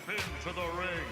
Step into the ring.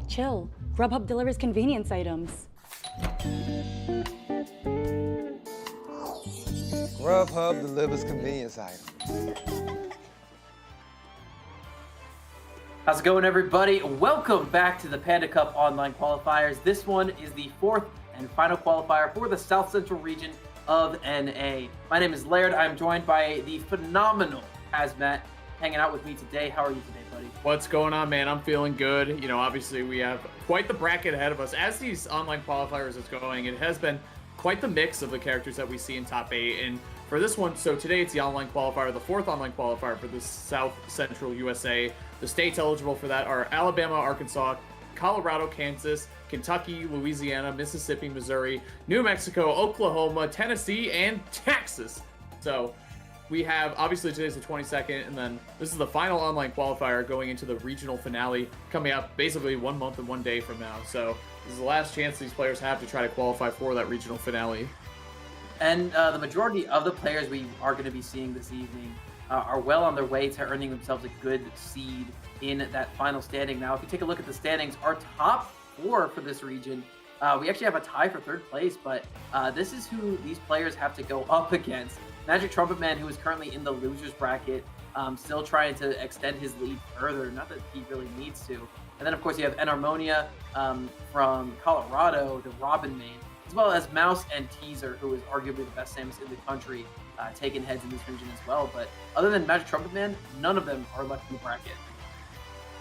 Chill. Grubhub delivers convenience items. Grubhub delivers convenience items. How's it going, everybody? Welcome back to the Panda Cup online qualifiers. This one is the fourth and final qualifier for the South Central region of NA. My name is Laird. I'm joined by the phenomenal Hazmat hanging out with me today. How are you today, buddy? What's going on, man? I'm feeling good. You know, obviously we have quite the bracket ahead of us. As these online qualifiers is going, it has been quite the mix of the characters that we see in top 8. And for this one, so today it's the online qualifier, the fourth online qualifier for the South Central USA. The states eligible for that are Alabama, Arkansas, Colorado, Kansas, Kentucky, Louisiana, Mississippi, Missouri, New Mexico, Oklahoma, Tennessee, and Texas. So we have, obviously today's the 22nd, and then this is the final online qualifier going into the regional finale coming up basically 1 month and 1 day from now. So this is the last chance these players have to try to qualify for that regional finale. And the majority of the players we are going to be seeing this evening are well on their way to earning themselves a good seed in that final standing. Now, if you take a look at the standings, our top 4 for this region, we actually have a tie for 3rd place, but this is who these players have to go up against. Magic Trumpet Man, who is currently in the losers bracket, still trying to extend his lead further, not that he really needs to. And then, of course, you have Enharmonia from Colorado, the Robin main, as well as Mouse and Teaser, who is arguably the best Samus in the country, taking heads in this region as well. But other than Magic Trumpet Man, none of them are left in the bracket.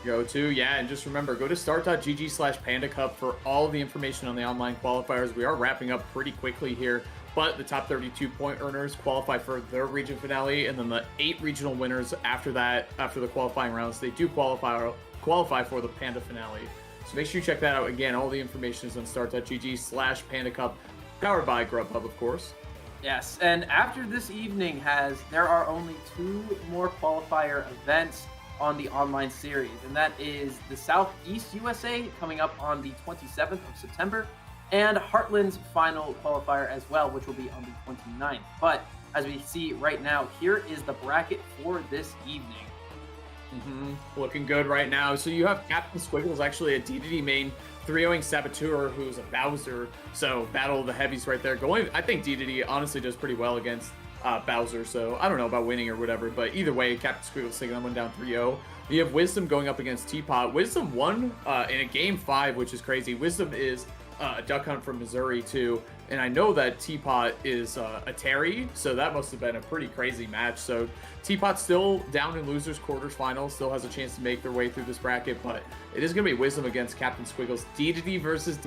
And just remember, go to start.gg/Panda Cup for all of the information on the online qualifiers. We are wrapping up pretty quickly here, but the top 32 point earners qualify for their region finale, and then the 8 regional winners after that, after the qualifying rounds, they do qualify for the Panda finale. So make sure you check that out. Again, all the information is on start.gg/Panda Cup, powered by Grubhub, of course. Yes, and after this evening there are only 2 more qualifier events on the online series, and that is the Southeast USA coming up on the 27th of September, and Heartland's final qualifier as well, which will be on the 29th. But as we see right now, here is the bracket for this evening. Looking good right now. So you have Captain Squiggles, actually a DDD main, 3-0ing Saboteur, who's a Bowser. So battle of the heavies right there. I think DDD honestly does pretty well against Bowser. So I don't know about winning or whatever, but either way, Captain Squiggles taking that one down 3-0. You have Wisdom going up against Teapot. Wisdom won in a game 5, which is crazy. Wisdom is a Duck Hunt from Missouri too, and I know that Teapot is a Terry, so that must have been a pretty crazy match. So Teapot's still down in losers quarters finals, still has a chance to make their way through this bracket, but it is going to be Wisdom against Captain Squiggles. DDD versus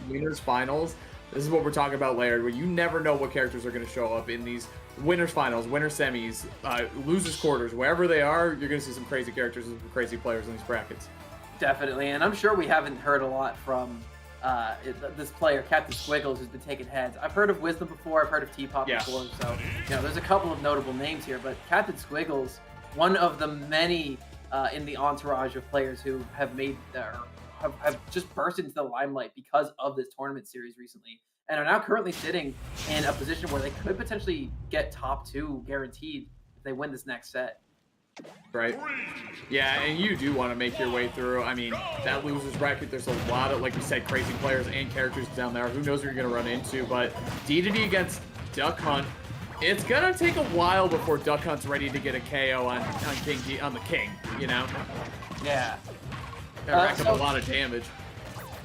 winners finals. This is what we're talking about, Laird, where you never know what characters are going to show up in these winners finals, winner semis, losers quarters, wherever they are. You're going to see some crazy characters and some crazy players in these brackets. Definitely, and I'm sure we haven't heard a lot from this player, Captain Squiggles, who's been taking heads. I've heard of Wisdom before, I've heard of Teapot before, so there's a couple of notable names here, but Captain Squiggles, one of the many in the entourage of players who have made have just burst into the limelight because of this tournament series recently, and are now currently sitting in a position where they could potentially get top 2 guaranteed if they win this next set. Right. Yeah, and you do want to make your way through. I mean, that losers bracket, there's a lot of, like you said, crazy players and characters down there. Who knows what you're going to run into, but DDD against Duck Hunt, it's going to take a while before Duck Hunt's ready to get a KO on the King, you know? Yeah. Rack up a lot of damage.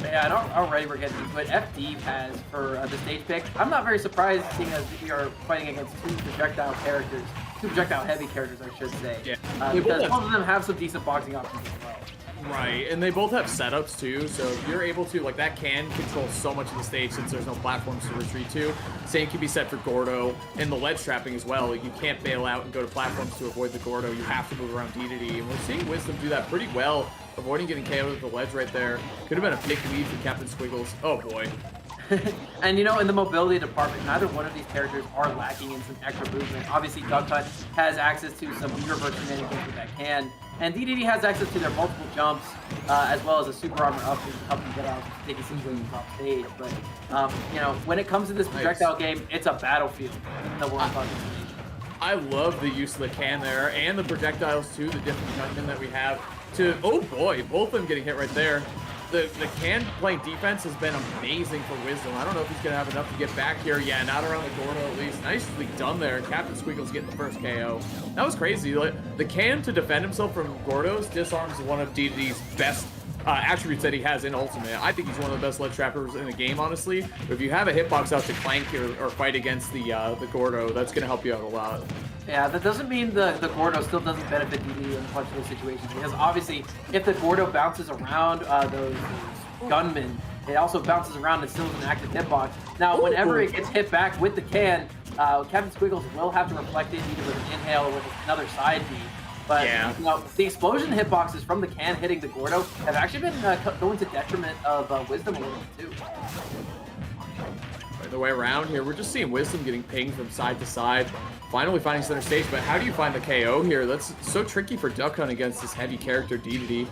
Yeah, and already we're getting into it. FD has for the stage pick. I'm not very surprised seeing as we are fighting against 2 projectile characters. 2 projectile heavy characters, I should say. Yeah. Because both of them have some decent boxing options as well. Right, and they both have setups too, so if you're able to, like, that can control so much of the stage since there's no platforms to retreat to. Same can be said for Gordo, and the ledge trapping as well. You can't bail out and go to platforms to avoid the Gordo. You have to move around DDD, and we're seeing Wisdom do that pretty well, avoiding getting KO'd with the ledge right there. Could have been a big lead for Captain Squiggles. Oh boy. And in the mobility department, neither one of these characters are lacking in some extra movement. Obviously, Duck Hunt has access to some reverse shenanigans with that can, and DDD has access to their multiple jumps, as well as a super armor up to help them get out to take a situation top stage. But when it comes to this projectile game, it's a battlefield that we're on top stage. I love the use of the can there and the projectiles too, the different gunmen that we have. Oh boy, both of them getting hit right there. the can playing defense has been amazing for Wisdom. I don't know if he's gonna have enough to get back here. Yeah, not around the Gordo at least. Nicely done there. Captain Squiggles getting the first KO. That was crazy. Like, the can to defend himself from Gordos disarms one of DDD's best attributes that he has in Ultimate. I think he's one of the best ledge trappers in the game, honestly. But if you have a hitbox out to clank or fight against the Gordo, that's gonna help you out a lot. Yeah, that doesn't mean the Gordo still doesn't benefit DD in a bunch of those situations, because obviously if the Gordo bounces around those gunmen, it also bounces around and still is an active hitbox. Now, whenever it gets hit back with the can, Captain Squiggles will have to reflect it either with an inhale or with another side B. But yeah, you know, the explosion hitboxes from the can hitting the Gordo have actually been going to detriment of Wisdom a little bit too. Right the way around here, we're just seeing Wisdom getting pinged from side to side. Finally finding center stage, but how do you find the KO here? That's so tricky for Duck Hunt against this heavy character DDD.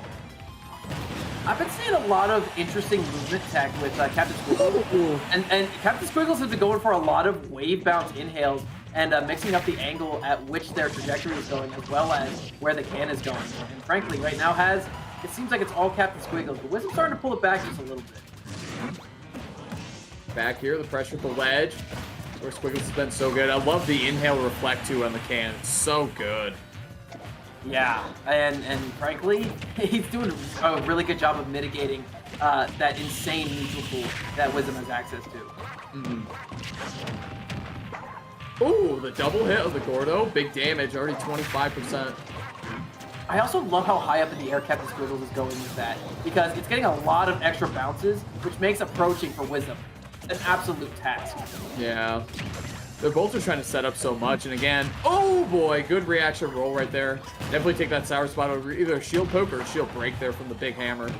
I've been seeing a lot of interesting movement tech with Captain Squiggles. And Captain Squiggles has been going for a lot of wave bounce inhales and mixing up the angle at which their trajectory is going, as well as where the can is going. And frankly, right now it seems like it's all Captain Squiggles, but Wisdom's starting to pull it back just a little bit. Back here, the pressure at the ledge, where Squiggles has been so good. I love the inhale reflect too on the can. It's so good. Yeah, and frankly, he's doing a really good job of mitigating that insane neutral pool that Wisdom has access to. Ooh, the double hit of the Gordo. Big damage, already 25%. I also love how high up in the air Captain Squiggles is going with that, because it's getting a lot of extra bounces, which makes approaching for Wisdom an absolute task. Yeah. They're both just trying to set up so much, and again, oh boy, good reaction roll right there. Definitely take that sour spot over either a shield poke or a shield break there from the big hammer.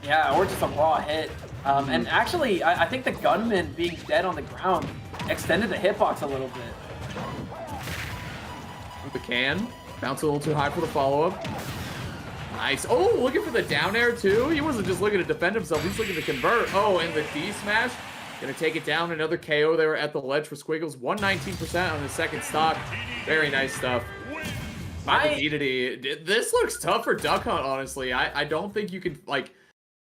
Yeah, or just a raw hit. And actually, I think the gunman being dead on the ground extended the hitbox a little bit. With the can, bounce a little too high for the follow-up. Nice. Oh, looking for the down air too. He wasn't just looking to defend himself, he's looking to convert. Oh, and the D smash. Gonna take it down. Another KO there at the ledge for Squiggles. 119% on the second stock. Very nice stuff. This looks tough for Duck Hunt, honestly. I don't think you can, like,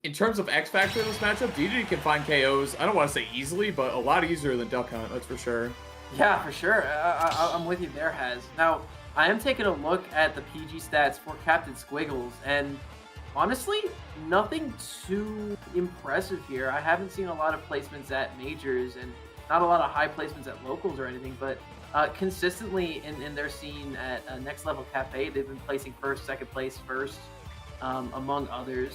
in terms of X Factor in this matchup, DDD can find KOs. I don't want to say easily, but a lot easier than Duck Hunt, that's for sure. Yeah, for sure. I'm with you there, Haz. Now, I am taking a look at the PG stats for Captain Squiggles, and honestly, nothing too impressive here. I haven't seen a lot of placements at majors and not a lot of high placements at locals or anything, but consistently in their scene at Next Level Cafe, they've been placing first, second place, first, among others.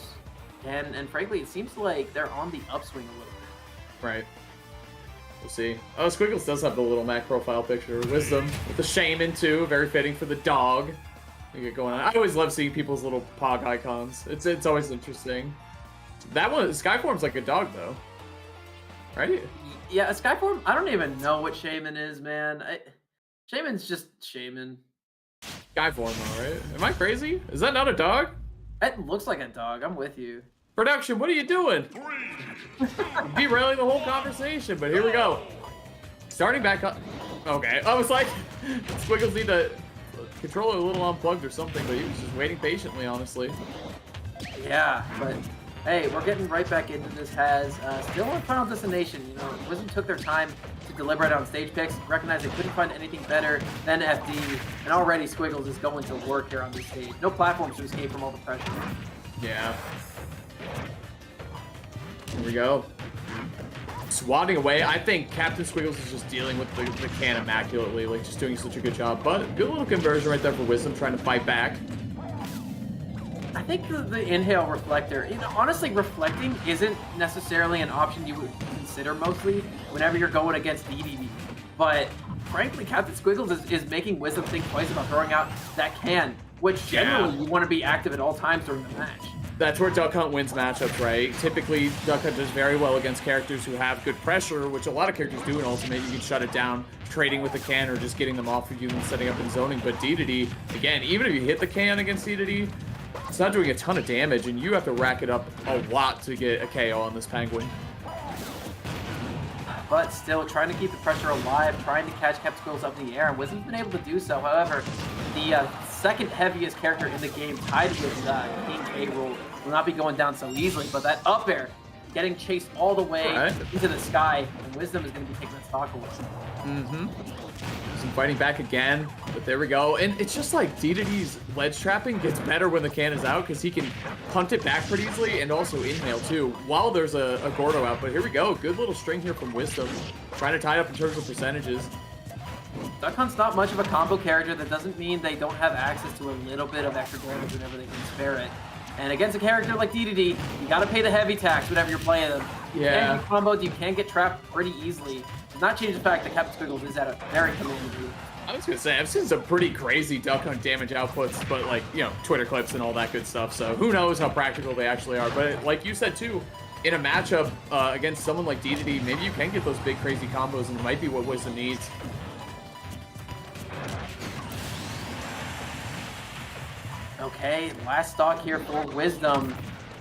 And frankly, it seems like they're on the upswing a little bit. Right. We'll see. Oh, Squiggles does have the little Mac profile picture. Wisdom with the shaman too, very fitting for the dog. We get going on. I always love seeing people's little pog icons. It's always interesting. That one, Skyform's like a dog though, right? Yeah, Skyform. I don't even know what shaman is, man. Shaman's just shaman. Skyform, all right. Am I crazy? Is that not a dog? It looks like a dog. I'm with you. Production, what are you doing? Derailing the whole conversation, but here we go. Starting back up. Okay, I was like, Squiggles need to controller a little unplugged or something, but he was just waiting patiently, honestly. Yeah, but hey, we're getting right back into this. Has still in Final Destination. You know, Wisdom took their time to deliberate on stage picks, recognized they couldn't find anything better than FD, and already Squiggles is going to work here on this stage. No platforms to escape from all the pressure. Yeah. Here we go. Swatting away. I think Captain Squiggles is just dealing with the can immaculately, like just doing such a good job. But good little conversion right there for Wisdom, trying to fight back. I think the inhale reflector, you know, honestly, reflecting isn't necessarily an option you would consider mostly whenever you're going against DDD. But frankly, Captain Squiggles is making Wisdom think twice about throwing out that can, which generally you want to be active at all times during the match. That's where Duck Hunt wins matchups, right? Typically, Duck Hunt does very well against characters who have good pressure, which a lot of characters do in Ultimate. You can shut it down, trading with the can, or just getting them off of you and setting up in zoning. But DDD, again, even if you hit the can against DDD, it's not doing a ton of damage, and you have to rack it up a lot to get a KO on this Penguin. But still, trying to keep the pressure alive, trying to catch Captain Squiggles up in the air, and Wisdom's been able to do so. However, the second heaviest character in the game, tied with King K. Rool, will not be going down so easily. But that up air, getting chased all the way into the sky, and Wisdom is going to be taking that stock away. Some fighting back again, but there we go. And it's just like DDD's ledge trapping gets better when the can is out because he can punt it back pretty easily and also inhale too while there's a Gordo out. But here we go. Good little string here from Wisdom. Trying to tie it up in terms of percentages. Duck Hunt's not much of a combo character. That doesn't mean they don't have access to a little bit of extra damage whenever they can spare it. And against a character like DDD, you gotta pay the heavy tax whenever you're playing them. You can get comboed, you can get trapped pretty easily. Does not change the fact that Captain Squiggles is at a very commanding view. I was gonna say, I've seen some pretty crazy Duck Hunt damage outputs, but like, you know, Twitter clips and all that good stuff, so who knows how practical they actually are. But like you said too, in a matchup against someone like DDD, maybe you can get those big crazy combos, and it might be what Wisdom needs. Okay, last stock here for Wisdom.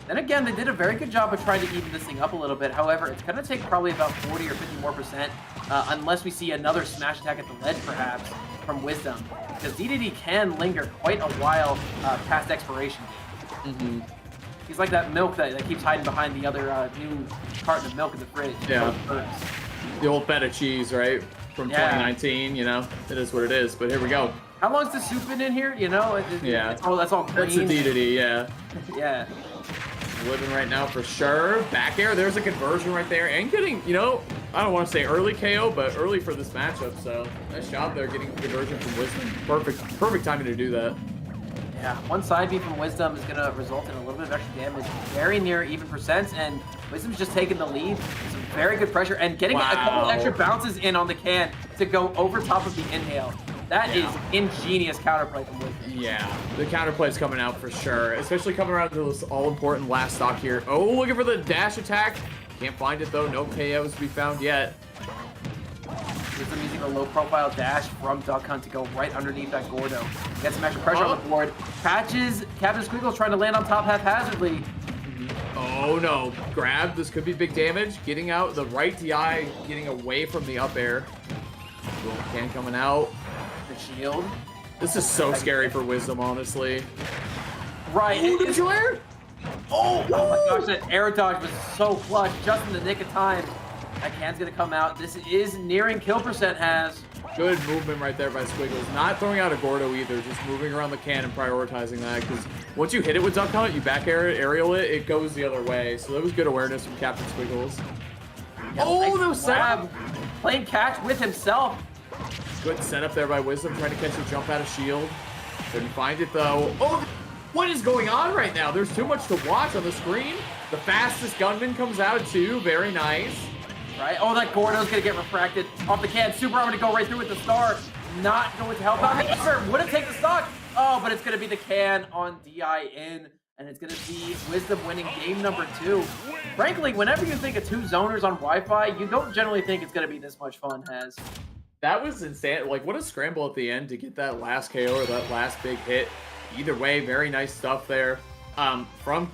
Then again, they did a very good job of trying to even this thing up a little bit. However, it's going to take probably about 40 or 50 more percent, unless we see another smash attack at the ledge, perhaps, from Wisdom. Because DDD can linger quite a while past expiration date. He's like that milk that keeps hiding behind the other new carton of milk in the fridge. Yeah. The old feta cheese, right? From 2019, you know? It is what it is, but here we go. How long's the soup been in here? You know? That's all green. That's a DDD, yeah. Yeah. Living right now for sure. Back air, there's a conversion right there. And getting, you know, I don't want to say early KO, but early for this matchup. So nice job there getting the conversion from Wisdom. Perfect timing to do that. Yeah, one side B from Wisdom is going to result in a little bit of extra damage. Very near even percents, and Wisdom's just taking the lead. Some very good pressure, and getting a couple extra bounces in on the can to go over top of the inhale. That is ingenious counterplay from Wisdom. Yeah, the counterplay's coming out for sure, especially coming around to this all-important last stock here. Oh, looking for the dash attack. Can't find it, though. No KOs to be found yet. Wisdom using a low-profile dash from Duck Hunt to go right underneath that Gordo. Get some extra pressure on the board. Catches Captain Squiggles trying to land on top haphazardly. Oh, no. Grab. This could be big damage. Getting out the right DI, getting away from the up air. Can coming out. Shield. This is so scary for Wisdom, honestly. Right. Oh, did you air? Oh my gosh, that air dodge was so clutch, just in the nick of time. That can's gonna come out. This is nearing kill percent, has. Good movement right there by Squiggles. Not throwing out a Gordo either, just moving around the can and prioritizing that, because once you hit it with Duck Hunt, you back air it, aerial it, it goes the other way. So that was good awareness from Captain Squiggles. Yeah, oh, that was setup. Playing catch with himself. Good setup there by Wisdom, trying to catch a jump out of shield. Couldn't find it though. Oh, what is going on right now? There's too much to watch on the screen. The fastest gunman comes out too. Very nice. Right. Oh, that Gordo's gonna get refracted off the can. Super Armor to go right through with the star. Not going to help out. However, wouldn't take the stock. Oh, but it's gonna be the can on DIN. And it's going to be Wisdom winning game number 2. Frankly, whenever you think of 2 zoners on Wi-Fi, you don't generally think it's going to be this much fun, Has. That was insane. Like, what a scramble at the end to get that last KO or that last big hit. Either way, very nice stuff there from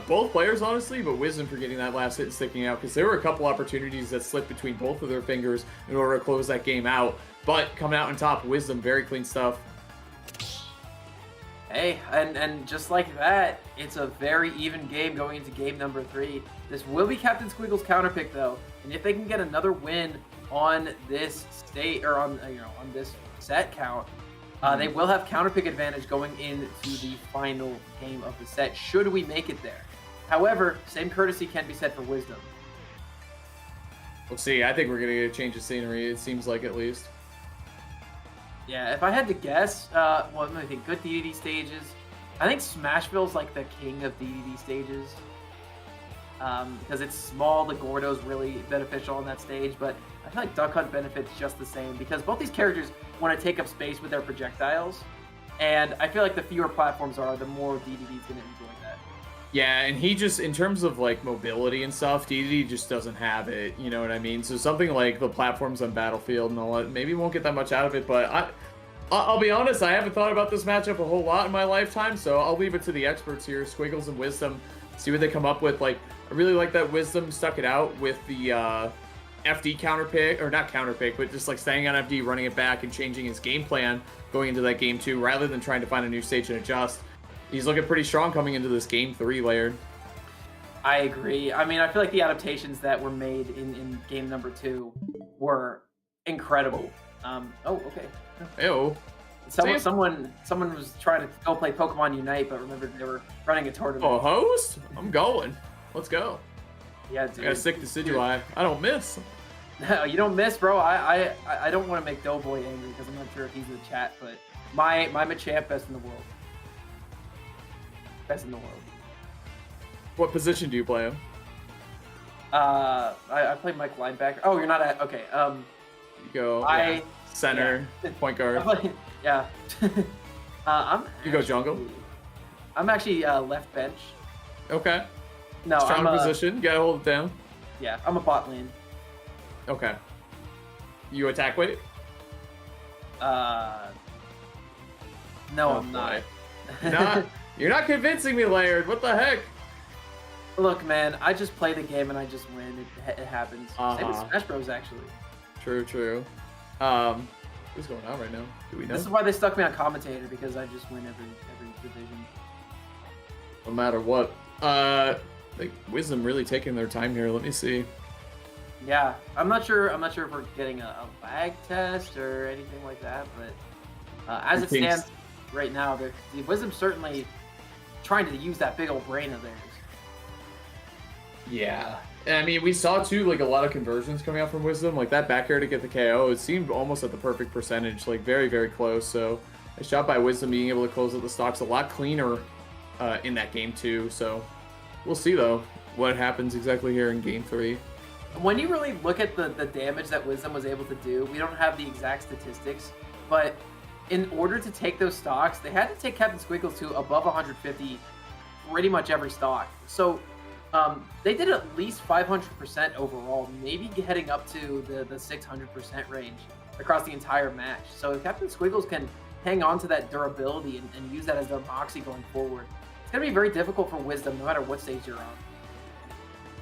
both players, honestly, but Wisdom for getting that last hit and sticking out, because there were a couple opportunities that slipped between both of their fingers in order to close that game out. But coming out on top, Wisdom, very clean stuff. Hey, and just like that, it's a very even game going into game number 3. This will be Captain Squiggles' counter pick, though, and if they can get another win on this state or on this set count, they will have counter pick advantage going into the final game of the set. Should we make it there? However, same courtesy can be said for Wisdom. We'll see. I think we're gonna get a change of scenery. It seems like, at least. Yeah, if I had to guess, well, let me think. Good DDD stages. I think Smashville's like the king of DDD stages. Because it's small, the Gordo's really beneficial on that stage, but I feel like Duck Hunt benefits just the same because both these characters want to take up space with their projectiles, and I feel like the fewer platforms are, the more DDD's going to enjoy that. Yeah, and he just, in terms of like mobility and stuff, DDD just doesn't have it, you know what I mean? So something like the platforms on Battlefield and all that, maybe won't get that much out of it, but I'll be honest, I haven't thought about this matchup a whole lot in my lifetime, so I'll leave it to the experts here, Squiggles and Wisdom, see what they come up with. Like, I really like that Wisdom stuck it out with the FD counter pick, or not counter pick, but just like staying on FD, running it back, and changing his game plan going into that game 2, rather than trying to find a new stage and adjust. He's looking pretty strong coming into this game 3, Laird. I agree. I mean, I feel like the adaptations that were made in game number 2 were incredible. Oh, okay. Ew. Someone was trying to go play Pokemon Unite, but remembered they were running a tournament. Oh, host? I'm going. Let's go. Yeah, dude. I got sick Decidueye. I don't miss. No, you don't miss, bro. I don't want to make Doughboy angry because I'm not sure if he's in the chat, but my Machamp, best in the world. Best in the world. What position do you play him? I play Mike linebacker. Oh, you're not at okay. You go center, point guard. Yeah. You go jungle. I'm actually left bench. Okay. No, strong I'm position. You gotta hold it down. Yeah, I'm a bot lane. Okay. You attack weight? No, I'm not. You're not convincing me, Laird. What the heck? Look, man, I just play the game and I just win. It happens. Same with Smash Bros. Actually. True. What's going on right now? Do we know? This is why they stuck me on commentator, because I just win every division. No matter what. Like Wisdom really taking their time here. Let me see. Yeah, I'm not sure if we're getting a lag test or anything like that, but as it stands right now, the Wisdom's certainly trying to use that big old brain of theirs. Yeah. And I mean, we saw too, like a lot of conversions coming out from Wisdom, like that back air to get the KO. It seemed almost at the perfect percentage, like very, very close. So a shot by Wisdom being able to close out the stocks a lot cleaner in that game 2. So we'll see though what happens exactly here in game 3. When you really look at the damage that Wisdom was able to do, we don't have the exact statistics, but in order to take those stocks, they had to take Captain Squiggles to above 150 pretty much every stock. So they did at least 500% overall, maybe heading up to the 600% range across the entire match. So if Captain Squiggles can hang on to that durability and use that as their moxie going forward, it's going to be very difficult for Wisdom no matter what stage you're on.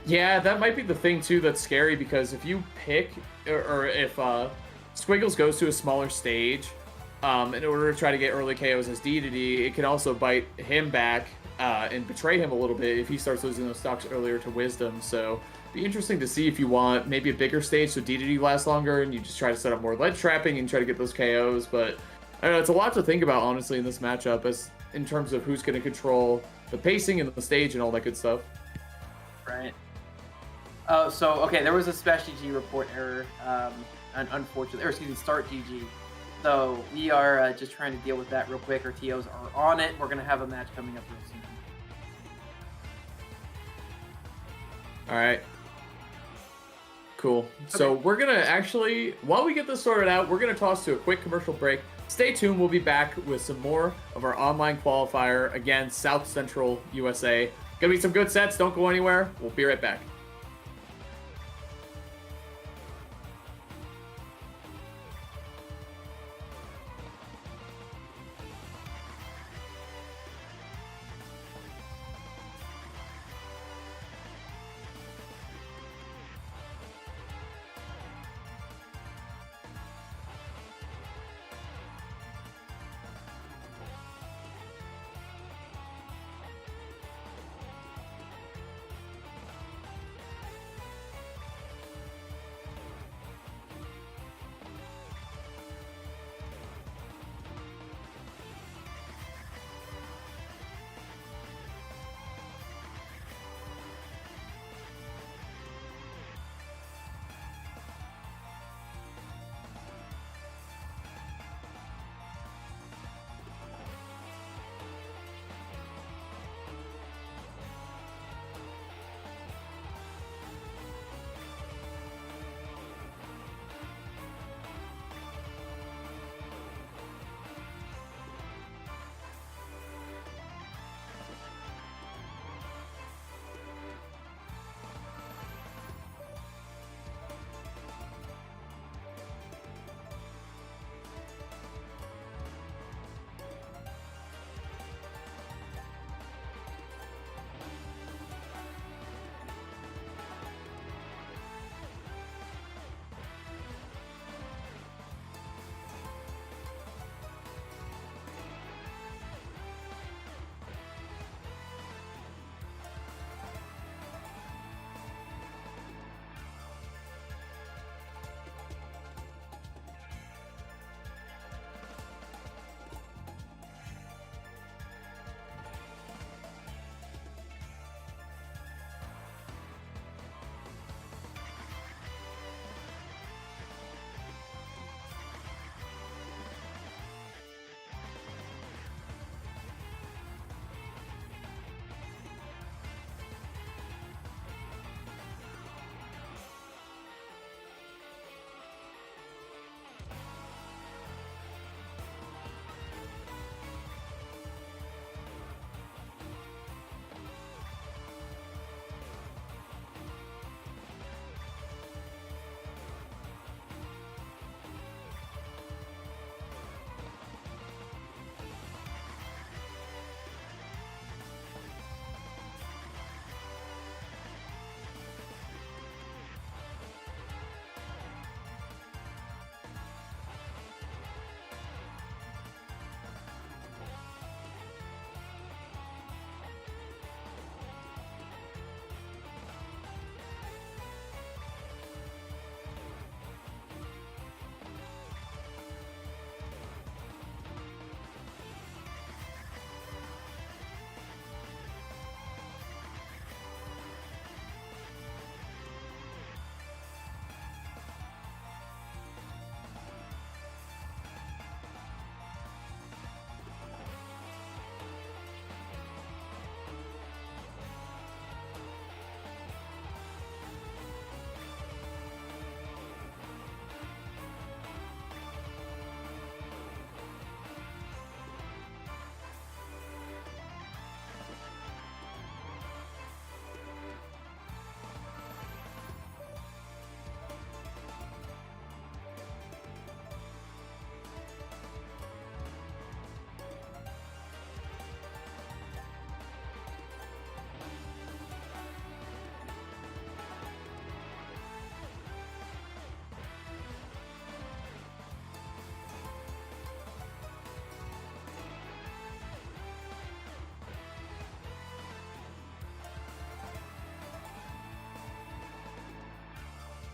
Yeah, that might be the thing too that's scary, because if you pick, or if Squiggles goes to a smaller stage in order to try to get early KOs as DDD, it can also bite him back and betray him a little bit if he starts losing those stocks earlier to Wisdom. So be interesting to see if you want maybe a bigger stage so DDD lasts longer and you just try to set up more ledge trapping and try to get those KOs. But I don't know, it's a lot to think about honestly in this matchup, as in terms of who's going to control the pacing and the stage and all that good stuff. Right. Okay, there was a Smash GG report error, unfortunately, or excuse me, Start GG. So we are just trying to deal with that real quick. Our TOs are on it. We're going to have a match coming up real soon. All right. Cool. Okay. So we're going to actually, while we get this sorted out, we're going to toss to a quick commercial break. Stay tuned. We'll be back with some more of our online qualifier. Again, South Central USA. Going to be some good sets. Don't go anywhere. We'll be right back.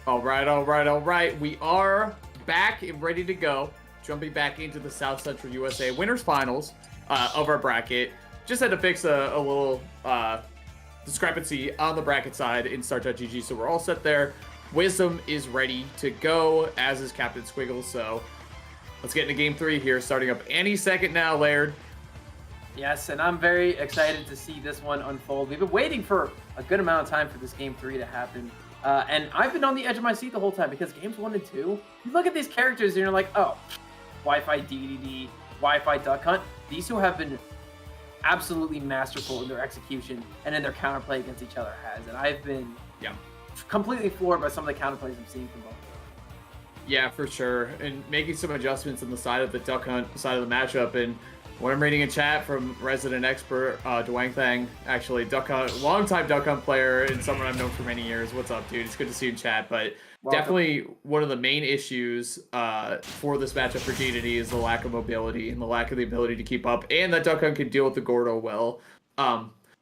All right. We are back and ready to go. Jumping back into the South Central USA Winners Finals of our bracket. Just had to fix a little discrepancy on the bracket side in Start.gg, so we're all set there. Wisdom is ready to go, as is Captain Squiggles, so let's get into Game 3 here, starting up any second now, Laird. Yes, and I'm very excited to see this one unfold. We've been waiting for a good amount of time for this Game 3 to happen. And I've been on the edge of my seat the whole time because Games 1 and 2, you look at these characters and you're like, oh, Wi-Fi DDD, Wi-Fi Duck Hunt. These two have been absolutely masterful in their execution and in their counterplay against each other has. And I've been completely floored by some of the counterplays I'm seeing from both of them. Yeah, for sure. And making some adjustments on the side of the Duck Hunt side of the matchup. And when I'm reading a chat from resident expert Dwang Thang, actually Duck Hunt, longtime Duck Hunt player and someone I've known for many years. What's up, dude? It's good to see you in chat. But definitely one of the main issues for this matchup for DDD is the lack of mobility and the lack of the ability to keep up, and that Duck Hunt can deal with the Gordo well.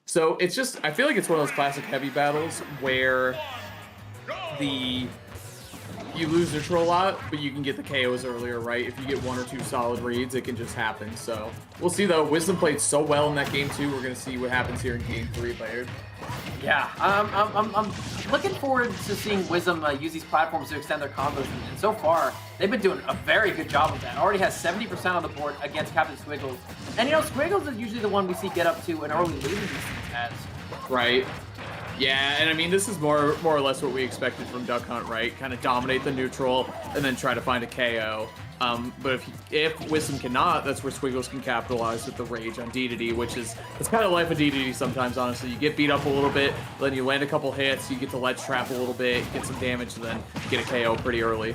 So it's just, I feel like it's one of those classic heavy battles where you lose neutral a lot, but you can get the KOs earlier, right? If you get 1 or 2 solid reads, it can just happen. So we'll see, though. Wisdom played so well in that game 2. We're going to see what happens here in Game 3, Laird. Yeah, I'm looking forward to seeing Wisdom use these platforms to extend their combos, and so far, they've been doing a very good job of that. Already has 70% on the board against Captain Squiggles. And, Squiggles is usually the one we see get up to an early lead in these things as. Right. Yeah, and I mean, this is more or less what we expected from Duck Hunt, right? Kind of dominate the neutral and then try to find a KO. But if Wisdom cannot, that's where Squiggles can capitalize with the rage on DDD, which is, it's kind of life of DDD sometimes, honestly. You get beat up a little bit, then you land a couple hits, you get to ledge trap a little bit, get some damage, and then get a KO pretty early.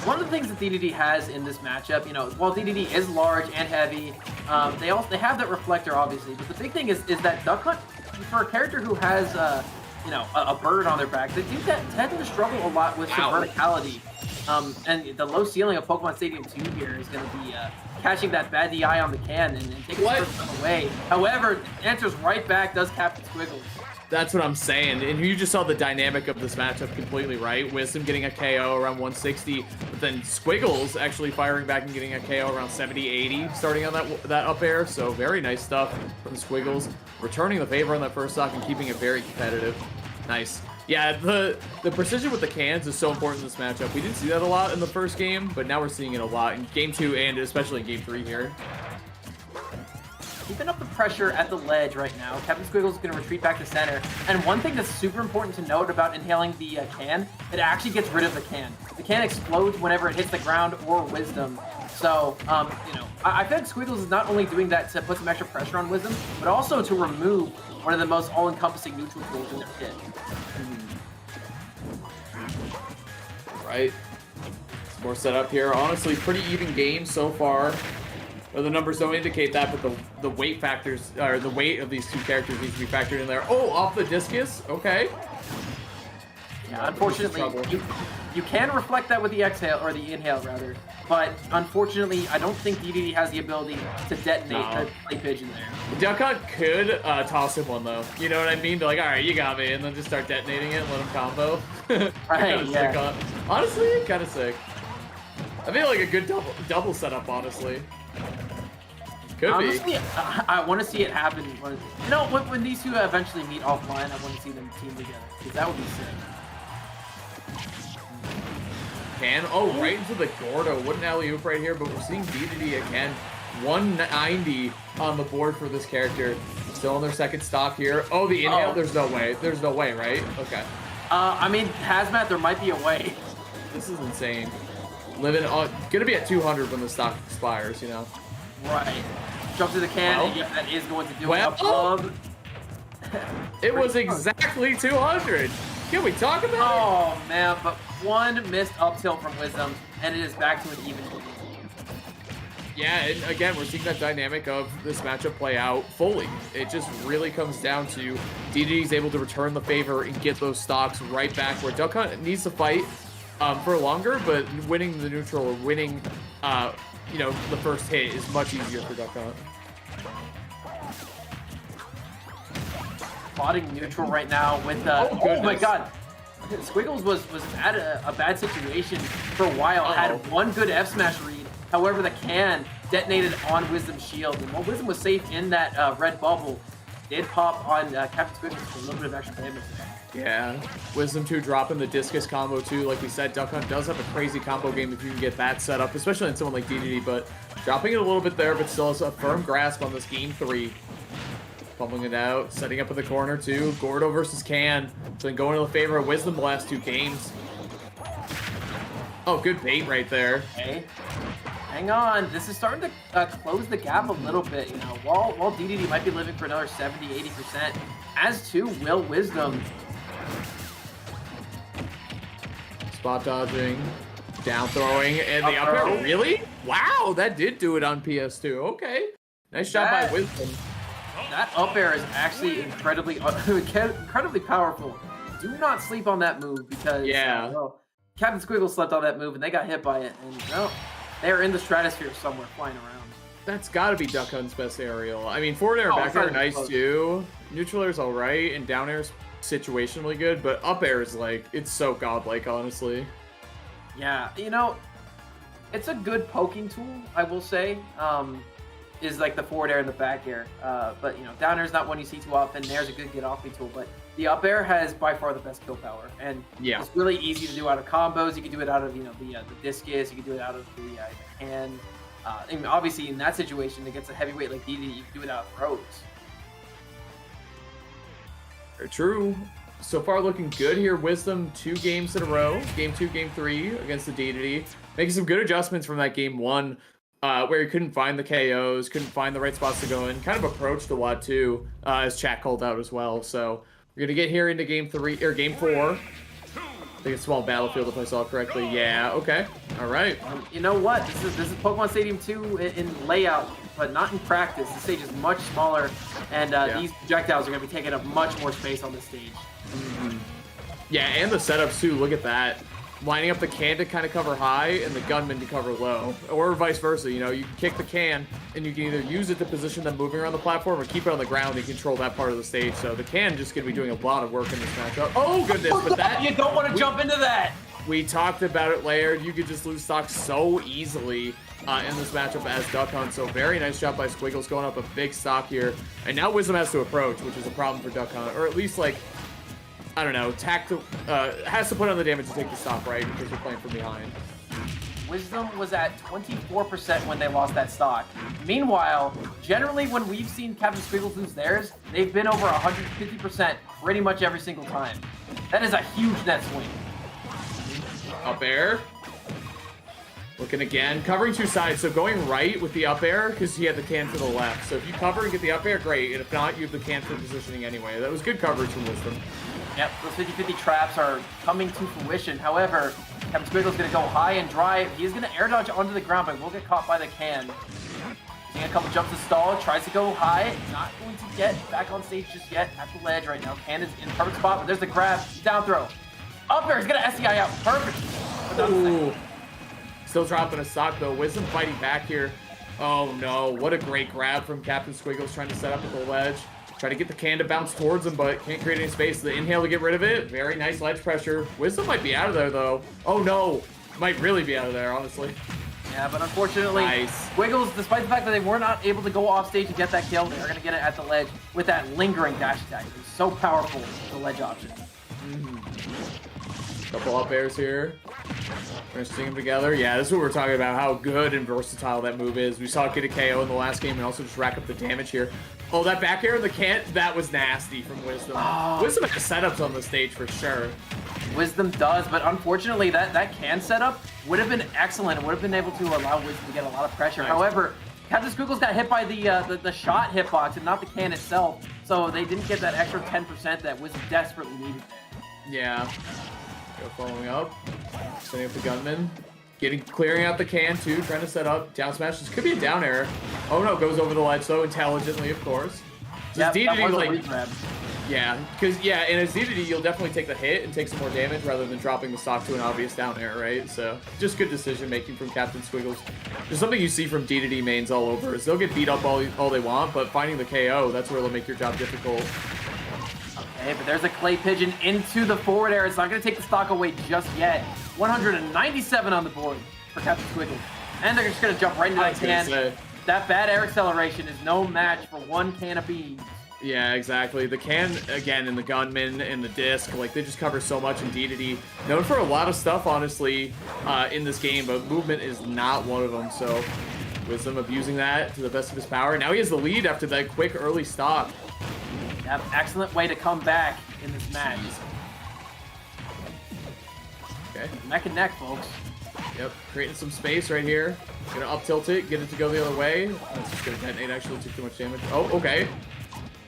One of the things that DDD has in this matchup, while DDD is large and heavy, they have that reflector, obviously. But the big thing is that Duck Hunt, for a character who has, a bird on their back, they do tend to struggle a lot with some verticality. And the low ceiling of Pokemon Stadium 2 here is going to be catching that bad DI on the can and taking the first one away. However, answers right back does Captain Squiggles. That's what I'm saying. And you just saw the dynamic of this matchup completely, right? Wisdom getting a KO around 160, but then Squiggles actually firing back and getting a KO around 70, 80, starting on that up air. So very nice stuff from Squiggles. Returning the favor on that first stock and keeping it very competitive. Nice. Yeah, the precision with the cans is so important in this matchup. We didn't see that a lot in the first game, but now we're seeing it a lot in Game 2 and especially in Game 3 here. Keeping up the pressure at the ledge right now. Captain Squiggles is going to retreat back to center. And one thing that's super important to note about inhaling the can, it actually gets rid of the can. The can explodes whenever it hits the ground or Wisdom. So, I feel like Squiggles is not only doing that to put some extra pressure on Wisdom, but also to remove one of the most all-encompassing neutral tools in their kit. Right. Some more setup here. Honestly, pretty even game so far. The numbers don't indicate that, but the weight factors, or the weight of these two characters needs to be factored in there. Oh, off the discus? Okay. Yeah, unfortunately, you can reflect that with the exhale, or the inhale, rather. But unfortunately, I don't think DDD has the ability to detonate the play pigeon there. Duck Hunt could toss him one, though. You know what I mean? Be like, all right, you got me, and then just start detonating it and let him combo. Right, yeah. Honestly, kind of sick. I feel like a good double setup, honestly. Could honestly, I want to see it happen. When these two eventually meet offline, I want to see them team together, because that would be sick. Right into the Gordo. What an alley-oop right here, but we're seeing DDD again. 190 on the board for this character. Still on their second stock here. Oh, the inhale? There's no way. There's no way, right? Okay. I mean, Hazmat, there might be a way. This is insane. Living on, gonna be at 200 when the stock expires, Right. Jump to the can, and that is going to do it. It was exactly 200. Can we talk about it? Oh, man, but one missed up tilt from Wisdom, and it is back to an even game. Yeah, and again, we're seeing that dynamic of this matchup play out fully. It just really comes down to DDD's able to return the favor and get those stocks right back where Duck Hunt needs to fight for longer, but winning the neutral or winning, the first hit is much easier for Duck Hunt. Plotting neutral right now with oh my god, Squiggles was at a bad situation for a while. Had one good F smash read. However, the can detonated on Wisdom's shield, and while Wisdom was safe in that red bubble, did pop on Captain Squiggles for a little bit of extra damage there. Yeah, Wisdom 2 dropping the discus combo too. Like we said, Duck Hunt does have a crazy combo game if you can get that set up, especially in someone like DDD, but dropping it a little bit there, but still has a firm grasp on this game 3. Bumping it out, setting up in the corner too. Gordo versus Can. It's been going in the favor of Wisdom the last 2 games. Oh, good bait right there. Okay. Hang on, this is starting to close the gap a little bit, you know. While DDD might be living for another 70, 80%, as too will Wisdom. Spot dodging, down throwing, and the up air. Really? Wow, that did do it on PS2. Okay. Nice job by Wisdom. That up air is actually incredibly powerful. Do not sleep on that move because Captain Squiggle slept on that move and they got hit by it. And well, they're in the stratosphere somewhere flying around. That's got to be Duck Hunt's best aerial. I mean, forward air and back air are nice too. Neutral air's all right, and down air's situationally good, but up air is like, it's so godlike, honestly. Yeah, you know, it's a good poking tool, I will say, is like the forward air and the back air. But, you know, down air is not one you see too often. There's a good get off me tool, but the up air has by far the best kill power. And it's really easy to do out of combos. You can do it out of, you know, the discus. You can do it out of the hand. And obviously, in that situation, against a heavyweight like DD, you can do it out of throws. Very true. So far looking good here. Wisdom 2 games in a row. Game 2, game 3 against the DDD. Making some good adjustments from that game 1, where he couldn't find the KOs, couldn't find the right spots to go in. Kind of approached a lot too, as chat called out as well. So we're gonna get here into game 3 or game 4. I think it's small battlefield if I saw it correctly. Yeah, okay. All right. You know what? This is Pokemon Stadium 2 in layout, but not in practice. The stage is much smaller, and these projectiles are going to be taking up much more space on this stage. Mm-hmm. Yeah, and the setups too. Look at that. Lining up the can to kind of cover high and the gunman to cover low, or vice versa. You know, you can kick the can and you can either use it to position them moving around the platform or keep it on the ground and control that part of the stage. So the can just going to be doing a lot of work in this matchup. Oh goodness, but that you don't want to jump into that. We talked about it, Laird. You could just lose stock so easily in this matchup as Duck Hunt. So very nice job by Squiggles going up a big stock here. And now Wisdom has to approach, which is a problem for Duck Hunt, or at least like, I don't know, has to put on the damage to take the stock, right? Because you're playing from behind. Wisdom was at 24% when they lost that stock. Meanwhile, generally when we've seen Captain Squiggles lose theirs, they've been over 150% pretty much every single time. That is a huge net swing. Up air. Looking again, covering 2 sides, so going right with the up air because he had the can to the left. So if you cover and get the up air, great. And if not, you have the can for positioning anyway. That was good coverage from Wisdom. Yep, those 50-50 traps are coming to fruition. However, Captain Squiggle's going to go high and dry. He's going to air dodge onto the ground, but will get caught by the can. Using a couple jumps to stall, tries to go high. Not going to get back on stage just yet at the ledge right now. Can is in the perfect spot, but there's the grab, down throw. Up air, he's going to SCI out. Perfect. Ooh. Still dropping a stock though. Wisdom fighting back here. Oh no, what a great grab from Captain Squiggles trying to set up at the ledge. Try to get the can to bounce towards him, but can't create any space. The inhale to get rid of it. Very nice ledge pressure. Wisdom might be out of there though. Oh no, might really be out of there, honestly. Yeah, but unfortunately, Squiggles, despite the fact that they were not able to go off stage to get that kill, they're going to get it at the ledge with that lingering dash attack. It's so powerful, the ledge option. Couple up airs here. We're gonna string them together. Yeah, this is what we're talking about, how good and versatile that move is. We saw it get a KO in the last game and also just rack up the damage here. Oh, that back air in the can, that was nasty from Wisdom. Wisdom has setups on the stage for sure. Wisdom does, but unfortunately that can setup would have been excellent. It would have been able to allow Wisdom to get a lot of pressure. Nice. However, Captain Squiggles got hit by the shot hitbox and not the can itself, so they didn't get that extra 10% that Wisdom desperately needed there. Yeah. Go following up. Setting up the gunman. Clearing out the can too, trying to set up. Down smash. This could be a down air. Oh no, goes over the ledge though, intelligently, of course. Yeah, that was a regrab. Yeah, because in a DDD, you'll definitely take the hit and take some more damage rather than dropping the stock to an obvious down air, right? So, just good decision making from Captain Squiggles. There's something you see from DDD mains all over, is they'll get beat up all they want, but finding the KO, that's where they'll make your job difficult. Okay, but there's a clay pigeon into the forward air. It's not going to take the stock away just yet. 197 on the board for Captain Squiggle. And they're just going to jump right into that can. That bad air acceleration is no match for one can of beans. Yeah, exactly. The can, again, and the gunman and the disc, like, they just cover so much in DDD. Known for a lot of stuff, honestly, in this game, but movement is not one of them, so Wisdom abusing that to the best of his power. Now he has the lead after that quick early stop. Yep, excellent way to come back in this match. Okay. Neck and neck, folks. Yep, creating some space right here. Gonna up tilt it, get it to go the other way. That's just gonna detonate, actually took too much damage. Oh, okay.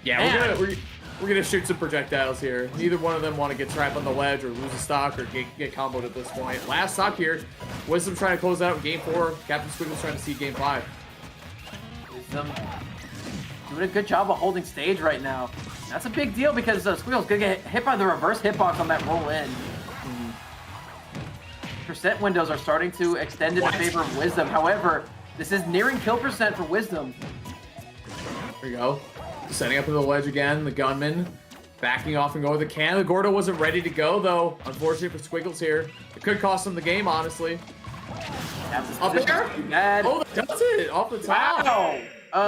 Yeah, we're gonna shoot some projectiles here. Neither one of them want to get trapped on the ledge or lose a stock or get comboed at this point. Last stock here. Wisdom trying to close out in game 4. Captain Squiggle's trying to see game 5. Wisdom doing a good job of holding stage right now. That's a big deal because Squiggle's gonna get hit by the reverse hitbox on that roll in. Percent windows are starting to extend in favor of Wisdom. However, this is nearing kill percent for Wisdom. There you go. Setting up to the ledge again, the gunman backing off and going with the can. The Gordo wasn't ready to go, though. Unfortunately for Squiggles here. It could cost him the game, honestly. Up there? Oh, that does it! Off the top! Wow!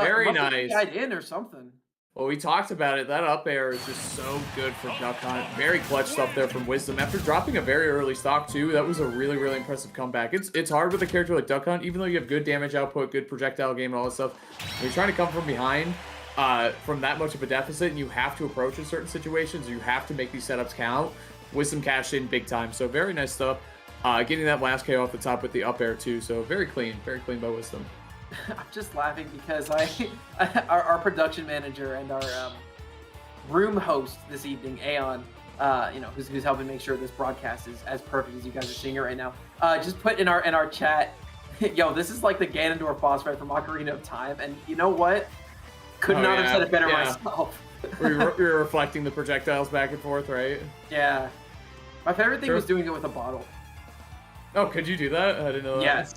Very nice. Died in or something. Well, we talked about it. That up air is just so good for Duck Hunt. Very clutch stuff there from Wisdom. After dropping a very early stock, too, that was a really, really impressive comeback. It's hard with a character like Duck Hunt, even though you have good damage output, good projectile game, and all that stuff. When you're trying to come from behind, from that much of a deficit, and you have to approach in certain situations, you have to make these setups count. Wisdom cashed in big time, so very nice stuff. Getting that last KO off the top with the up air too, so very clean by Wisdom. I'm just laughing because our production manager and our room host this evening, Aeon, who's helping make sure this broadcast is as perfect as you guys are seeing it right now, just put in our chat, yo, this is like the Ganondorf boss fight from Ocarina of Time, and you know what? Could not have said it better myself. You're reflecting the projectiles back and forth, right? Yeah. My favorite thing was doing it with a bottle. Oh, could you do that? I didn't know that. Yes.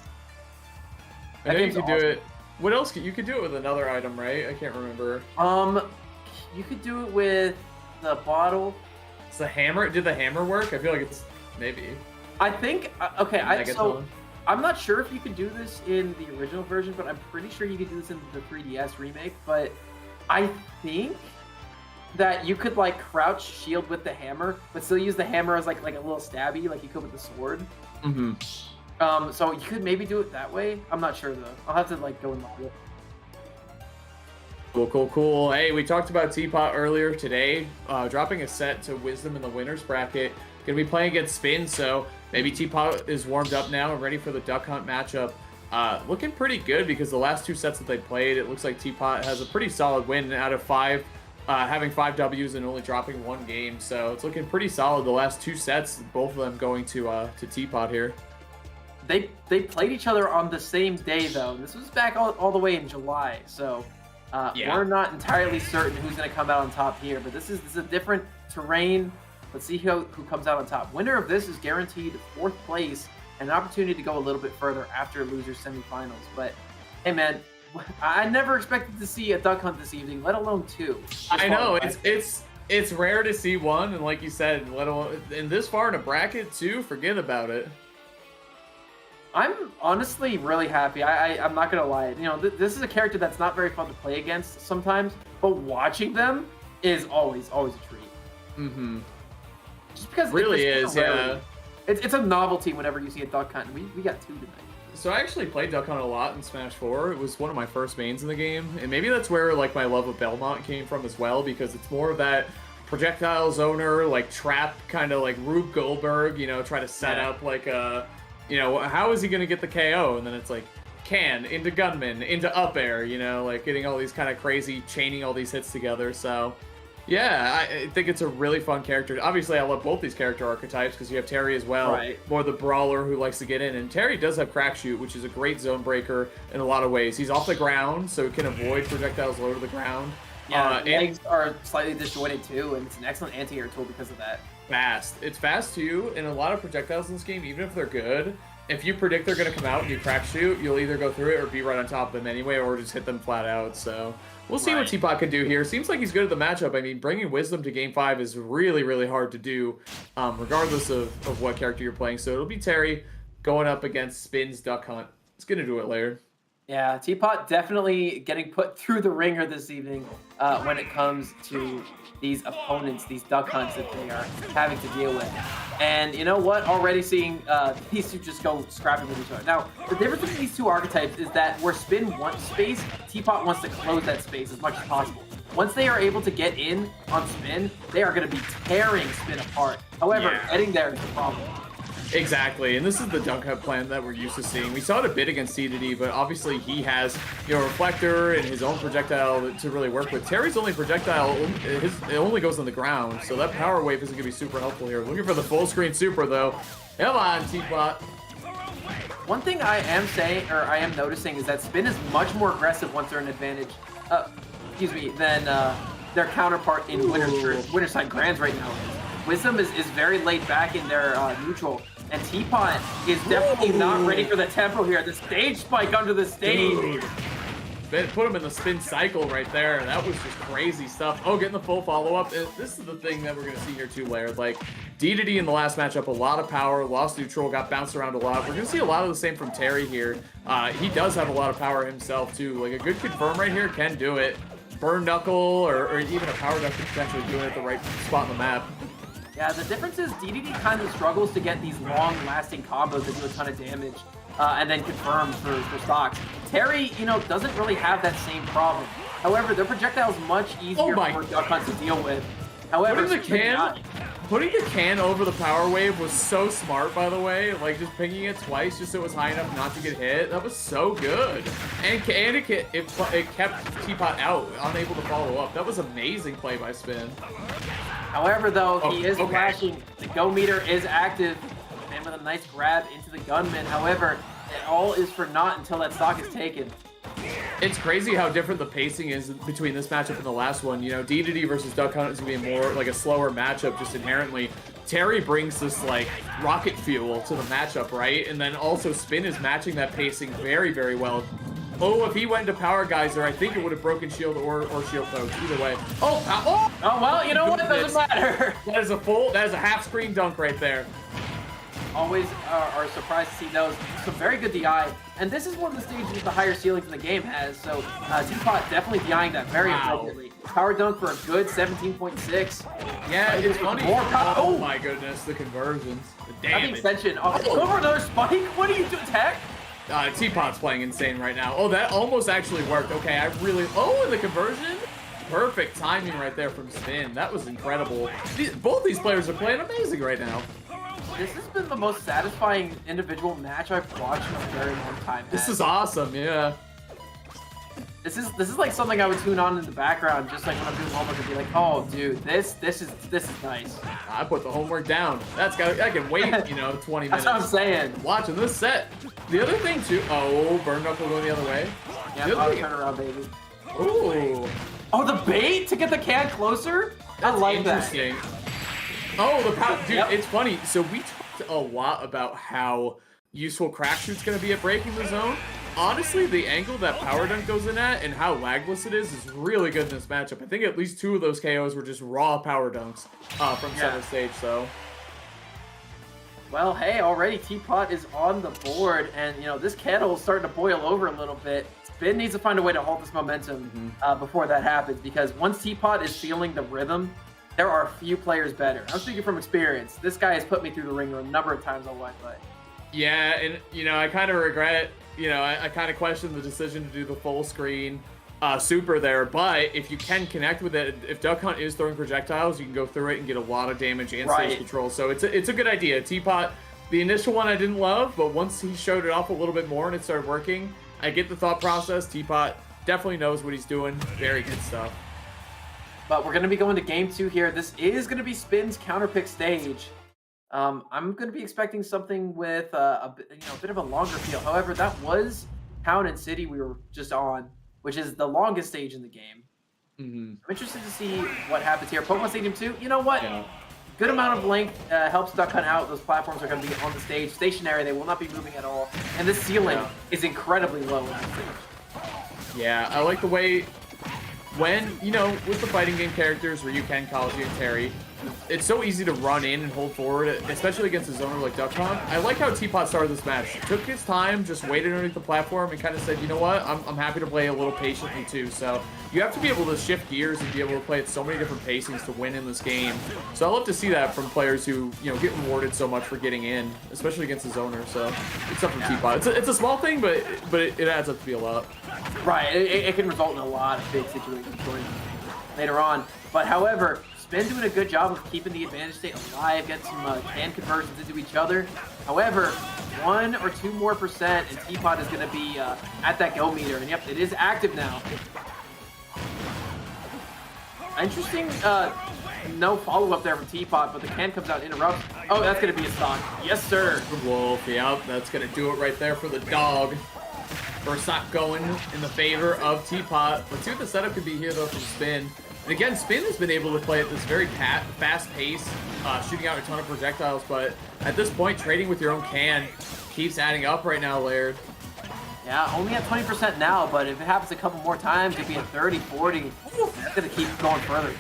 I know you could do it. What else? You could do it with another item, right? I can't remember. You could do it with the bottle. It's the hammer. Did the hammer work? I feel like it's maybe. I think. Okay. I'm not sure if you could do this in the original version, but I'm pretty sure you could do this in the 3DS remake. But I think that you could like crouch shield with the hammer, but still use the hammer as like a little stabby, like you could with the sword. Mm-hmm. So you could maybe do it that way. I'm not sure though. I'll have to like go and look it. Cool. Hey, we talked about Teapot earlier today, dropping a set to Wisdom in the winners bracket. Gonna be playing against Spin, so maybe Teapot is warmed up now and ready for the Duck Hunt matchup. Looking pretty good because the last 2 sets that they played, it looks like Teapot has a pretty solid win out of 5, having 5 Ws and only dropping 1 game. So it's looking pretty solid. The last 2 sets, both of them going to Teapot here. They played each other on the same day though. This was back all the way in July, so we're not entirely certain who's going to come out on top here. But this is a different terrain. Let's see who comes out on top. Winner of this is guaranteed 4th place and an opportunity to go a little bit further after losers semifinals. But hey, man, I never expected to see a Duck Hunt this evening, let alone 2. I know it's rare to see 1, and like you said, let alone in this far in a bracket too. Forget about it. I'm honestly really happy. I'm not gonna lie. This is a character that's not very fun to play against sometimes, but watching them is always a treat. Mm-hmm. Just because it really is, yeah. It's a novelty whenever you see a Duck Hunt. We got 2 tonight. So I actually played Duck Hunt a lot in Smash 4. It was one of my first mains in the game, and maybe that's where like my love of Belmont came from as well, because it's more of that projectile zoner, like trap kind of like Rube Goldberg, try to set up like a, how is he gonna get the KO? And then it's like can into gunman into up air, like getting all these kind of crazy chaining all these hits together. So yeah, I think it's a really fun character. Obviously, I love both these character archetypes because you have Terry as well, right. More the brawler who likes to get in. And Terry does have crack shoot, which is a great zone breaker in a lot of ways. He's off the ground, so he can avoid projectiles low to the ground. Yeah, legs are slightly disjointed too, and it's an excellent anti-air tool because of that. Fast. It's fast too, and a lot of projectiles in this game, even if they're good, if you predict they're going to come out and you crack shoot, you'll either go through it or be right on top of them anyway, or just hit them flat out. So We'll see what Teapot can do here. Seems like he's good at the matchup. I mean, bringing Wisdom to Game 5 is really, really hard to do, regardless of what character you're playing. So it'll be Terry going up against Spin's Duck Hunt. It's going to do it later. Yeah, Teapot definitely getting put through the ringer this evening when it comes to these opponents, these duck hunts that they are having to deal with. And you know what? Already seeing these two just go scrapping with each other. Now, the difference between these two archetypes is that where Spin wants space, Teapot wants to close that space as much as possible. Once they are able to get in on Spin, they are going to be tearing Spin apart. However, getting there is the problem. Exactly, and this is the dunk hunt plan that we're used to seeing. We saw it a bit against DDD, but obviously he has, you know, Reflector and his own projectile to really work with. Terry's only projectile, it only goes on the ground, so that power wave isn't going to be super helpful here. Looking for the full screen super, though. Come on, Teapot. One thing I am saying, or I am noticing, is that Spin is much more aggressive once they're in advantage, than their counterpart in Winterside Grands right now is. Wisdom is very laid back in their neutral, and Teapot is definitely not ready for the tempo here. The stage spike under the stage. Put him in the spin cycle right there. That was just crazy stuff. Oh, getting the full follow-up. This is the thing that we're going to see here too, Lair. Like, DDD in the last matchup, a lot of power, lost neutral, got bounced around a lot. We're going to see a lot of the same from Terry here. He does have a lot of power himself too. Like, a good confirm right here can do it. Burn Knuckle or even a power knuckle potentially doing it at the right spot on the map. Yeah, the difference is DDD kind of struggles to get these long-lasting combos that do a ton of damage and then confirm for stocks. Terry, you know, doesn't really have that same problem. However, their projectile is much easier for Duck Hunt to deal with. However, putting the can over the power wave was so smart, by the way. Like, just pinging it twice just so it was high enough not to get hit. That was so good. And it kept Teapot out, unable to follow up. That was amazing play by Spin. However, though, he is flashing. The go meter is active. And with a nice grab into the gunman. However, it all is for naught until that stock is taken. It's crazy how different the pacing is between this matchup and the last one. You know, DDD versus Duck Hunt is going to be more like a slower matchup just inherently. Terry brings this, like, rocket fuel to the matchup, right? And then also Spin is matching that pacing very, very well. Oh, if he went into Power Geyser, I think it would have broken Shield or Shield Poke. Either way. Oh, well, you know what? It doesn't matter. That is a half-screen dunk right there. Always are surprised to see those. Some very good DI. And this is one of the stages with the higher ceilings in the game has, so Teapot definitely DIing that very appropriately. Power dunk for a good 17.6. Yeah, it's funny. Oh my goodness, the conversions. The damage. Extension. Oh, over another spike? What are you doing, Tech? Teapot's playing insane right now. Oh, that almost actually worked. Okay, and the conversion? Perfect timing right there from Spin. That was incredible. Both these players are playing amazing right now. This has been the most satisfying individual match I've watched in a very long time. This is awesome, yeah. This is like something I would tune on in the background, just like when I'm doing homework and be like, oh, dude, this is nice. I put the homework down. I can wait, 20 minutes. That's what I'm saying. Watching this set. The other thing too. Oh, Burn Knuckle going the other way. Yeah, I'll turn around, baby. Ooh. Oh, the bait to get the can closer? That's I like interesting. That. Oh, the power, dude, It's funny. So we talked a lot about how useful Crack Shoot's going to be at breaking the zone. Honestly, the angle that Power Dunk goes in at and how lagless it is really good in this matchup. I think at least 2 of those KOs were just raw Power Dunks from center stage, so. Well, hey, already Teapot is on the board, and, this kettle is starting to boil over a little bit. Spin needs to find a way to halt this momentum before that happens, because once Teapot is feeling the rhythm, there are a few players better. I'm speaking from experience. This guy has put me through the ringer a number of times on Wi-Fi. Yeah, and, I kind of regret, I kind of question the decision to do the full screen super there, but if you can connect with it, if Duck Hunt is throwing projectiles, you can go through it and get a lot of damage and stage control. So it's a good idea. Teapot, the initial one I didn't love, but once he showed it off a little bit more and it started working, I get the thought process. Teapot definitely knows what he's doing. Very good stuff. But we're going to be going to game 2 here. This is going to be Spin's counterpick stage. I'm going to be expecting something with a bit of a longer feel. However, that was Town and City we were just on, which is the longest stage in the game. I'm interested to see what happens here. Pokemon Stadium 2, you know what? Yeah. Good amount of length helps Duck Hunt out. Those platforms are going to be on the stage. Stationary, they will not be moving at all. And this ceiling is incredibly low in the stage. Yeah, I like the way when, you know, with the fighting game characters where you can Kazuya and Terry, it's so easy to run in and hold forward, especially against a zoner like Duck Hunt. I like how Teapot started this match. Took his time, just waited underneath the platform and kind of said, you know what, I'm happy to play a little patiently too. So you have to be able to shift gears and be able to play at so many different pacings to win in this game. So I love to see that from players who, you know, get rewarded so much for getting in, especially against a zoner. So it's up from Teapot. It's a small thing, but it adds up to be a lot. Right, it can result in a lot of big situations later on. But however, Spin doing a good job of keeping the advantage state alive, getting some can conversions into each other. However, 1 or 2 more percent, and Teapot is going to be at that go meter. And yep, it is active now. Interesting, no follow-up there from Teapot, but the can comes out, interrupts. Oh, that's going to be a stock. Yes, sir. The wolf, yep, that's going to do it right there for the dog. First stock going in the favor of Teapot. Let's see what the setup could be here, though, from Spin. And again, Spin has been able to play at this very fast pace, shooting out a ton of projectiles, but at this point, trading with your own can keeps adding up right now, Laird. Yeah, only at 20% now, but if it happens a couple more times, it'd be at 30, 40. It's going to keep going further.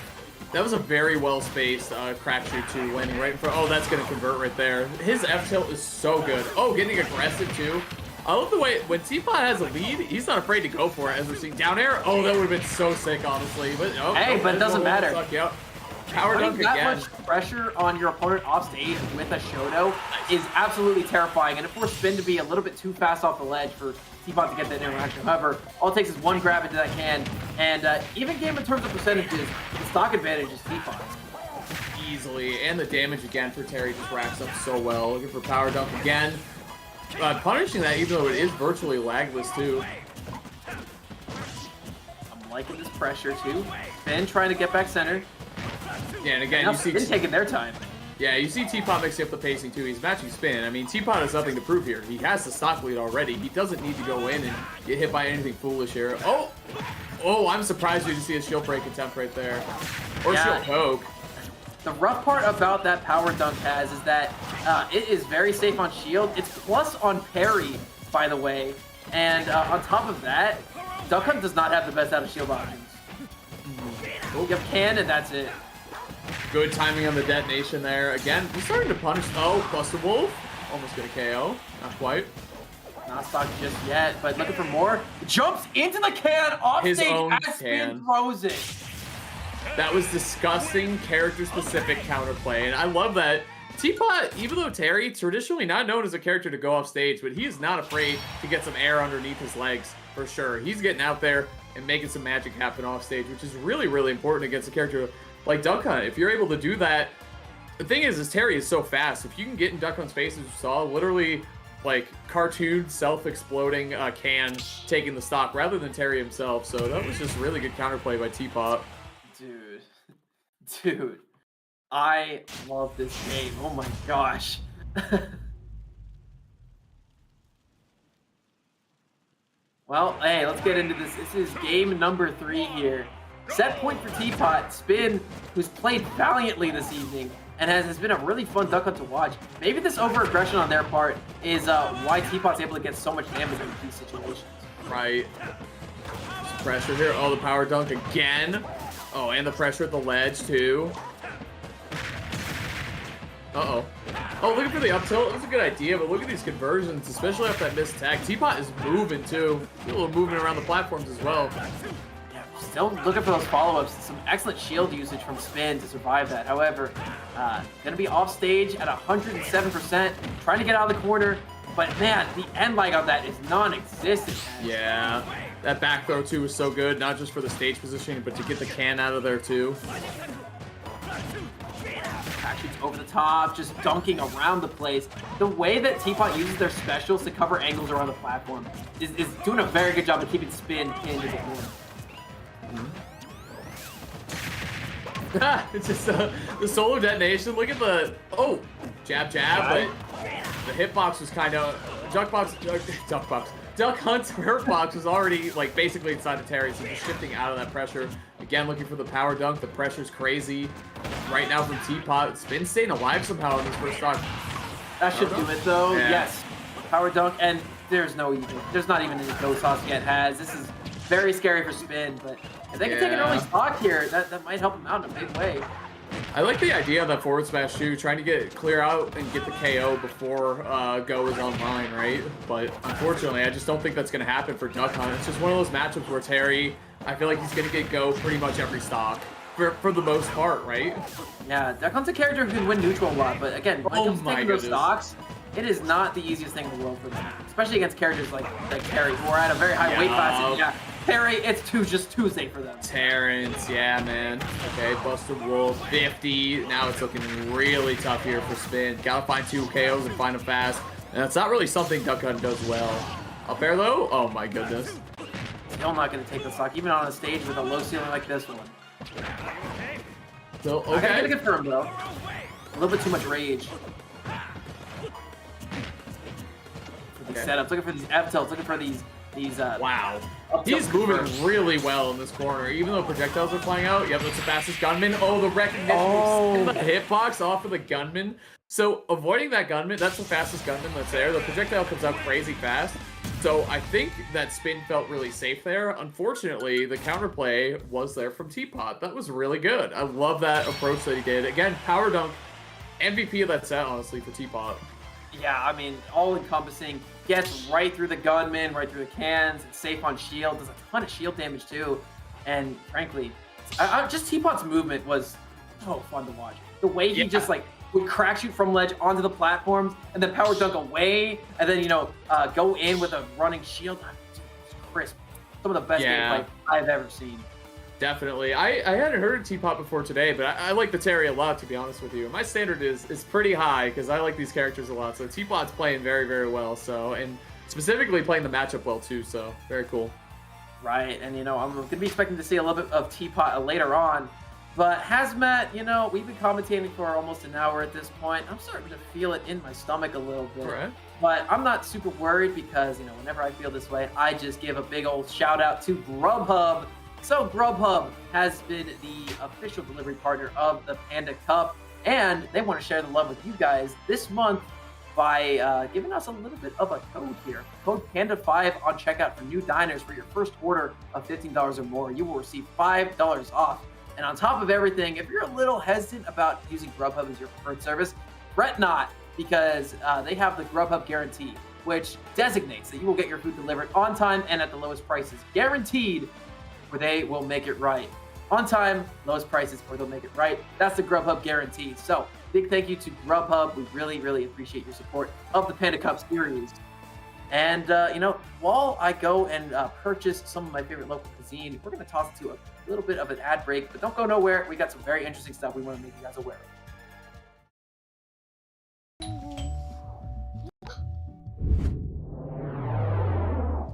That was a very well-spaced crack shoot, too, landing right in front. Oh, that's going to convert right there. His F-tilt is so good. Oh, getting aggressive, too. I love the way, when Teapot has a lead, he's not afraid to go for it, as we're seeing down air. Oh, that would have been so sick, honestly. But oh, hey, but it doesn't matter. Yep. Power dunk again. That much pressure on your opponent off stage with a Shoto is absolutely terrifying, and it forced Spin to be a little bit too fast off the ledge for Teapot to get that interaction. However, all it takes is one grab into that can, and even game in terms of percentages, the stock advantage is Teapot. Easily, and the damage again for Terry just racks up so well. Looking for power dunk again. Punishing that even though it is virtually lagless too. I'm liking this pressure too. Spin trying to get back center. Yeah, and again, you see Spin taking their time. Yeah, you see Teapot mixing up the pacing too. He's matching Spin. I mean, Teapot has nothing to prove here. He has the stock lead already. He doesn't need to go in and get hit by anything foolish here. Oh, I'm surprised we didn't see a shield break attempt right there. Or shield poke. The rough part about that power dunk has is that it is very safe on shield. It's plus on parry, by the way. And on top of that, Duck Hunt does not have the best out of shield options. You have can, and that's it. Good timing on the detonation there. Again, he's starting to punish. Oh, plus the wolf. Almost get a KO. Not quite. Not stock just yet, but looking for more. Jumps into the can off His stage own as Spin throws it. That was disgusting character-specific counterplay, and I love that. Teapot, even though Terry, traditionally not known as a character to go off stage, but he is not afraid to get some air underneath his legs, for sure. He's getting out there and making some magic happen off stage, which is really, really important against a character like Duck Hunt. If you're able to do that, the thing is Terry is so fast. If you can get in Duck Hunt's face, as you saw, literally like cartoon self-exploding can taking the stock rather than Terry himself. So that was just really good counterplay by Teapot. Dude, I love this game. Oh my gosh. Well, hey, let's get into this. This is game number 3 here. Set point for Teapot. Spin, who's played valiantly this evening and has been a really fun Duck Hunt to watch. Maybe this over-aggression on their part is why Teapot's able to get so much damage in these situations. Right. Some pressure here. Oh, the power dunk again. Oh, and the pressure at the ledge, too. Uh-oh. Oh, looking for the up tilt. That's a good idea, but look at these conversions, especially after that missed tag. Teapot is moving, too. A little movement around the platforms as well. Yeah, still looking for those follow-ups. Some excellent shield usage from Spin to survive that. However, going to be off stage at 107%, trying to get out of the corner. But, man, the end lag on that is non-existent. Yeah. That back throw, too, was so good, not just for the stage positioning, but to get the can out of there, too. Shoots over the top, just dunking around the place. The way that Teapot uses their specials to cover angles around the platform is doing a very good job of keeping Spin pinned to the corner. It's just the solo detonation. Look at the jab, but the hitbox was kind of Duck Hunt's hurtbox was already like basically inside the Terry, so just shifting out of that pressure. Again, looking for the power dunk. The pressure's crazy right now from Teapot. Spin staying alive somehow in this first stock. That should do it though. Yeah. Yes, power dunk, and there's not even any go sauce yet. This is very scary for Spin, but if they can take an early stock here, that might help them out in a big way. I like the idea of that forward smash too, trying to clear out and get the KO before Go is online, right? But unfortunately, I just don't think that's going to happen for Duck Hunt. It's just one of those matchups where Terry, I feel like he's going to get Go pretty much every stock for the most part, right? Yeah, Duck Hunt's a character who can win neutral a lot, but again, when it comes to taking those stocks, it is not the easiest thing in the world for them, especially against characters like Terry, who are at a very high weight class. And yeah, Terry, it's just Tuesday for them. Terrence, yeah, man. Okay, Busted Wolf, 50. Now it's looking really tough here for Spin. Gotta find 2 KOs and find them fast. And that's not really something Duck Hunt does well. Up air though? Oh my goodness. Still not going to take the stock, even on a stage with a low ceiling like this one. So, I gotta okay. get it confirmed though. A little bit too much rage. These setups, looking for these F tilts, looking for these Wow. up He's tilts moving first. really well in this corner, even though projectiles are flying out. Yep, that's the fastest gunman. Oh, the recognition. Oh. The hitbox off of the gunman. So avoiding that gunman, that's the fastest gunman that's there. The projectile comes out crazy fast. So I think that Spin felt really safe there. Unfortunately, the counterplay was there from Teapot. That was really good. I love that approach that he did. Again, power dunk, MVP of that set, honestly, for Teapot. Yeah, I mean, all-encompassing. Gets right through the gunman, right through the cans. It's safe on shield. Does a ton of shield damage, too. And, frankly, just Teapot's movement was so fun to watch. The way he just, like, would crack shoot from ledge onto the platforms and then power dunk away and then, you know, go in with a running shield. It's crisp. Some of the best gameplay I've ever seen. Definitely. I hadn't heard of Teapot before today, but I like the Terry a lot, to be honest with you. My standard is pretty high because I like these characters a lot. So Teapot's playing very, very well. So, and specifically playing the matchup well too. So very cool. Right, and you know, I'm going to be expecting to see a little bit of Teapot later on. But Hazmat, you know, we've been commentating for almost an hour at this point. I'm starting to feel it in my stomach a little bit. Right. But I'm not super worried because, you know, whenever I feel this way, I just give a big old shout out to Grubhub. So Grubhub has been the official delivery partner of the Panda Cup, and they want to share the love with you guys this month by giving us a little bit of a code here. Code PANDA5 on checkout for new diners for your first order of $15 or more. You will receive $5 off. And on top of everything, if you're a little hesitant about using Grubhub as your preferred service, fret not, because they have the Grubhub guarantee, which designates that you will get your food delivered on time and at the lowest prices, guaranteed, or they will make it right. On time, lowest prices, or they'll make it right. That's the Grubhub guarantee. So, big thank you to Grubhub. We really, really appreciate your support of the Panda Cup series. And, you know, while I go and purchase some of my favorite local cuisine, we're going to toss it to a little bit of an ad break, but don't go nowhere. We got some very interesting stuff we want to make you guys aware of.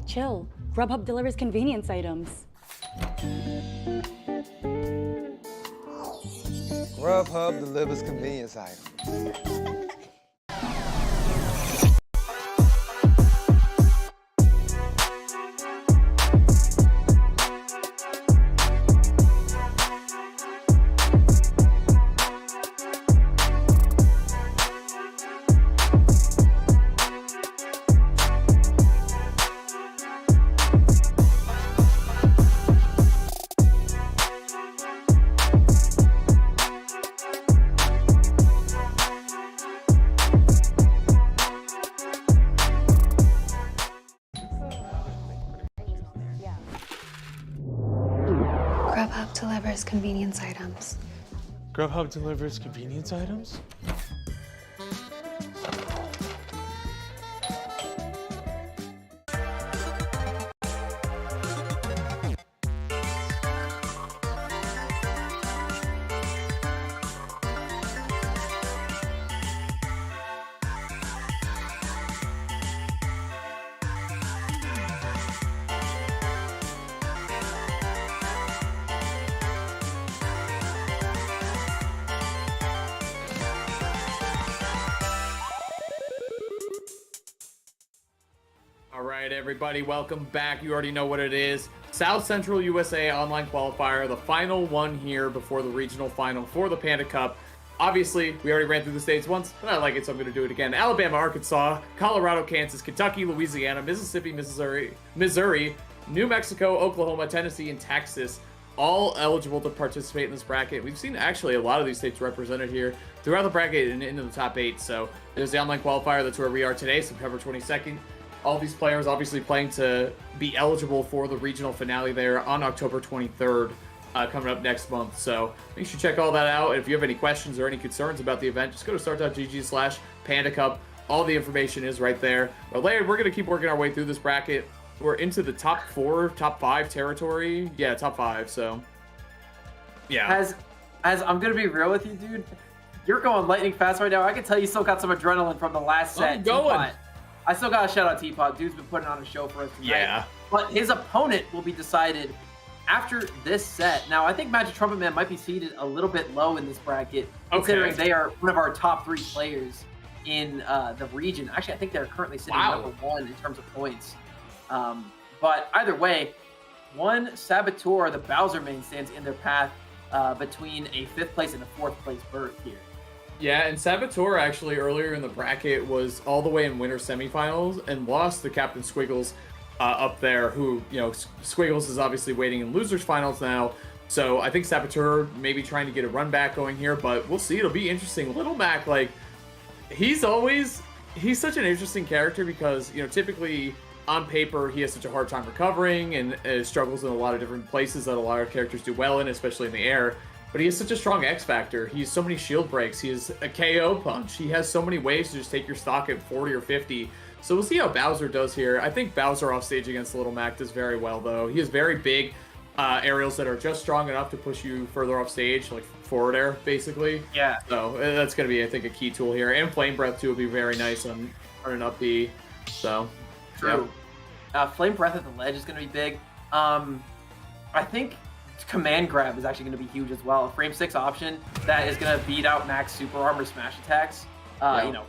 Chill. Grubhub delivers convenience items. Grubhub delivers convenience items. Grubhub delivers convenience items. Grubhub delivers convenience items? All right, everybody, welcome back. You already know what it is. South Central USA Online Qualifier, the final one here before the regional final for the Panda Cup. Obviously, we already ran through the states once, but I like it, so I'm going to do it again. Alabama, Arkansas, Colorado, Kansas, Kentucky, Louisiana, Mississippi, Missouri, New Mexico, Oklahoma, Tennessee, and Texas all eligible to participate in this bracket. We've seen actually a lot of these states represented here throughout the bracket and into the top 8. So there's the online qualifier. That's where we are today, September 22nd. All these players obviously playing to be eligible for the regional finale there on October 23rd, coming up next month. So make sure you check all that out. And if you have any questions or any concerns about the event, just go to start.gg/Panda Cup. All the information is right there. But later, we're going to keep working our way through this bracket. We're into the top 5 territory. Yeah, top 5. So, yeah. As I'm gonna be real with you, dude, you're going lightning fast right now. I can tell you still got some adrenaline from the last set. I'm going. Teapot. I still got a shout out Teapot. Dude's been putting on a show for us tonight. Yeah. But his opponent will be decided after this set. Now, I think Magic Trumpet Man might be seated a little bit low in this bracket, considering they are one of our top 3 players in the region. Actually, I think they're currently sitting number 1 in terms of points. But either way, one Saboteur, the Bowser main, stands in their path between a 5th place and a 4th place berth here. Yeah, and Saboteur actually earlier in the bracket was all the way in winter semifinals and lost to Captain Squiggles up there, who, you know, Squiggles is obviously waiting in losers finals now. So I think Saboteur maybe trying to get a run back going here, but we'll see. It'll be interesting. Little Mac, like, he's such an interesting character because, you know, typically on paper, he has such a hard time recovering and struggles in a lot of different places that a lot of characters do well in, especially in the air. But he has such a strong X factor. He has so many shield breaks. He has a KO punch. He has so many ways to just take your stock at 40 or 50. So we'll see how Bowser does here. I think Bowser off stage against Little Mac does very well, though. He has very big aerials that are just strong enough to push you further off stage, like forward air, basically. Yeah. So that's going to be, I think, a key tool here. And Flame Breath, too, will be very nice on an up B. So, true. Yeah. Flame Breath at the ledge is going to be big. I think Command Grab is actually going to be huge as well. A frame 6 option that is going to beat out Mac's Super Armor smash attacks. You know,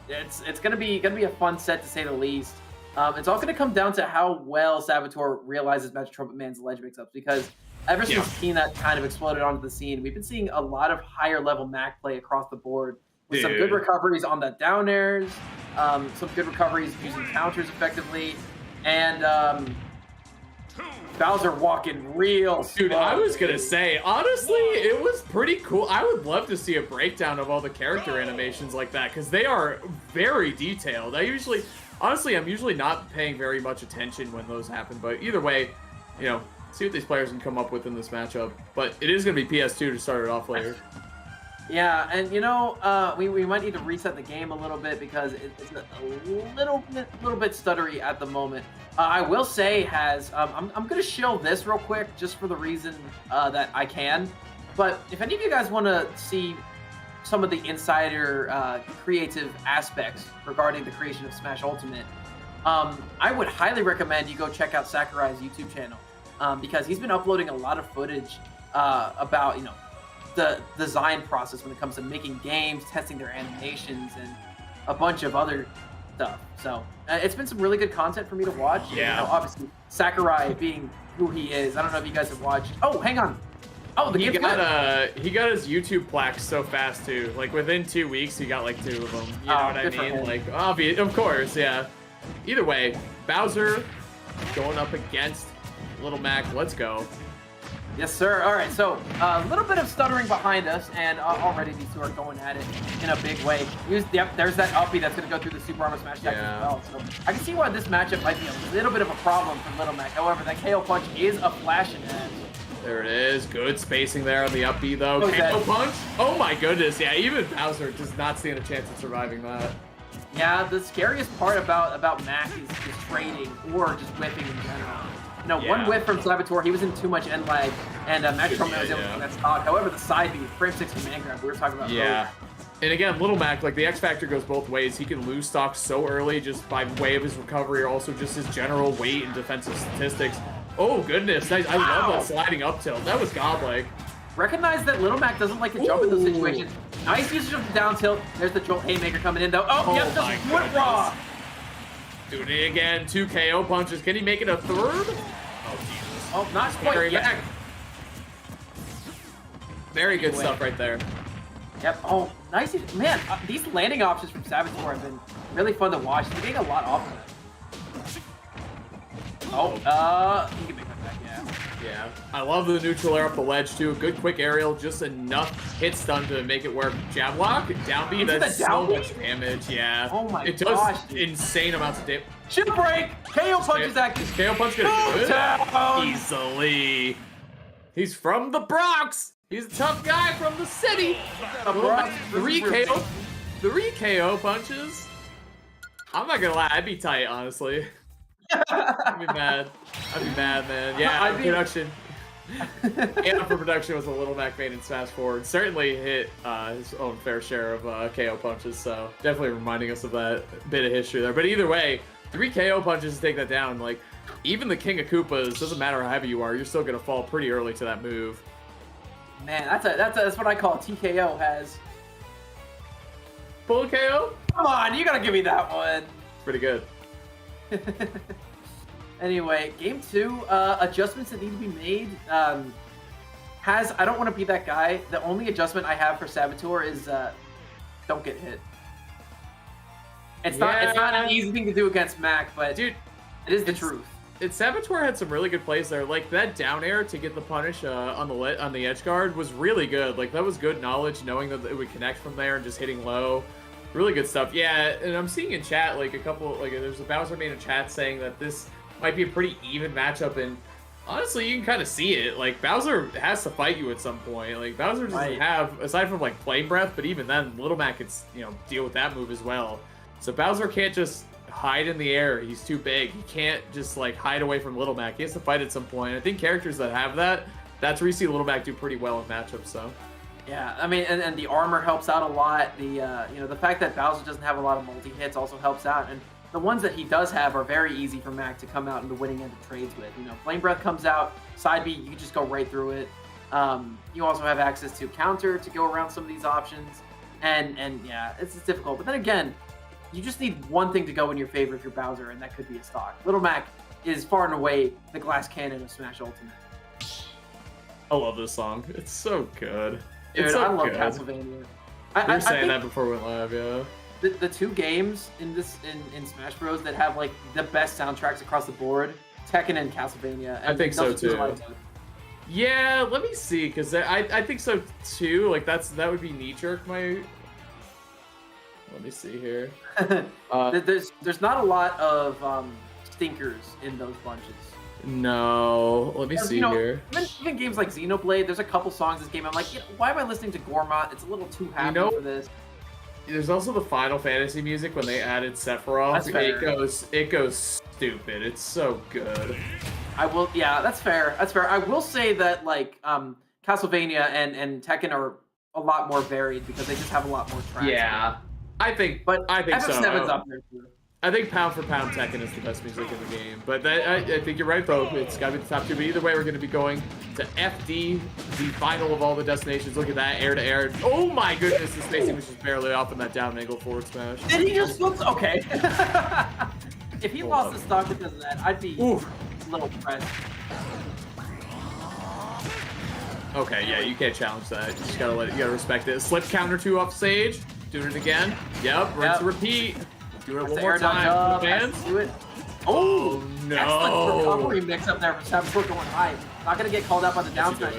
it's going to be a fun set to say the least. It's all going to come down to how well Saboteur realizes Magic Trumpet Man's ledge mix-ups, because ever since Peanut kind of exploded onto the scene, we've been seeing a lot of higher level Mac play across the board with some good recoveries on the down airs, some good recoveries using counters effectively, and Bowser walking real slow. Dude, I was gonna say, honestly, it was pretty cool. I would love to see a breakdown of all the character animations like that, because they are very detailed. Honestly, I'm usually not paying very much attention when those happen, but either way, you know, see what these players can come up with in this matchup. But it is gonna be PS2 to start it off later. Yeah, and you know, we might need to reset the game a little bit because it's a little bit stuttery at the moment. I will say, I'm gonna shill this real quick just for the reason that I can. But if any of you guys want to see some of the insider creative aspects regarding the creation of Smash Ultimate, I would highly recommend you go check out Sakurai's YouTube channel, because he's been uploading a lot of footage about, you know, the design process when it comes to making games, testing their animations, and a bunch of other stuff. So it's been some really good content for me to watch. Yeah. You know, obviously Sakurai being who he is. I don't know if you guys have watched. Oh, hang on. Oh, he got his YouTube plaques so fast too. Like within 2 weeks, he got like 2 of them. You know what I mean? Like, obvious, of course, yeah. Either way, Bowser going up against Little Mac. Let's go. Yes, sir. All right, so a little bit of stuttering behind us, and already these two are going at it in a big way. There's that uppie that's going to go through the Super Armor Smash attack as well. So I can see why this matchup might be a little bit of a problem for Little Mac. However, that KO punch is a flashing edge. There it is. Good spacing there on the up B, though. KO punch. Oh, my goodness. Yeah, even Bowser does not stand a chance of surviving that. Yeah, the scariest part about Mac is trading or just whipping in general. No, one whip from Saboteur, he was in too much end lag, and Magic Trumpet was able to get that stock. However, the side B, frame 6 command grab, we were talking about. Yeah. And again, Little Mac, like the X Factor goes both ways. He can lose stock so early just by way of his recovery, or also just his general weight and defensive statistics. Oh, goodness. I love that sliding up tilt. That was godlike. Recognize that Little Mac doesn't like to jump in those situations. Nice usage of the down tilt. There's the Jolt Haymaker coming in, though. Oh, yep, just went raw. Doing it again. 2 KO punches. Can he make it a third? Oh, Jesus. Oh, not quite yet. Very good stuff right there. Yep. Oh, nice. Man, these landing options from Saboteur have been really fun to watch. They're getting a lot off of Oh, he can make that back, yeah. Yeah, I love the neutral air up the ledge too. Good quick aerial, just enough hit stun to make it work. Jab lock, down B, that's so much damage. Yeah. Oh my It does gosh, dude. insane amounts of damage. Ship break! KO punch is active. Is KO punch gonna do it? Down. Easily. He's from the Bronx. He's a tough guy from the city. The Bronx Three versus KO, 3 KO punches. I'm not gonna lie, I'd be tight, honestly. I'd be mad. I'd be mad, man. Yeah, production. And for production was a Little Mac made in Smash 4. Certainly hit his own fair share of KO punches, so definitely reminding us of that bit of history there. But either way, 3 KO punches to take that down. Like, even the King of Koopas, doesn't matter how heavy you are, you're still gonna fall pretty early to that move. Man, that's what I call TKO has. Full KO? Come on, you gotta give me that one. Pretty good. Anyway, game 2, adjustments that need to be made. I don't want to be that guy. The only adjustment I have for Saboteur is don't get hit. It's not an easy thing to do against Mac, but dude, it is the truth. Saboteur had some really good plays there. Like that down air to get the punish on the edge guard was really good. Like that was good knowledge, knowing that it would connect from there and just hitting low. Really good stuff. Yeah, and I'm seeing in chat like a couple, like there's a Bowser main in chat saying that this might be a pretty even matchup, and honestly, you can kind of see it. Like Bowser has to fight you at some point. Like Bowser doesn't have, aside from like flame breath, but even then, Little Mac can deal with that move as well. So Bowser can't just hide in the air. He's too big. He can't just like hide away from Little Mac. He has to fight at some point. I think characters that have that's where you see Little Mac do pretty well in matchups. So. Yeah, I mean, and the armor helps out a lot. The the fact that Bowser doesn't have a lot of multi-hits also helps out, and the ones that he does have are very easy for Mac to come out in the winning end of trades with. Flame Breath comes out, side B, you can just go right through it. You also have access to counter to go around some of these options, and yeah, it's difficult. But then again, you just need one thing to go in your favor if you're Bowser, and that could be a stock. Little Mac is far and away the glass cannon of Smash Ultimate. I love this song. It's so good. Dude, it's so I love good. Castlevania. We were saying that before we went live, yeah. The 2 games in Smash Bros that have like the best soundtracks across the board, Tekken and Castlevania. And I think so too. Like yeah, let me see, because I think so too. Like that would be knee jerk. Let me see here. There's not a lot of stinkers in those bunches. No, let me see here. Even games like Xenoblade, there's a couple songs in this game I'm like, why am I listening to Gormott? It's a little too happy for this. There's also the Final Fantasy music when they added Sephiroth. That's fair. It goes stupid. It's so good. Yeah, that's fair. That's fair. I will say that like Castlevania and Tekken are a lot more varied because they just have a lot more tracks. Yeah, I think so. FF7's up there too. I think pound for pound Tekken is the best music in the game, but I think you're right though. It's got to be the top 2. But either way, we're going to be going to FD, the final of all the destinations. Look at that, air to air. Oh my goodness, the spacing was just barely off in that down angle forward smash. Did he just look okay? If he lost the stock because of that, I'd be a little depressed. Okay, yeah, you can't challenge that. You just gotta you gotta respect it. Slip counter 2 off stage. Doing it again. Yep, rinse and repeat. Do it one more time. Fans. Do it. Oh no! Excellent recovery mix up there from Saboteur going high. Not gonna get called out by the down smash.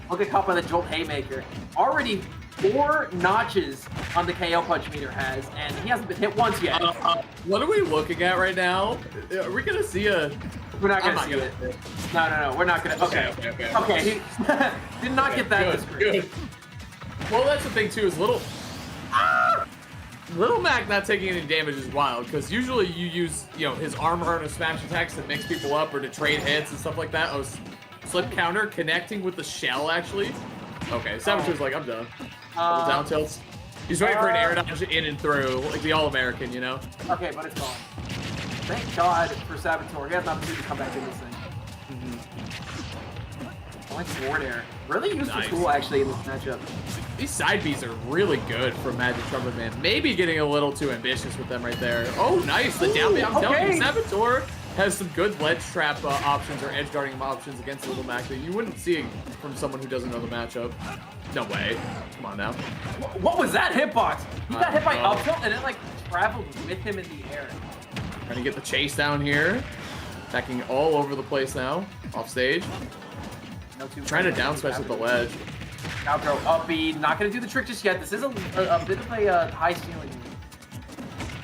He'll get caught by the Jolt Haymaker. Already 4 notches on the KO punch meter has, and he hasn't been hit once yet. What are we looking at right now? Are we gonna see a? We're not gonna see it. No, we're not gonna. Okay. He did not get that this good. Well, that's the thing too. Is Little Mac not taking any damage is wild, because usually you use, his armor and his smash attacks to mix people up or to trade hits and stuff like that. Oh, slip counter connecting with the shell, actually. Okay, Saboteur's like, I'm done. Double down tilts. He's waiting for an air dodge in and through, like the All-American, Okay, but it's gone. Thank God for Saboteur. He has an opportunity to come back in this thing. Like forward air. Really useful tool, actually, in this matchup. These side Bs are really good for Magic Trumpet Man. Maybe getting a little too ambitious with them right there. Oh, nice. The down B. I'm telling you, Saboteur has some good ledge trap options or edge guarding options against Little Mac that you wouldn't see from someone who doesn't know the matchup. No way. Come on now. What was that hitbox? He got hit by up tilt and it like traveled with him in the air. Trying to get the chase down here. Attacking all over the place now. Off stage. No two Trying to down smash at the ledge. Down throw up B. Not going to do the trick just yet. This is a bit of a high ceiling.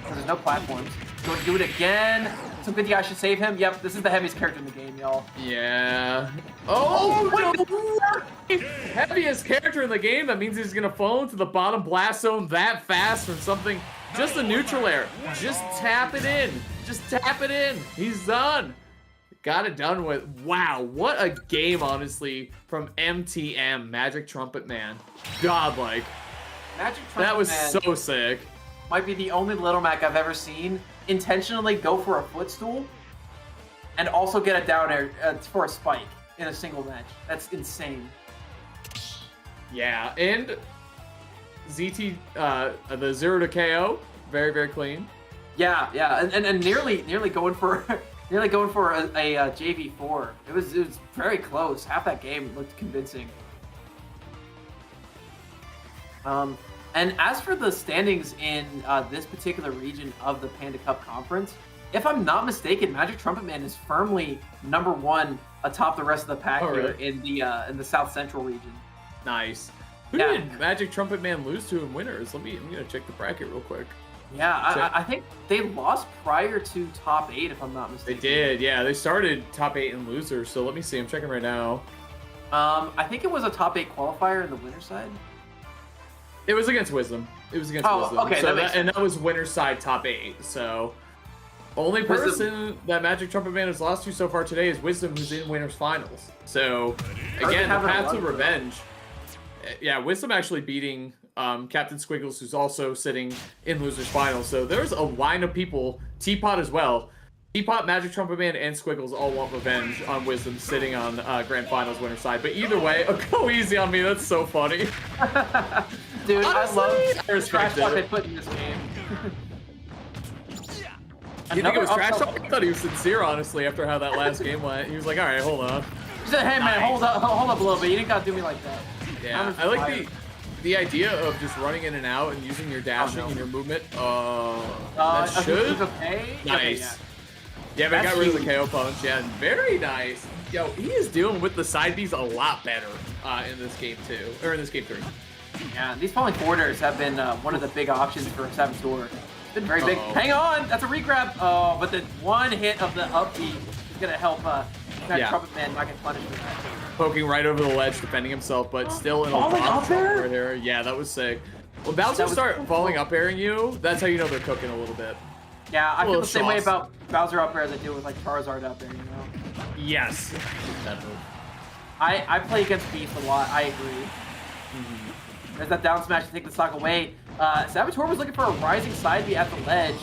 There's no platforms. Go do it again. Some good guys should save him. Yep, this is the heaviest character in the game, y'all. Yeah. Oh, no! Heaviest character in the game. That means he's gonna fall into the bottom blast zone that fast from something. Just a neutral air. Just tap it in. Just tap it in. He's done. Got it done with. Wow, what a game, honestly, from MTM, Magic Trumpet Man. Godlike. Magic Trumpet That was Man so sick. might be the only Little Mac I've ever seen intentionally go for a footstool and also get a down air for a spike in a single match. That's insane. Yeah, and ZT, the 0 to KO, very, very clean. Yeah, and nearly going for nearly going for a JV4. It was very close. Half that game looked convincing. And as for the standings in this particular region of the Panda Cup Conference, if I'm not mistaken, Magic Trumpet Man is firmly #1 atop the rest of the pack here in the South Central region. Nice. Who did Magic Trumpet Man lose to in winners? I'm gonna check the bracket real quick. Yeah, I think they lost prior to top 8, if I'm not They mistaken. did, yeah. They started top 8 in losers, so let me see. I'm checking right now. I think it was a top 8 qualifier in the winner side. It was against Wisdom. It was against Wisdom. Okay, so that that was winner's side top 8. So only person that Magic Trumpet Man has lost to so far today is Wisdom, who's in winners finals. So again, the path to revenge. Yeah, Wisdom actually beating Captain Squiggles, who's also sitting in losers finals. So there's a line of people, Teapot as well. Teapot, Magic Trumpet Man, and Squiggles all want revenge on Wisdom sitting on Grand Finals winner side. But either way, go easy on me. That's so funny. Dude, Honestly, I love trash talk they put in this game. You think it was trash talk? I thought he was sincere, honestly, after how that last game went. He was like, all right, hold on. He said, hey, man, hold up a little bit. You didn't got to do me like that. Yeah, I like the idea of just running in and out and using your dashing and your movement. That should. Okay. Nice. Okay, yeah, but That's got rid of the huge. KO punch. Yeah, very nice. Yo, he is dealing with the side Bs a lot better in this game too, or in this game 3. Yeah, these falling forwarders have been one of the big options for Sephiroth. It's been very big. Hang on, that's a regrab. Oh, but the one hit of the up B is gonna help that Trumpet Man not get punished for that. Poking right over the ledge, defending himself, but still in a Falling lot up of trouble air? right here. Yeah, that was sick. When Bowser start falling up airing you, that's how you know they're cooking a little bit. Yeah, I feel the same way sauce. about Bowser up air as I do with like Charizard up there, you know? Yes. Definitely. I play against Beast a lot, I agree. There's that down smash to take the stock away. Saboteur was looking for a rising side B at the ledge.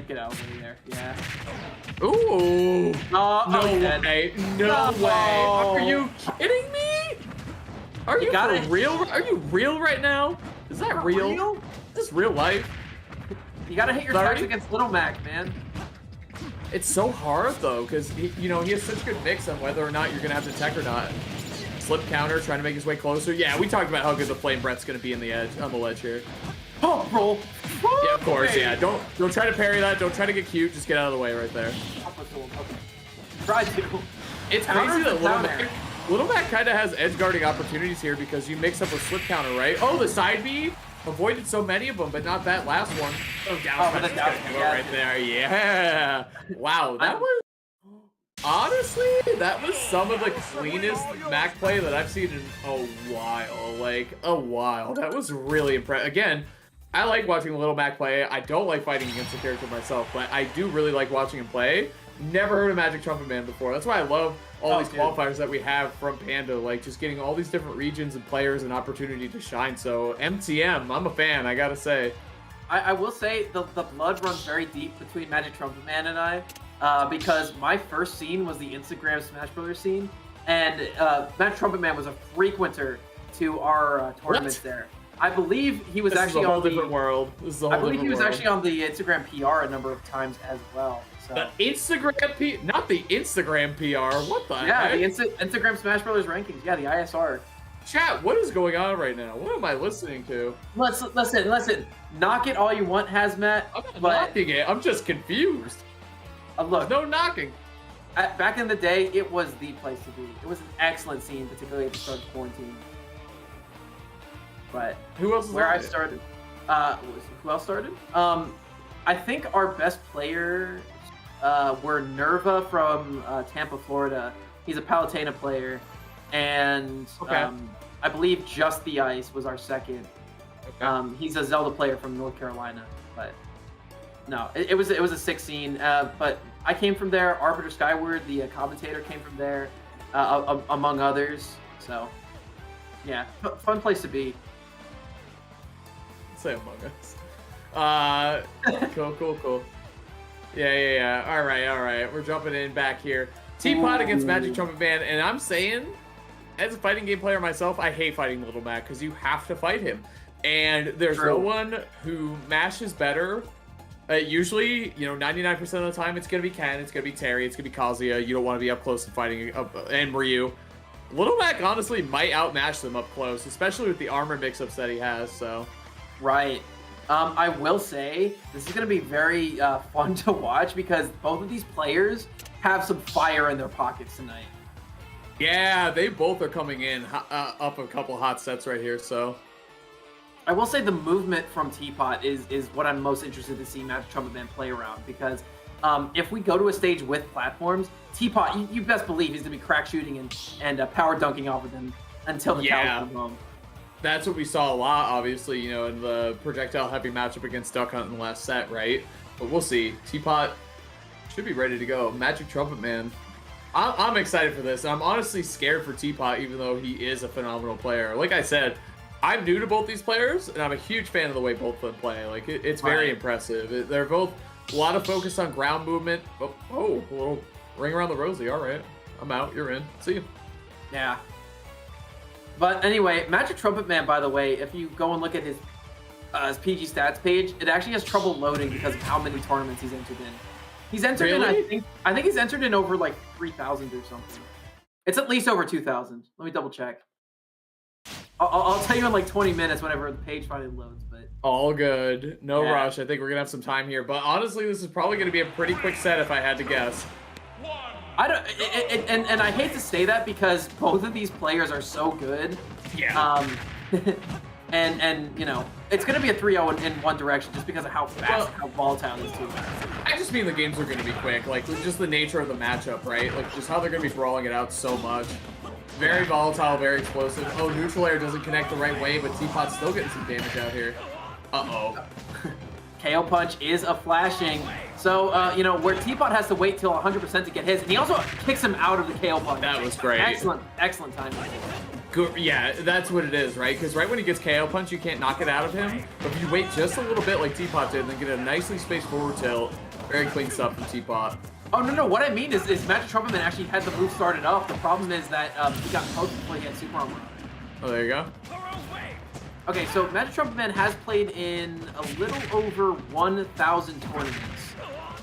Get out of there, yeah. Ooh. No way. No way. Are you kidding me? Are you for real? Are you real right now? Is that real? Is this real life? You gotta hit your attacks against Little Mac, man. It's so hard though, because he has such good mix on whether or not you're gonna have to tech or not. Slip counter, trying to make his way closer. Yeah, we talked about how good the flame breath's gonna be on the ledge here. Oh, roll. Yeah, of course. Okay. Yeah, don't try to parry that. Don't try to get cute. Just get out of the way right there. Okay. Try to. It's crazy that Little Mac kind of has edge guarding opportunities here because you mix up with slip counter, right? Oh, the side B avoided so many of them, but not that last one. Oh, down right there. Yeah. Wow, that was honestly that was some of the cleanest Mac play that I've seen in a while. Like a while. That was really impressive. Again, I like watching Little Mac play. I don't like fighting against the character myself, but I do really like watching him play. Never heard of Magic Trumpet Man before. That's why I love all these qualifiers that we have from Panda, like just getting all these different regions and players an opportunity to shine. So MTM, I'm a fan, I gotta say. I will say the blood runs very deep between Magic Trumpet Man and I, because my first scene was the Instagram Smash Brothers scene, and Magic Trumpet Man was a frequenter to our tournaments there. I believe he was actually on the different world. This is a whole I believe he was world. actually on the Instagram PR a number of times as well. So. The Instagram not the Instagram PR. What the heck? Yeah, the Instagram Smash Brothers rankings. Yeah, the ISR. Chat, what is going on right now? What am I listening to? Listen. Knock it all you want, Hazmat. I'm not knocking it. I'm just confused. Look, No knocking. back in the day, it was the place to be. It was an excellent scene, particularly at the start of quarantine. But Who else is where on I it? started, who else started? I think our best player were Nerva from Tampa, Florida. He's a Palutena player, and Okay. I believe Just the Ice was our second. Okay. He's a Zelda player from North Carolina, but no, it was a sick scene. But I came from there. Arbiter Skyward, the commentator, came from there, among others. So yeah, fun place to be. Say Among Us. Cool. Yeah. All right. We're jumping in back here. Teapot against Magic Trumpet Man, and I'm saying, as a fighting game player myself, I hate fighting Little Mac because you have to fight him, and there's no one who mashes better. Usually, 99% of the time, it's gonna be Ken, it's gonna be Terry, it's gonna be Kazuya. You don't want to be up close and fighting, and Ryu. Little Mac honestly might outmatch them up close, especially with the armor mix-ups that he has. So. Right. I will say this is going to be very fun to watch because both of these players have some fire in their pockets tonight. Yeah, they both are coming in up a couple hot sets right here. So I will say the movement from Teapot is what I'm most interested to see Magic Trumpet Man play around because if we go to a stage with platforms, Teapot, you best believe he's going to be crack shooting and power dunking off of them until the cows come home. That's what we saw a lot, obviously, in the projectile heavy matchup against Duck Hunt in the last set, right? But we'll see. Teapot should be ready to go. Magic Trumpet Man. I'm excited for this. I'm honestly scared for Teapot, even though he is a phenomenal player. Like I said, I'm new to both these players, and I'm a huge fan of the way both of them play. Like, it's very impressive. They're both a lot of focus on ground movement. Oh, a little ring around the rosy. All right. I'm out. You're in. See you. Yeah. But anyway, Magic Trumpet Man, by the way, if you go and look at his PG stats page, it actually has trouble loading because of how many tournaments he's entered in. He's entered in, I think he's entered in over like 3,000 or something. It's at least over 2,000. Let me double check. I'll tell you in like 20 minutes whenever the page finally loads. But all good, no rush. I think we're gonna have some time here, but honestly, this is probably gonna be a pretty quick set if I had to guess. I don't, and I hate to say that because both of these players are so good. Yeah. And it's gonna be a 3-0 in one direction just because of how fast and how volatile these two are. I just mean the games are gonna be quick, like just the nature of the matchup, right? Like just how they're gonna be brawling it out so much. Very volatile, very explosive. Oh, neutral air doesn't connect the right way, but Teapot's still getting some damage out here. Uh-oh. KO Punch is a flashing. So, where Teapot has to wait till 100% to get his, and he also kicks him out of the KO Punch. That was great. Excellent timing. Good, yeah, that's what it is, right? Because right when he gets KO Punch, you can't knock it out of him. But if you wait just a little bit like Teapot did, and then get a nicely spaced forward tilt, very clean stuff from Teapot. Oh, no, what I mean is Magic Trumpet Man actually had the move started up. The problem is that he got poked before he had Super Armor. Oh, there you go. Okay, so Magic Trumpet Man has played in a little over 1,000 tournaments.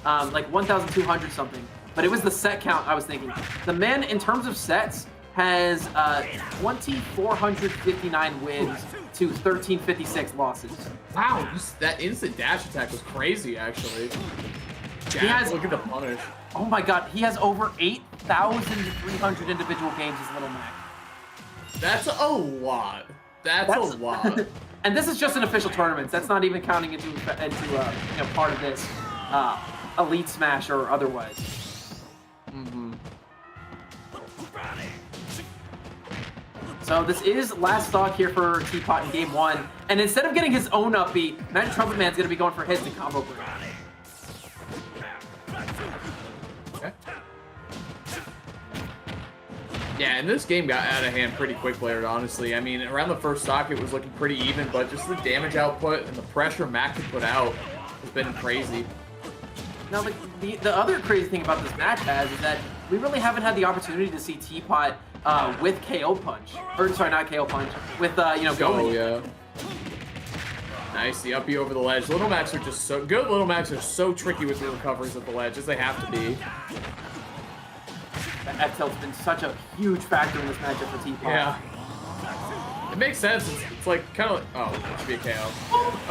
Like 1,200 something. But it was the set count I was thinking. The man, in terms of sets, has 2,459 wins to 1,356 losses. Wow, that instant dash attack was crazy, actually. He has, looking to punish. Oh my god, he has over 8,300 individual games as Little Mac. That's a lot. That's a lot. And this is just an official tournament. That's not even counting into part of this Elite Smash or otherwise. Mm-hmm. So this is last stock here for Teapot in game one. And instead of getting his own upbeat, Magic Trumpet Man's going to be going for his to combo break. Okay. Yeah, and this game got out of hand pretty quick, Laird, honestly. I mean, around the first stock, it was looking pretty even, but just the damage output and the pressure Mac could put out has been crazy. Now, the other crazy thing about this match, is that we really haven't had the opportunity to see Teapot with KO Punch. Or, sorry, not KO Punch. With, going. Oh, yeah. Nice, the uppie over the ledge. Little Macs are just so good. Little Macs are so tricky with the recoveries at the ledge, as they have to be. That F-tilt's been such a huge factor in this matchup for Teapot. Yeah. It makes sense. It's like, kind of like, oh, it should be a KO.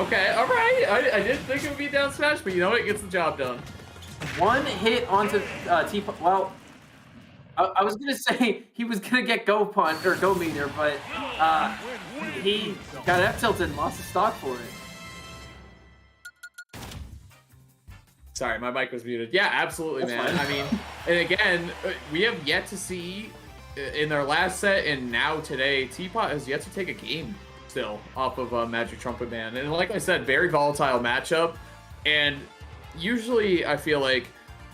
Okay, alright. I didn't think it would be down smash, but you know what? It gets the job done. One hit onto Teapot. Well, I was gonna say he was gonna get go punch or go meter, but he got F tilted and lost his stock for it. Sorry, my mic was muted. Yeah, absolutely, That's man. fine. I mean, and again, we have yet to see in their last set and now today, Teapot has yet to take a game still off of Magic Trumpet Man. And like I said, very volatile matchup. And usually I feel like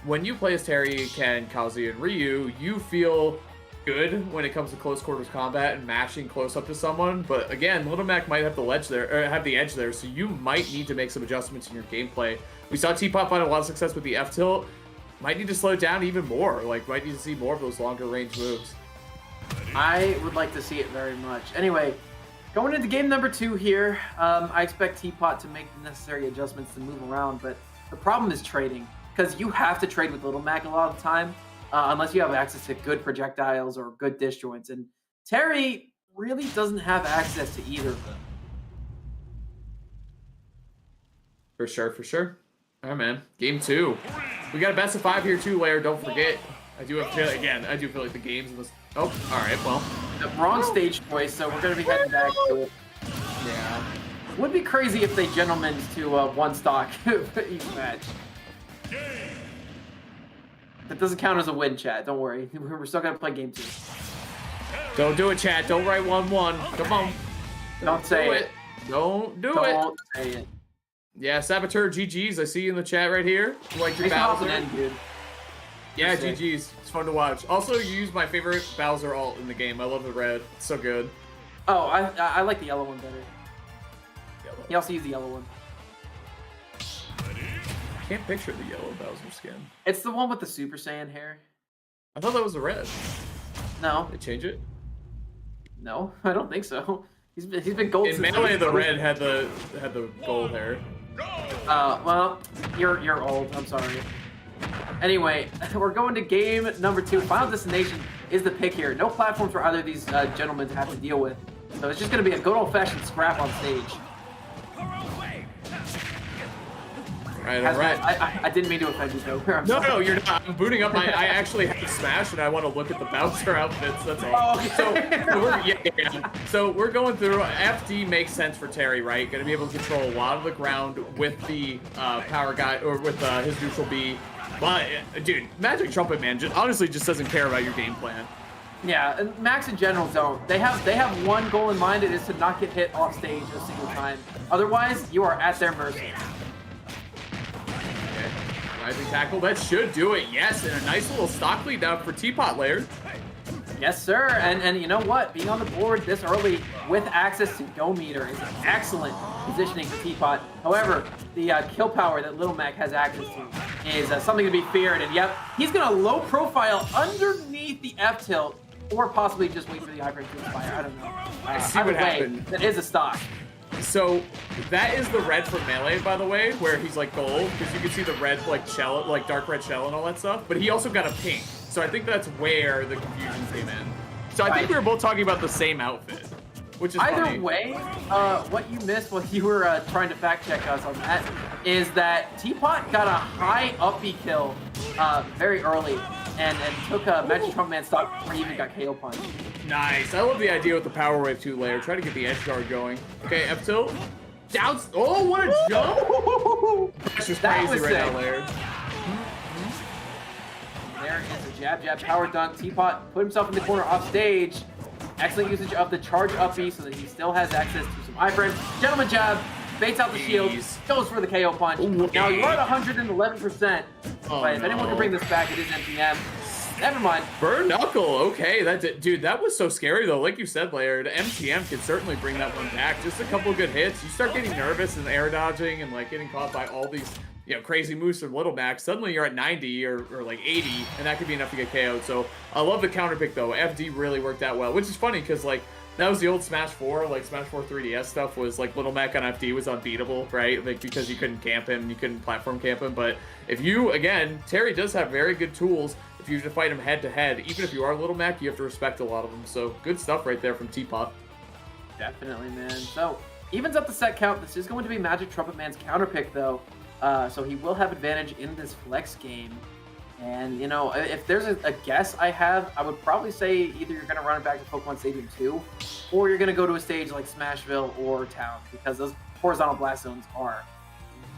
when you play as Terry, Ken, Kazuya, and Ryu, you feel good when it comes to close quarters combat and mashing close up to someone. But again, Little Mac might have the edge there, so you might need to make some adjustments in your gameplay. We saw Teapot find a lot of success with the F tilt. Might need to slow it down even more. Like, might need to see more of those longer range moves. I would like to see it very much. Anyway, going into game number 2 here, I expect Teapot to make the necessary adjustments to move around, but the problem is trading, because you have to trade with Little Mac a lot of the time, unless you have access to good projectiles or good disjoints, and Terry really doesn't have access to either of them. For sure, for sure. All right, man. Game 2. We got a best of 5 here too, Lair. Don't forget. I do feel like the games in this. Oh, all right. Well, The wrong stage choice, so we're going to be heading back to it. yeah. Would be crazy if they gentlemen's to one stock each match. That doesn't count as a win, chat. Don't worry. We're still going to play game 2. Don't do it, chat. Don't write 1-1. Come on. Don't say it. Don't do it. Don't say it. Yeah, Saboteur, GG's. I see you in the chat right here. You like your Thanks for hopping Bowser? in, dude. Yeah, Sick. GG's. It's fun to watch. Also, you use my favorite Bowser ult in the game. I love the red. It's so good. Oh, I like the yellow one better. Yellow. He also used the yellow one. I can't picture the yellow Bowser skin. It's the one with the Super Saiyan hair. I thought that was the red. No, They change it? no, I don't think so. He's been gold In since Melee, the red had the gold hair. Well, you're old. I'm sorry. Anyway, we're going to game number 2. Final Destination is the pick here. No platforms for either of these gentlemen to have to deal with. So it's just going to be a good old-fashioned scrap on stage. All right. I didn't mean to offend you, though. I'm No, sorry. no, you're not. I'm booting up. I actually have Smash, and I want to look at the Bowser outfits. That's all. Oh, okay. So we're going through. FD makes sense for Terry, right? Going to be able to control a lot of the ground with the power guy or with his neutral B. But dude, Magic Trumpet Man honestly just doesn't care about your game plan. Yeah, and Max in general don't. They have one goal in mind. It is to not get hit off stage a single time. Otherwise, you are at their mercy. Okay, rising tackle. That should do it. Yes, and a nice little stock lead down for Teapot Lair. Yes, sir. And you know what? Being on the board this early with access to go meter is excellent positioning for Teapot. However, the kill power that Little Mac has access to is something to be feared. And yep, he's going to low profile underneath the F tilt, or possibly just wait for the iframe to expire. I don't know. I see Either what way, happened. that is a stock. So that is the red from Melee, by the way, where he's like gold, because you can see the red like shell, like dark red shell and all that stuff. But he also got a pink, so I think that's where the confusion came in. So I think we were both talking about the same outfit, which is Either funny. way, what you missed while you were trying to fact check us on that is that Teapot got a high up B kill very early and took a Magic Trumpet Man stock before he even got KO punched. Nice. I love the idea with the Power Wave 2 layer. Try to get the edge guard going. Okay, F tilt. Down. Oh, what a jump! That's just That crazy was right now, sick. Lair. There is a jab, power dunk. Teapot put himself in the corner off stage. Excellent usage of the charge up B so that he still has access to some iframes. Gentleman jab, baits out the shield, Jeez. goes for the KO punch. Ooh, Now you're okay. at 111%, Oh, but if anyone no. can bring this back, it is MTM. Never mind. Burn Knuckle, okay, dude, that was so scary though. Like you said, Laird, MTM could certainly bring that one back. Just a couple good hits, you start getting nervous and air dodging and like getting caught by all these, crazy moves from Little Mac. Suddenly you're at 90 or like 80, and that could be enough to get KO'd. So I love the counter pick though. FD really worked out well, which is funny because like that was the old Smash 4, like Smash 4 3DS stuff was like Little Mac on FD was unbeatable, right? Like because you couldn't camp him, you couldn't platform camp him. But if you, again, Terry does have very good tools. If you have to fight him head to head, even if you are Little Mac, you have to respect a lot of them. So good stuff right there from Teapot. Definitely, man. So, evens up the set count. This is going to be Magic Trumpet Man's counter pick, though. So he will have advantage in this flex game. And, you know, if there's a guess I have, I would probably say either you're going to run it back to Pokemon Stadium 2, or you're going to go to a stage like Smashville or Town, because those horizontal blast zones are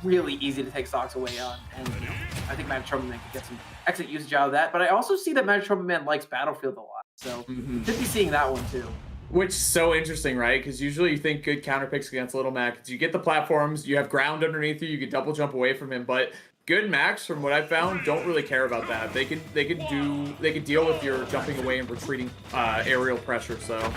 really easy to take stocks away on. And, you know, I think Magic Trumpet Man could get some excellent usage out of that. But I also see that Magic Trumpet Man likes Battlefield a lot. So could be seeing that one too. Which is so interesting, right? Because usually you think good counter picks against Little Mac. You get the platforms, you have ground underneath you, you can double jump away from him, but good Macs, from what I've found, don't really care about that. They can deal with your jumping away and retreating aerial pressure. So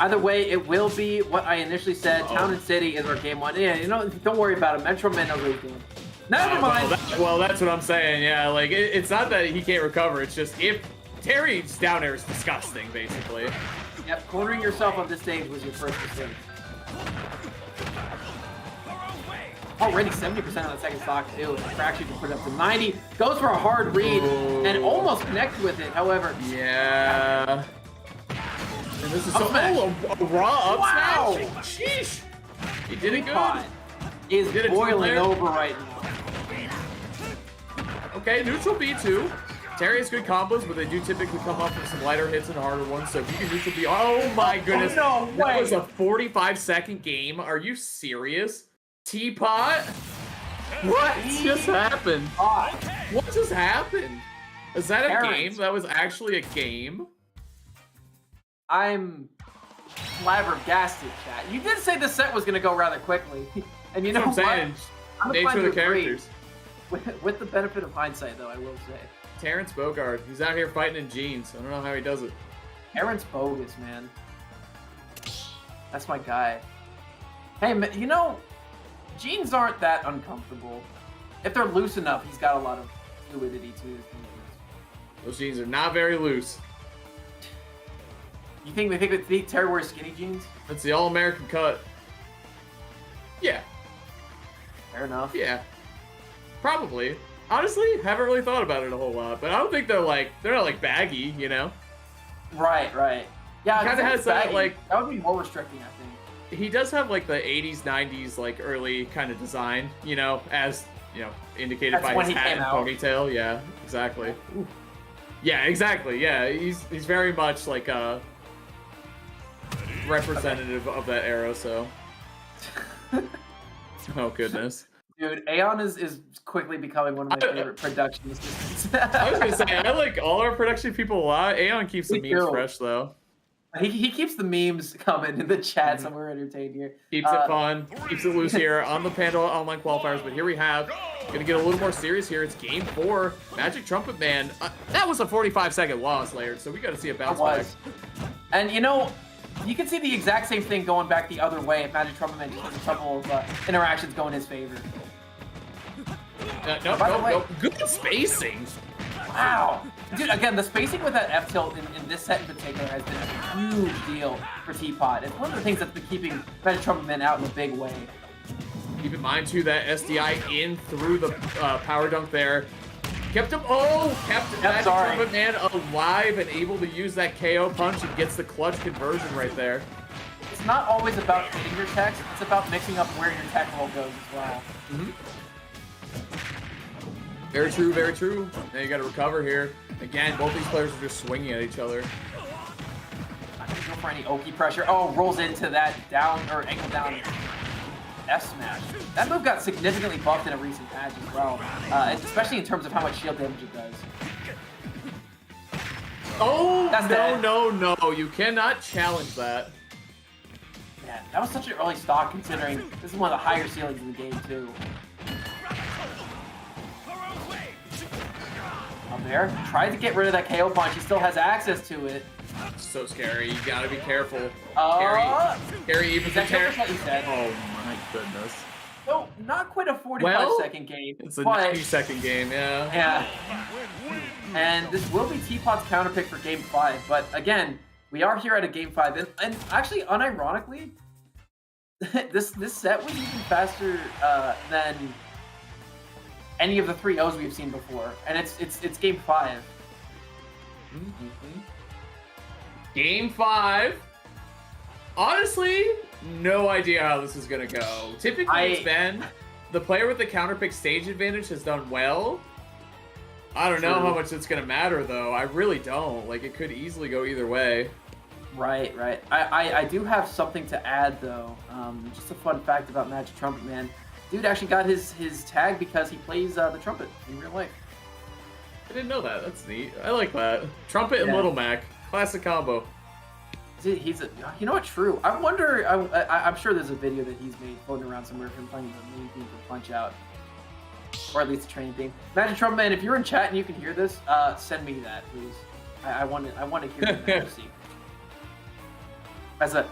either way, it will be what I initially said. Town and City is our game one. Yeah, you know, don't worry about it. Metro Man knows what he's doing. Never mind. Well, that's what I'm saying. Yeah, like it's not that he can't recover. It's just if Terry's down air is disgusting, basically. Yep, cornering yourself on this stage was your first mistake. Already 70% on the second stock too. Fraction can put it up to 90. Goes for a hard read and almost connected with it. However, yeah. And this is a raw up smash. Sheesh. He did it good. Is boiling over right now. Okay, neutral B2. Terry has good combos, but they do typically come up with some lighter hits and harder ones. So if you can neutral B, oh my goodness, no way. That was a 45-second game. Are you serious? Teapot? What just happened? What just happened? Is that a game? That was actually a game? I'm flabbergasted, chat. You did say the set was going to go rather quickly. And you know what? I'm nature of the characters. With the benefit of hindsight, though, I will say. Terrence Bogard. He's out here fighting in jeans. I don't know how he does it. Terrence Bogus, man. That's my guy. Hey, you know, jeans aren't that uncomfortable. If they're loose enough, he's got a lot of fluidity to his jeans. Those jeans are not very loose. You think Terry wears skinny jeans? That's the all-American cut. Yeah. Fair enough. Yeah. Probably. Honestly, haven't really thought about it a whole lot, but I don't think they're not like baggy, you know? Right. Yeah, kind of has that like that would be more restricting, I think. He does have like the 80s, 90s like early kind of design, you know, as you know, indicated by his hat and ponytail. Yeah, exactly. Ooh. Yeah, exactly. Yeah, he's very much like a representative of that era. So, oh goodness. Dude, Aeon is quickly becoming one of my favorite production assistants. I was gonna say, I like all our production people a lot. Aeon keeps the memes fresh though. He keeps the memes coming in the chat, so we're entertained here. Keeps it fun, keeps it loose here on the Panda online qualifiers. But here we have, gonna get a little more serious here. It's game 4, Magic Trumpet Man. That was a 45-second loss, Laird. So we got to see a bounce back. And you know, you can see the exact same thing going back the other way if Magic Trumpet Man just has a couple of interactions go in his favor. No. Good spacing. Wow. Dude, again, the spacing with that F-tilt in this set in particular has been a huge deal for Teapot. It's one of the things that's been keeping Magic Trumpet Man out in a big way. Keep in mind, too, that SDI in through the power dunk there. Kept Magic Trumpet Man alive and able to use that KO punch and gets the clutch conversion right there. It's not always about hitting your techs, it's about mixing up where your tech roll goes as well. Very true, very true. Now you got to recover here. Again, both these players are just swinging at each other. Not gonna go for any Oki pressure. Oh, rolls into that down or ankle down F smash. That move got significantly buffed in a recent patch as well, especially in terms of how much shield damage it does. Oh, no. You cannot challenge that. Yeah, that was such an early stock considering this is one of the higher ceilings in the game too. Up there, tried to get rid of that KO punch. He still has access to it. So scary. You gotta be careful. Carry even the Terry. Oh my goodness. No, not quite a 45-second game. It's a 90-second game, yeah. Yeah. And this will be Teapot's counter pick for Game 5. But again, we are here at a Game 5, and actually, unironically, this set was even faster than any of the 3-0s we've seen before, and it's Game 5. Game 5. Honestly, no idea how this is gonna go. Typically, it's been the player with the counterpick stage advantage has done well. I don't know how much it's going to matter, though. I really don't. Like, it could easily go either way. Right. I do have something to add, though. Just a fun fact about Magic Trumpet Man. Dude actually got his tag because he plays the trumpet in real life. I didn't know that. That's neat. I like that. Trumpet and Little Mac. Classic combo. You know what? True. I wonder. I'm sure there's a video that he's made floating around somewhere of him playing the main theme for Punch Out, or at least the training theme. Magic Trumpet Man, if you're in chat and you can hear this, send me that, please. I want to hear the majesty. As a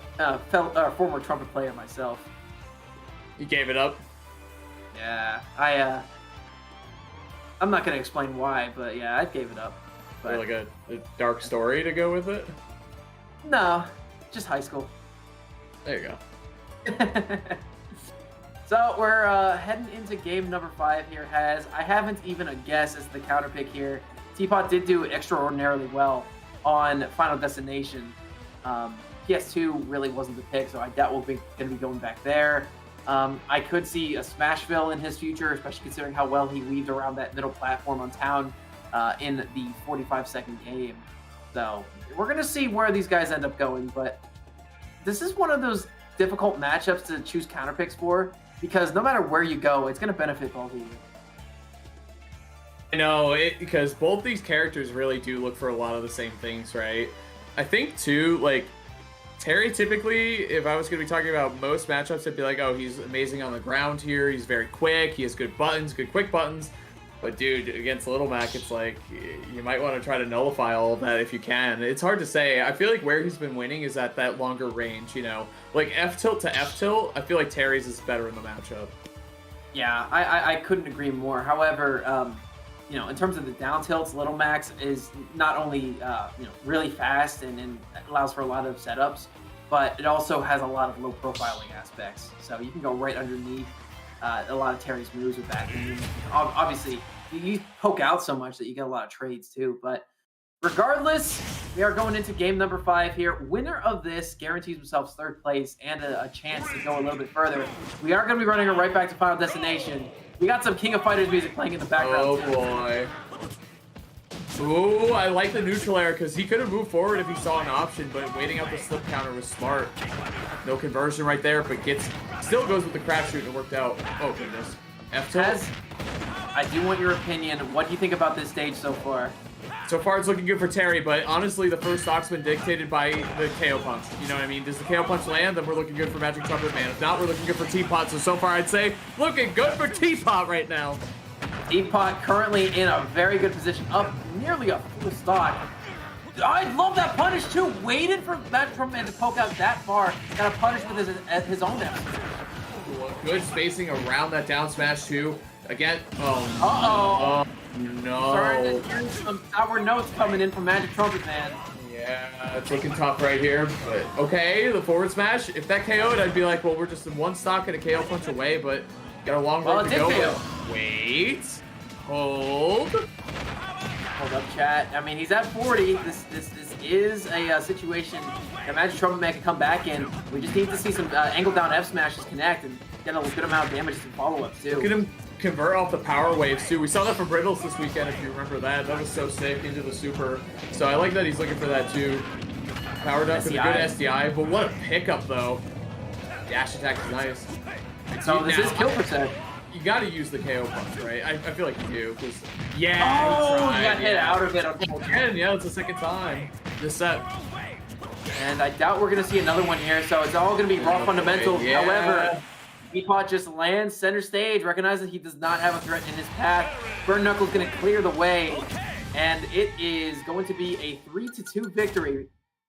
former trumpet player myself. You gave it up. Yeah, I'm not gonna explain why, but yeah, I gave it up. But Like a dark story to go with it. no, just high school. There you go. So we're heading into game number 5 here. I haven't even a guess as the counter pick here. Teapot did do extraordinarily well on Final Destination. PS2 really wasn't the pick, so I doubt we're going to be going back there. I could see a Smashville in his future, especially considering how well he weaved around that middle platform on town in the 45-second game. So we're going to see where these guys end up going, but this is one of those difficult matchups to choose counterpicks for, because no matter where you go, it's going to benefit both of you. I know, because both these characters really do look for a lot of the same things, right? I think, too, like, Terry, typically, if I was going to be talking about most matchups, I'd be like, oh, he's amazing on the ground here. He's very quick. He has good buttons, good quick buttons. But, dude, against Little Mac, it's like, you might want to try to nullify all of that if you can. It's hard to say. I feel like where he's been winning is at that longer range, you know? Like, F-tilt to F-tilt, I feel like Terry's is better in the matchup. Yeah, I couldn't agree more. However, you know, in terms of the down tilts, Little Max is not only you know, really fast and allows for a lot of setups, but it also has a lot of low profiling aspects. So you can go right underneath a lot of Terry's moves with that. And obviously, you poke out so much that you get a lot of trades too. But regardless, we are going into game number 5 here. Winner of this guarantees themselves 3rd place and a chance to go a little bit further. We are going to be running it right back to Final Destination. We got some King of Fighters music playing in the background. Oh, too. boy. Ooh, I like the neutral air because he could have moved forward if he saw an option, but waiting out the slip counter was smart. No conversion right there, but still goes with the crap shoot and it worked out. Oh, goodness. F-tilt. I do want your opinion. What do you think about this stage so far? So far, it's looking good for Terry, but honestly, the first stock's been dictated by the KO punch. You know what I mean? Does the KO punch land? Then we're looking good for Magic Trumpet Man. If not, we're looking good for Teapot. So far, I'd say looking good for Teapot right now. Teapot currently in a very good position, up nearly a full stock. I love that punish too. Waited for Magic Trumpet Man to poke out that far. Got a punish with his own down. Good spacing around that down smash too. Again, Uh-oh. No. Starting to hear some sour notes coming in from Magic Trumpet Man. Yeah, it's looking tough right here. But okay, the forward smash. If that KO'd, I'd be like, well, we're just in one stock and a KO punch away, but got a long road to go. Wait. Hold. Hold up, chat. I mean, he's at 40. This is a situation that Magic Trumpet Man can come back in. We just need to see some angle down F smashes connect and get a good amount of damage and follow-ups too. Look at him convert off the power waves too. We saw that from Brittles this weekend, if you remember that. That was so sick into the super. So I like that he's looking for that too. Power duck with a good SDI, but what a pickup though. Dash attack is nice. So this is kill percent. You got to use the KO punch, right? I feel like you do, because He got hit out of it. Again, yeah, it's the second time this set. And I doubt we're going to see another one here, so it's all going to be raw fundamentals. Yeah. However, Teapot just lands center stage, recognizes he does not have a threat in his path. Burn Knuckle's going to clear the way, and it is going to be a 3-2 victory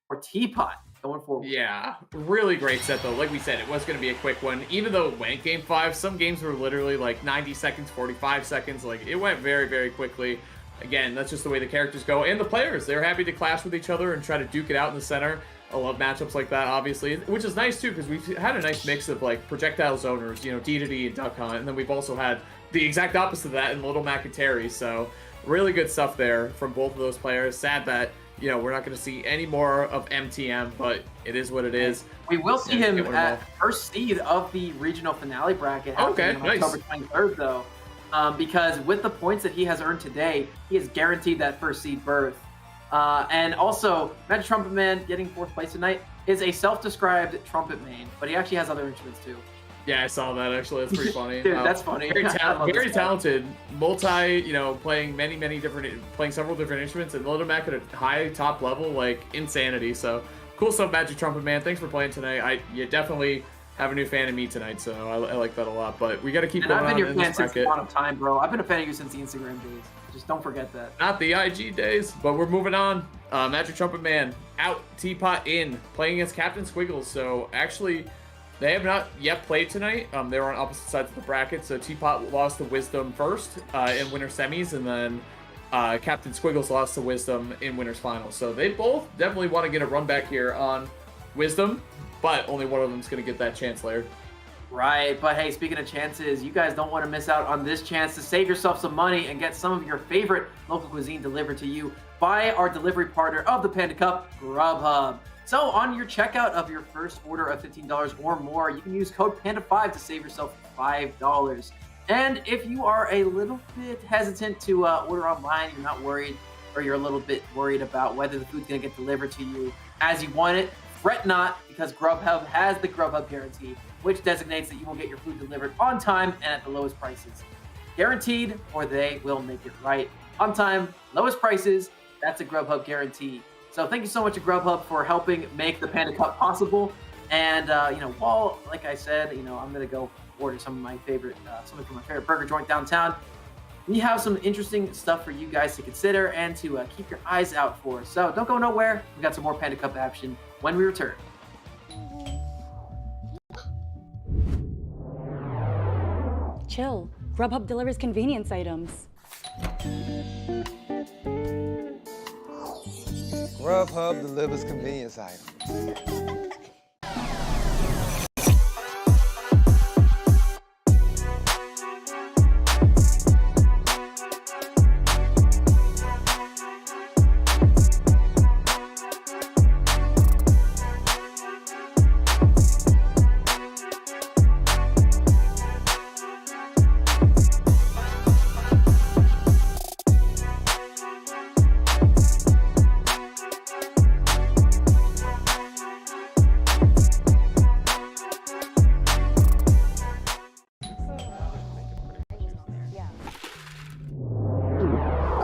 for Teapot going forward. Yeah, really great set though. Like we said, it was going to be a quick one. Even though it went game 5, some games were literally like 90 seconds, 45 seconds. Like it went very, very quickly. Again, that's just the way the characters go. And the players, they're happy to clash with each other and try to duke it out in the center. I love matchups like that, obviously, which is nice too, because we've had a nice mix of like projectile zoners, you know, D and Duck Hunt, and then we've also had the exact opposite of that in Little Mac and Terry. So really good stuff there from both of those players. Sad that you know, we're not going to see any more of MTM, but it is what it is. We will see him Get one at involved. first seed of the regional finale bracket Okay, happening on nice. October 23rd, though. Because with the points that he has earned today, he is guaranteed that first seed berth. And also, Magic Trumpet Man getting 4th place tonight is a self-described trumpet main, but he actually has other instruments too. Yeah, I saw that actually. That's pretty funny. Dude, that's funny. Very, I love very this guy. talented, you know, playing playing several different instruments, and loading back at a high top level, like insanity. So cool stuff, Magic Trumpet Man. Thanks for playing tonight. You definitely have a new fan of me tonight, so I like that a lot. But we got to keep And going I've been on your in fan this since the bracket. dawn of time, bro. I've been a fan of you since the Instagram days. Just don't forget that. Not the IG days, but we're moving on. Magic Trumpet Man out, Teapot in, playing against Captain Squiggles. So actually, they have not yet played tonight. They were on opposite sides of the bracket. So Teapot lost to Wisdom first in winter semis, and then Captain Squiggles lost to Wisdom in winners finals. So they both definitely want to get a run back here on Wisdom, but only one of them is going to get that chance, Laird. Right, but hey, speaking of chances, you guys don't want to miss out on this chance to save yourself some money and get some of your favorite local cuisine delivered to you by our delivery partner of the Panda Cup, Grubhub. So on your checkout of your first order of $15 or more, you can use code PANDA5 to save yourself $5. And if you are a little bit hesitant to order online, you're not worried, or you're a little bit worried about whether the food's going to get delivered to you as you want it, fret not, because Grubhub has the Grubhub guarantee, which designates that you will get your food delivered on time and at the lowest prices. Guaranteed, or they will make it right. On time, lowest prices, that's a Grubhub guarantee. So thank you so much to Grubhub for helping make the Panda Cup possible. And, while, like I said, I'm going to go order some of my favorite, something from my favorite burger joint downtown. We have some interesting stuff for you guys to consider and to keep your eyes out for. So don't go nowhere. We got some more Panda Cup action when we return. Chill. Grubhub delivers convenience items. Grubhub delivers convenience items.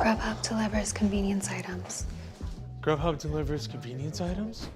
Grubhub delivers convenience items. Grubhub delivers convenience items?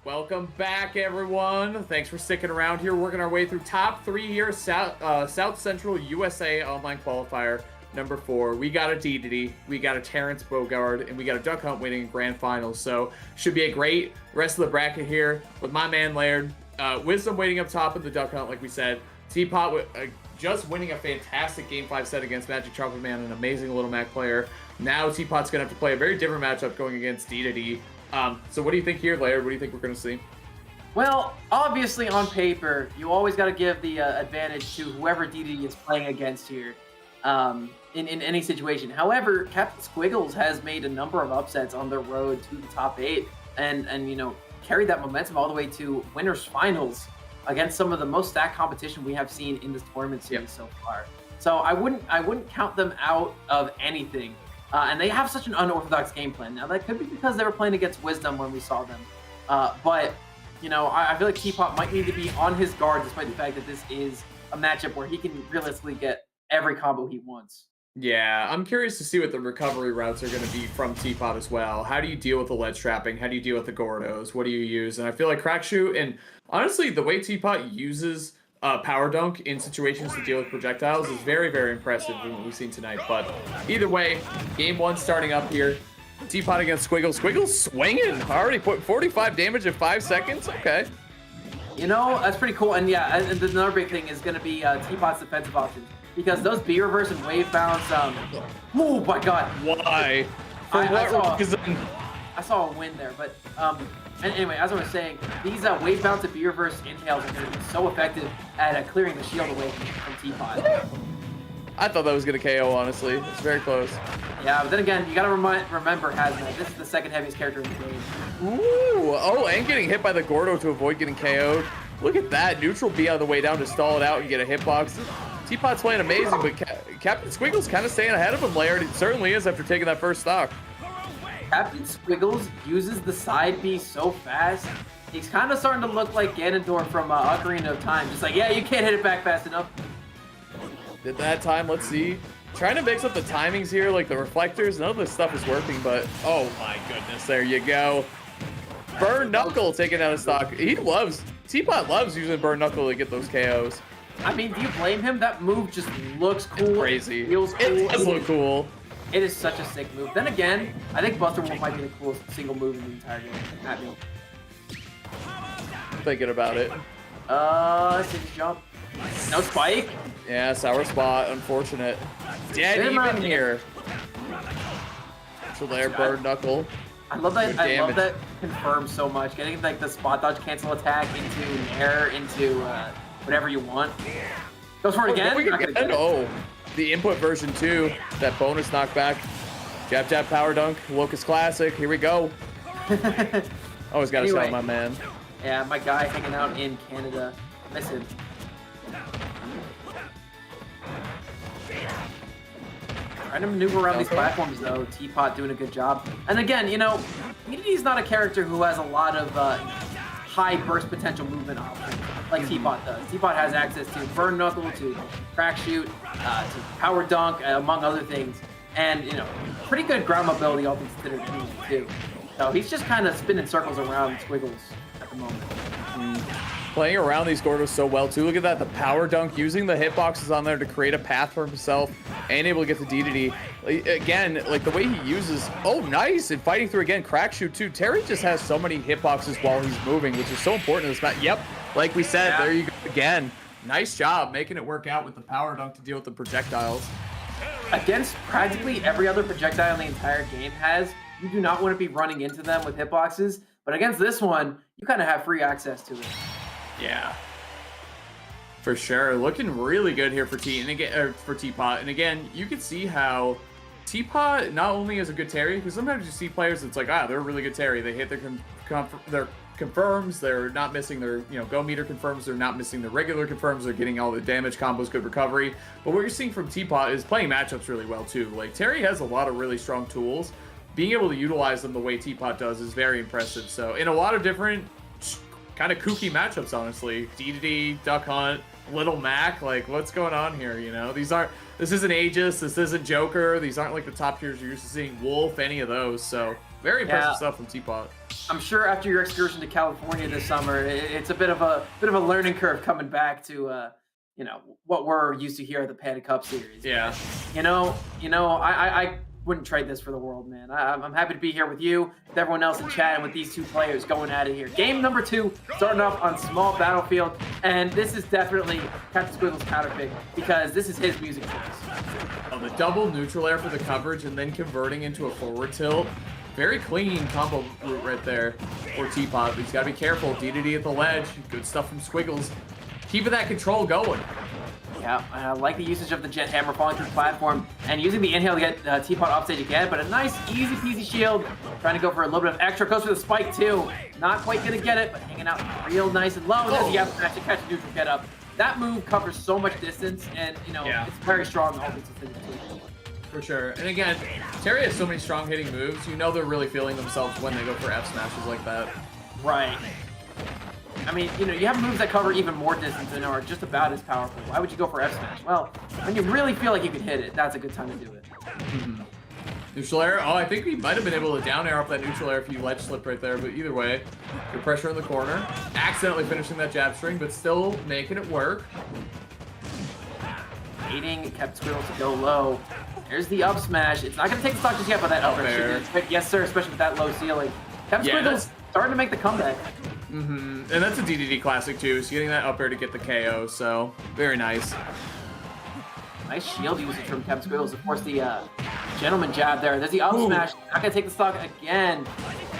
Welcome back, everyone. Thanks for sticking around here. Working our way through top 3 here, South Central USA Online Qualifier number 4. We got a Dedede, we got a Terrence Bogard, and we got a Duck Hunt winning Grand Finals. So should be a great rest of the bracket here with my man Laird. Wisdom waiting up top of the Duck Hunt, like we said. Teapot just winning a fantastic Game 5 set against Magic Trumpet Man, an amazing Little Mac player. Now Teapot's going to have to play a very different matchup going against Dedede. So what do you think here, Laird? What do you think we're going to see? Well, obviously on paper, you always got to give the advantage to whoever Dedede is playing against here in any situation. However, Captain Squiggles has made a number of upsets on their road to the top 8 and carried that momentum all the way to winners finals against some of the most stacked competition we have seen in this tournament series so far. So I wouldn't count them out of anything. And they have such an unorthodox game plan. Now, that could be because they were playing against Wisdom when we saw them. But I feel like Teapot might need to be on his guard, despite the fact that this is a matchup where he can realistically get every combo he wants. Yeah, I'm curious to see what the recovery routes are going to be from Teapot as well. How do you deal with the ledge trapping? How do you deal with the Gordos? What do you use? And I feel like Crackshoot, and honestly, the way Teapot uses power dunk in situations to deal with projectiles is very, very impressive in what we've seen tonight. But either way, game 1 starting up here. Teapot against Squiggles. Squiggles swinging. Already put 45 damage in 5 seconds. Okay. You know, that's pretty cool. And yeah, and another big thing is going to be Teapot's defensive options. Because those B reverse and wave bounce, oh my god. Why? For what reason? I saw a win there, but and anyway, as I was saying, these wave bounce and B reverse inhales are going to be so effective at clearing the shield away from Teapot. I thought that was going to KO, honestly. It's very close. Yeah, but then again, you got to remember, Hazmat, this is the second heaviest character in the game. Ooh, oh, and getting hit by the Gordo to avoid getting KO'd. Look at that. Neutral B on the way down to stall it out and get a hitbox. Teapot's playing amazing, but Captain Squiggles kind of staying ahead of him, Laird. It certainly is after taking that first stock. Captain Squiggles uses the side B so fast. He's kind of starting to look like Ganondorf from Ocarina of Time. Just like, yeah, you can't hit it back fast enough. Did that time, let's see. Trying to mix up the timings here, like the reflectors. None of this stuff is working, but oh my goodness, there you go. Burn Knuckle taking out of stock. Teapot loves using Burn Knuckle to get those KOs. I mean, do you blame him? That move just looks cool. It's crazy. Feels cool. It does look cool. It is such a sick move. Then again, I think Buster Wolf might be the coolest single move in the entire game. At me. Thinking about it. Six jump. No spike. Yeah, sour spot. Unfortunate. Dead even here. So there, Bird Knuckle. I love that. I love that confirm so much. Getting like the spot dodge cancel attack into an air into whatever you want. Goes for it again. Oh, the input version 2. That bonus knockback. Jab jab power dunk. Locust classic. Here we go. Always got to shout my man. Yeah, my guy hanging out in Canada. Miss him. Trying to maneuver around these platforms, though. Teapot doing a good job. And again, you know, Unity's not a character who has a lot of high burst potential movement options like Teapot does. Teapot has access to Burn Knuckle, to Crack Shoot, to Power Dunk, among other things. And, you know, pretty good ground mobility, all things considered, too. So he's just kind of spinning circles around Squiggles at the moment. Playing around these Gordos so well, too. Look at that, the power dunk, using the hitboxes on there to create a path for himself and able to get the DDD. Again, like the way he uses, oh, nice, and fighting through again, Crack Shoot, too. Terry just has so many hitboxes while he's moving, which is so important in this match. Yep, like we said, there you go again. Nice job making it work out with the power dunk to deal with the projectiles. Against practically every other projectile the entire game has, you do not want to be running into them with hitboxes, but against this one, you kind of have free access to it. Yeah, for sure. Looking really good here for Teapot. And again, you can see how Teapot not only is a good Terry, because sometimes you see players that's like, they're a really good Terry. They hit their confirms. They're not missing their go meter confirms. They're not missing the regular confirms. They're getting all the damage combos, good recovery. But what you're seeing from Teapot is playing matchups really well too. Like Terry has a lot of really strong tools. Being able to utilize them the way Teapot does is very impressive. So in a lot of different kind of kooky matchups, honestly. DDD, Duck Hunt, Little Mac, like what's going on here, you know? This isn't Aegis, this isn't Joker, these aren't like the top tiers you're used to seeing, Wolf, any of those, so very impressive stuff from Teapot. I'm sure after your excursion to California this summer, it's a bit of a learning curve coming back to you know, what we're used to here at the Panda Cup series. Yeah. You know, I wouldn't trade this for the world, man. I'm happy to be here with you, with everyone else in chat, and with these two players going at it here. Game number 2, starting off on small battlefield, and this is definitely Captain Squiggles' counter pick because this is his music choice. Oh, the double neutral air for the coverage and then converting into a forward tilt. Very clean combo route right there for Teapot, but he's got to be careful. DDD at the ledge. Good stuff from Squiggles. Keeping that control going. Yeah, I like the usage of the jet hammer falling through the platform and using the inhale to get Teapot offstage again, but a nice, easy peasy shield. Trying to go for a little bit of extra. Goes for the spike, too. Not quite going to get it, but hanging out real nice and low. There's the F smash to catch a neutral get up. That move covers so much distance, and, you know, it's very strong. All things considered, too. For sure. And again, Terry has so many strong hitting moves. You know they're really feeling themselves when they go for F smashes like that. Right. I mean, you know, you have moves that cover even more distance and are just about as powerful. Why would you go for F smash? Well, when you really feel like you can hit it, that's a good time to do it. Neutral air. Oh, I think he might have been able to down air off that neutral air if you ledge slipped right there. But either way, good pressure in the corner. Accidentally finishing that jab string, but still making it work. Waiting, kept Squiggles to go low. There's the up smash. It's not going to take the stock just yet, but that up air. Yes, sir, especially with that low ceiling. Kept Squiggles starting to make the comeback. And that's a DDD classic too. So getting that up air to get the KO. So very nice. Nice shield usage from Kept Squiggles. Of course, the gentleman jab there. There's the up smash. Not going to take the stock again.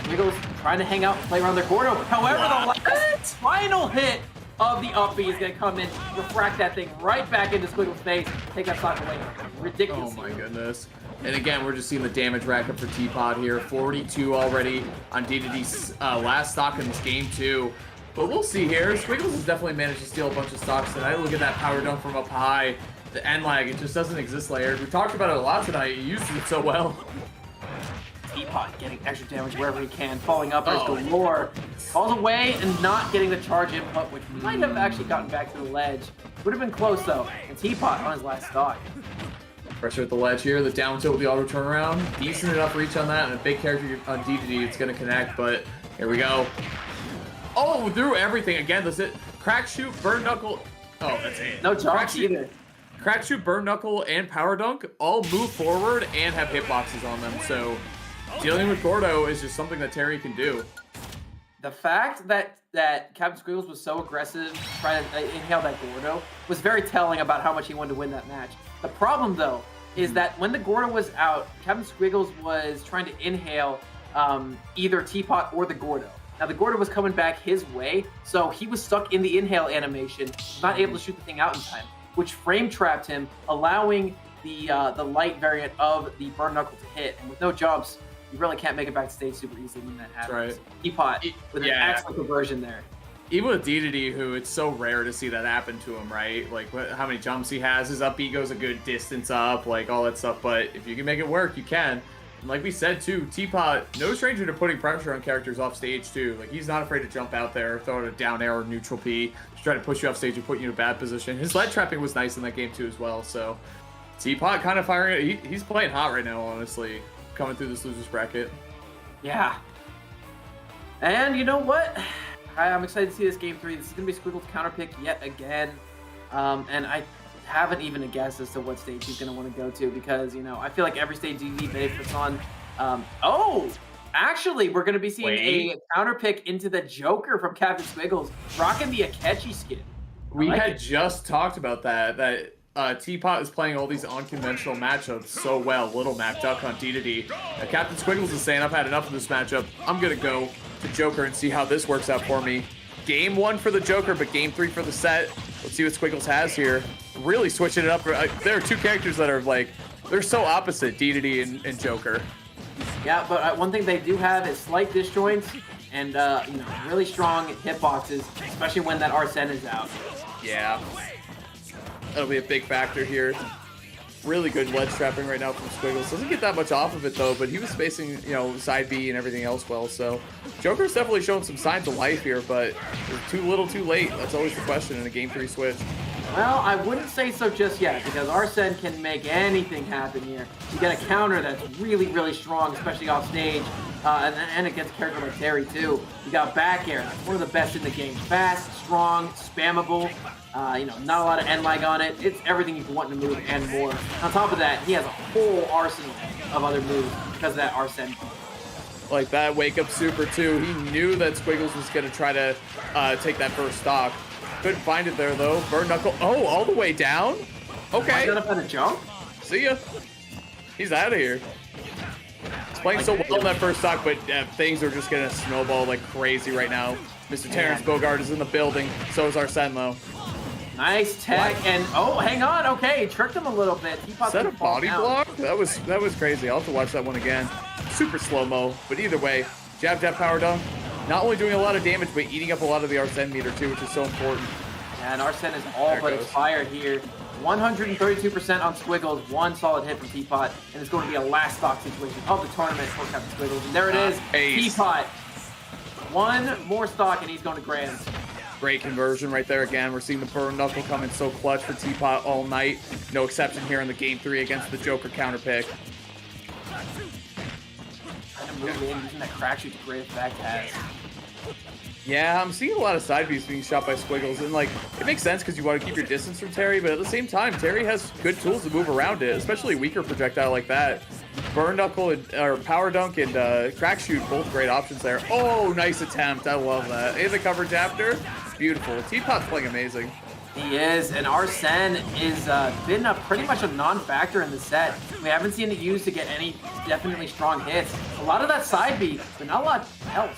Squiggles trying to hang out and play around their Gordo. However, the last final hit of the up B is going to come in, refract that thing right back into Squiggles' face, take that stock away. Ridiculous. Oh my goodness. And again, we're just seeing the damage rack up for Teapot here. 42 already on DDD's last stock in this game too. But we'll see here. Squiggles has definitely managed to steal a bunch of stocks tonight. Look at that power dunk from up high. The end lag, it just doesn't exist layered. We talked about it a lot tonight. He uses it so well. Teapot getting extra damage wherever he can, falling up as galore. Falls away and not getting the charge input, which might have actually gotten back to the ledge. Would have been close though. And Teapot on his last stock. Pressure at the ledge here. The down tilt with the auto turnaround. Decent enough reach on that, and a big character on DDD. It's going to connect, but here we go. Oh, through everything. Again, that's it. Crack shoot, burn knuckle. Oh, that's it. No charge either. Crack shoot, burn knuckle, and power dunk all move forward and have hitboxes on them. So dealing with Gordo is just something that Terry can do. The fact that Captain Squiggles was so aggressive trying to inhale that Gordo was very telling about how much he wanted to win that match. The problem, though, is that when the Gordo was out, Captain Squiggles was trying to inhale either Teapot or the Gordo. Now, the Gordo was coming back his way, so he was stuck in the inhale animation, not able to shoot the thing out in time, which frame trapped him, allowing the light variant of the burn knuckle to hit. And with no jumps, you really can't make it back to stage super easily when that happens. Right. Teapot with an excellent conversion there. Even with DDD, who it's so rare to see that happen to him, right? Like how many jumps he has, his up B goes a good distance up, like all that stuff. But if you can make it work, you can. And like we said too, Teapot, no stranger to putting pressure on characters off stage too. Like he's not afraid to jump out there, throw it a down air or neutral P, to try to push you off stage and put you in a bad position. His lead trapping was nice in that game too as well. So Teapot kind of firing it. He's playing hot right now, honestly, coming through this losers bracket. Yeah. And you know what? I'm excited to see this game 3. This is going to be Squiggles' counter pick yet again. And I haven't even a guess as to what stage he's going to want to go to because, you know, I feel like every stage DD benefits on. Actually, we're going to be seeing a counter pick into the Joker from Captain Squiggles, rocking the Akechi skin. We had just talked about that Teapot is playing all these unconventional matchups so well. Little Mac Duck on DDD. Captain Squiggles is saying, I've had enough of this matchup. I'm going to go to Joker and see how this works out for me. Game 1 for the Joker, but game 3 for the set. Let's see what Squiggles has here. Really switching it up. There are two characters that are like, they're so opposite, DDD and Joker. Yeah, but one thing they do have is slight disjoints and you know, really strong hitboxes, especially when that Arsene is out. Yeah. That'll be a big factor here. Really good ledge trapping right now from Squiggles. Doesn't get that much off of it though, but he was spacing, you know, side B and everything else well. So Joker's definitely showing some signs of life here, but too little, too late. That's always the question in a game 3 switch. Well, I wouldn't say so just yet because Arsene can make anything happen here. You get a counter that's really, really strong, especially off stage, and against a character like Terry too. You got back air, one of the best in the game. Fast, strong, spammable. You know, not a lot of end lag on it. It's everything you can want in a move and more. On top of that, he has a whole arsenal of other moves because of that Arsene. Like that wake up super too. He knew that Squiggles was going to try to take that first stock. Couldn't find it there though. Burn knuckle. Oh, all the way down? Okay. Got up on a jump? See ya. He's out of here. He's playing so well in that first stock, but things are just going to snowball like crazy right now. Mr. Terrence Bogard is in the building. So is Arsene though. Nice tech, and oh, hang on, okay, tricked him a little bit. He is that a body block? That was crazy. I'll have to watch that one again. Super slow-mo, but either way, jab, power dunk. Not only doing a lot of damage, but eating up a lot of the Arsene meter too, which is so important. And Arsene is all but expired here. 132% on Squiggles, one solid hit from Teapot, and it's going to be a last stock situation of the tournament for Captain Squiggles. And there it is, Teapot. One more stock, and he's going to grands. Great conversion right there again. We're seeing the burn knuckle coming so clutch for Teapot all night. No exception here in the game 3 against the Joker counter pick. move in, using that crack shoot to great effect has. Yeah, I'm seeing a lot of side Bs being shot by Squiggles, and like it makes sense because you want to keep your distance from Terry, but at the same time, Terry has good tools to move around it, especially a weaker projectile like that. Burn Knuckle or Power Dunk and Crack Shoot, both great options there. Oh, nice attempt. I love that. And the coverage after, beautiful. Teapot's playing amazing. He is, and Arsene is been pretty much a non-factor in the set. We haven't seen it used to get any definitely strong hits. A lot of that side B, but not a lot else.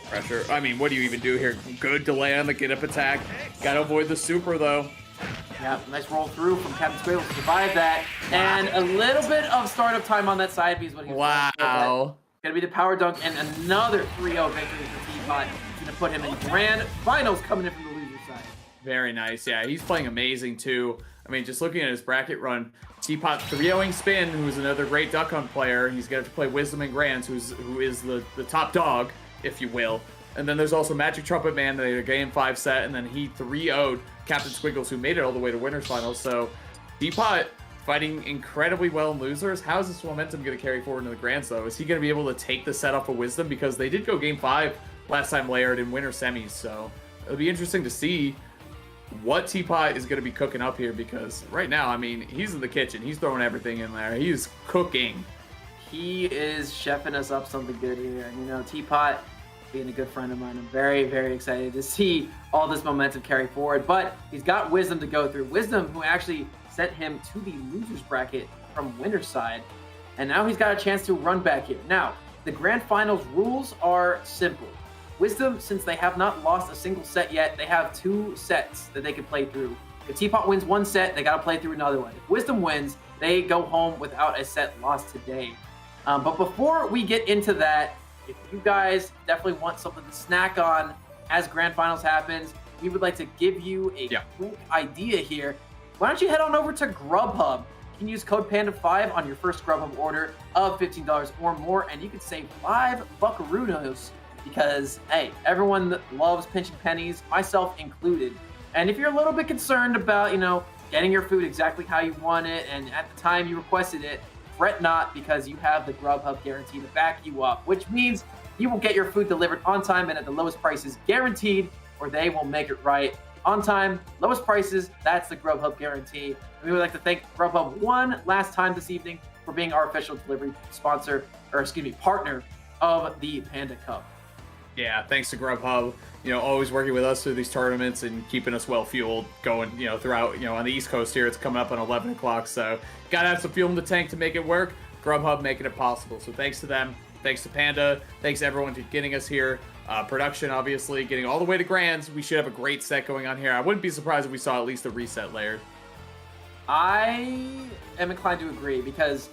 Pressure. I mean, what do you even do here? Good delay on the get-up attack. Gotta avoid the super, though. Yeah, nice roll through from Captain Squiggle to survive that. And a little bit of startup time on that side B is what he was Wow. Gonna be the Power Dunk and another 3-0 victory for Teapot. Gonna put him in grand finals coming in from the loser side. Very nice. Yeah, he's playing amazing, too. I mean, just looking at his bracket run, Teapot 3-0ing Spin, who's another great Duck Hunt player. He's going to play Wisdom and Grands, who is the top dog, if you will. And then there's also Magic Trumpet Man, they had a game 5 set, and then he 3-0'd Captain Squiggles, who made it all the way to winners finals. So Teapot fighting incredibly well in losers. How is this momentum going to carry forward into the Grands, though? Is he going to be able to take the set off of Wisdom? Because they did go game 5 last time layered in winter semis, so it'll be interesting to see what Teapot is going to be cooking up here, because right now, I mean, he's in the kitchen. He's throwing everything in there. He's cooking. He is chefing us up something good here. And, you know, Teapot being a good friend of mine, I'm very, very excited to see all this momentum carry forward. But he's got Wisdom to go through. Wisdom, who actually sent him to the losers bracket from winner's side. And now he's got a chance to run back here. Now, the grand finals rules are simple. Wisdom, since they have not lost a single set yet, they have 2 sets that they can play through. If Teapot wins 1 set, they got to play through another one. If Wisdom wins, they go home without a set lost today. But before we get into that, if you guys definitely want something to snack on as grand finals happens, we would like to give you a quick idea here. Why don't you head on over to Grubhub? You can use code PANDA5 on your first Grubhub order of $15 or more, and you can save 5 buckaroos. Because, hey, everyone loves pinching pennies, myself included. And if you're a little bit concerned about, you know, getting your food exactly how you want it, and at the time you requested it, fret not, because you have the Grubhub guarantee to back you up, which means you will get your food delivered on time and at the lowest prices guaranteed, or they will make it right. On time, lowest prices, that's the Grubhub guarantee. And we would like to thank Grubhub one last time this evening for being our official delivery sponsor, or excuse me, partner of the Panda Cup. Yeah, thanks to Grubhub, you know, always working with us through these tournaments and keeping us well fueled going, you know, throughout, you know, on the East Coast here, it's coming up on 11 o'clock. So gotta have some fuel in the tank to make it work. Grubhub making it possible. So thanks to them. Thanks to Panda. Thanks everyone for getting us here. Production, obviously, getting all the way to Grands. We should have a great set going on here. I wouldn't be surprised if we saw at least a reset layer. I am inclined to agree because,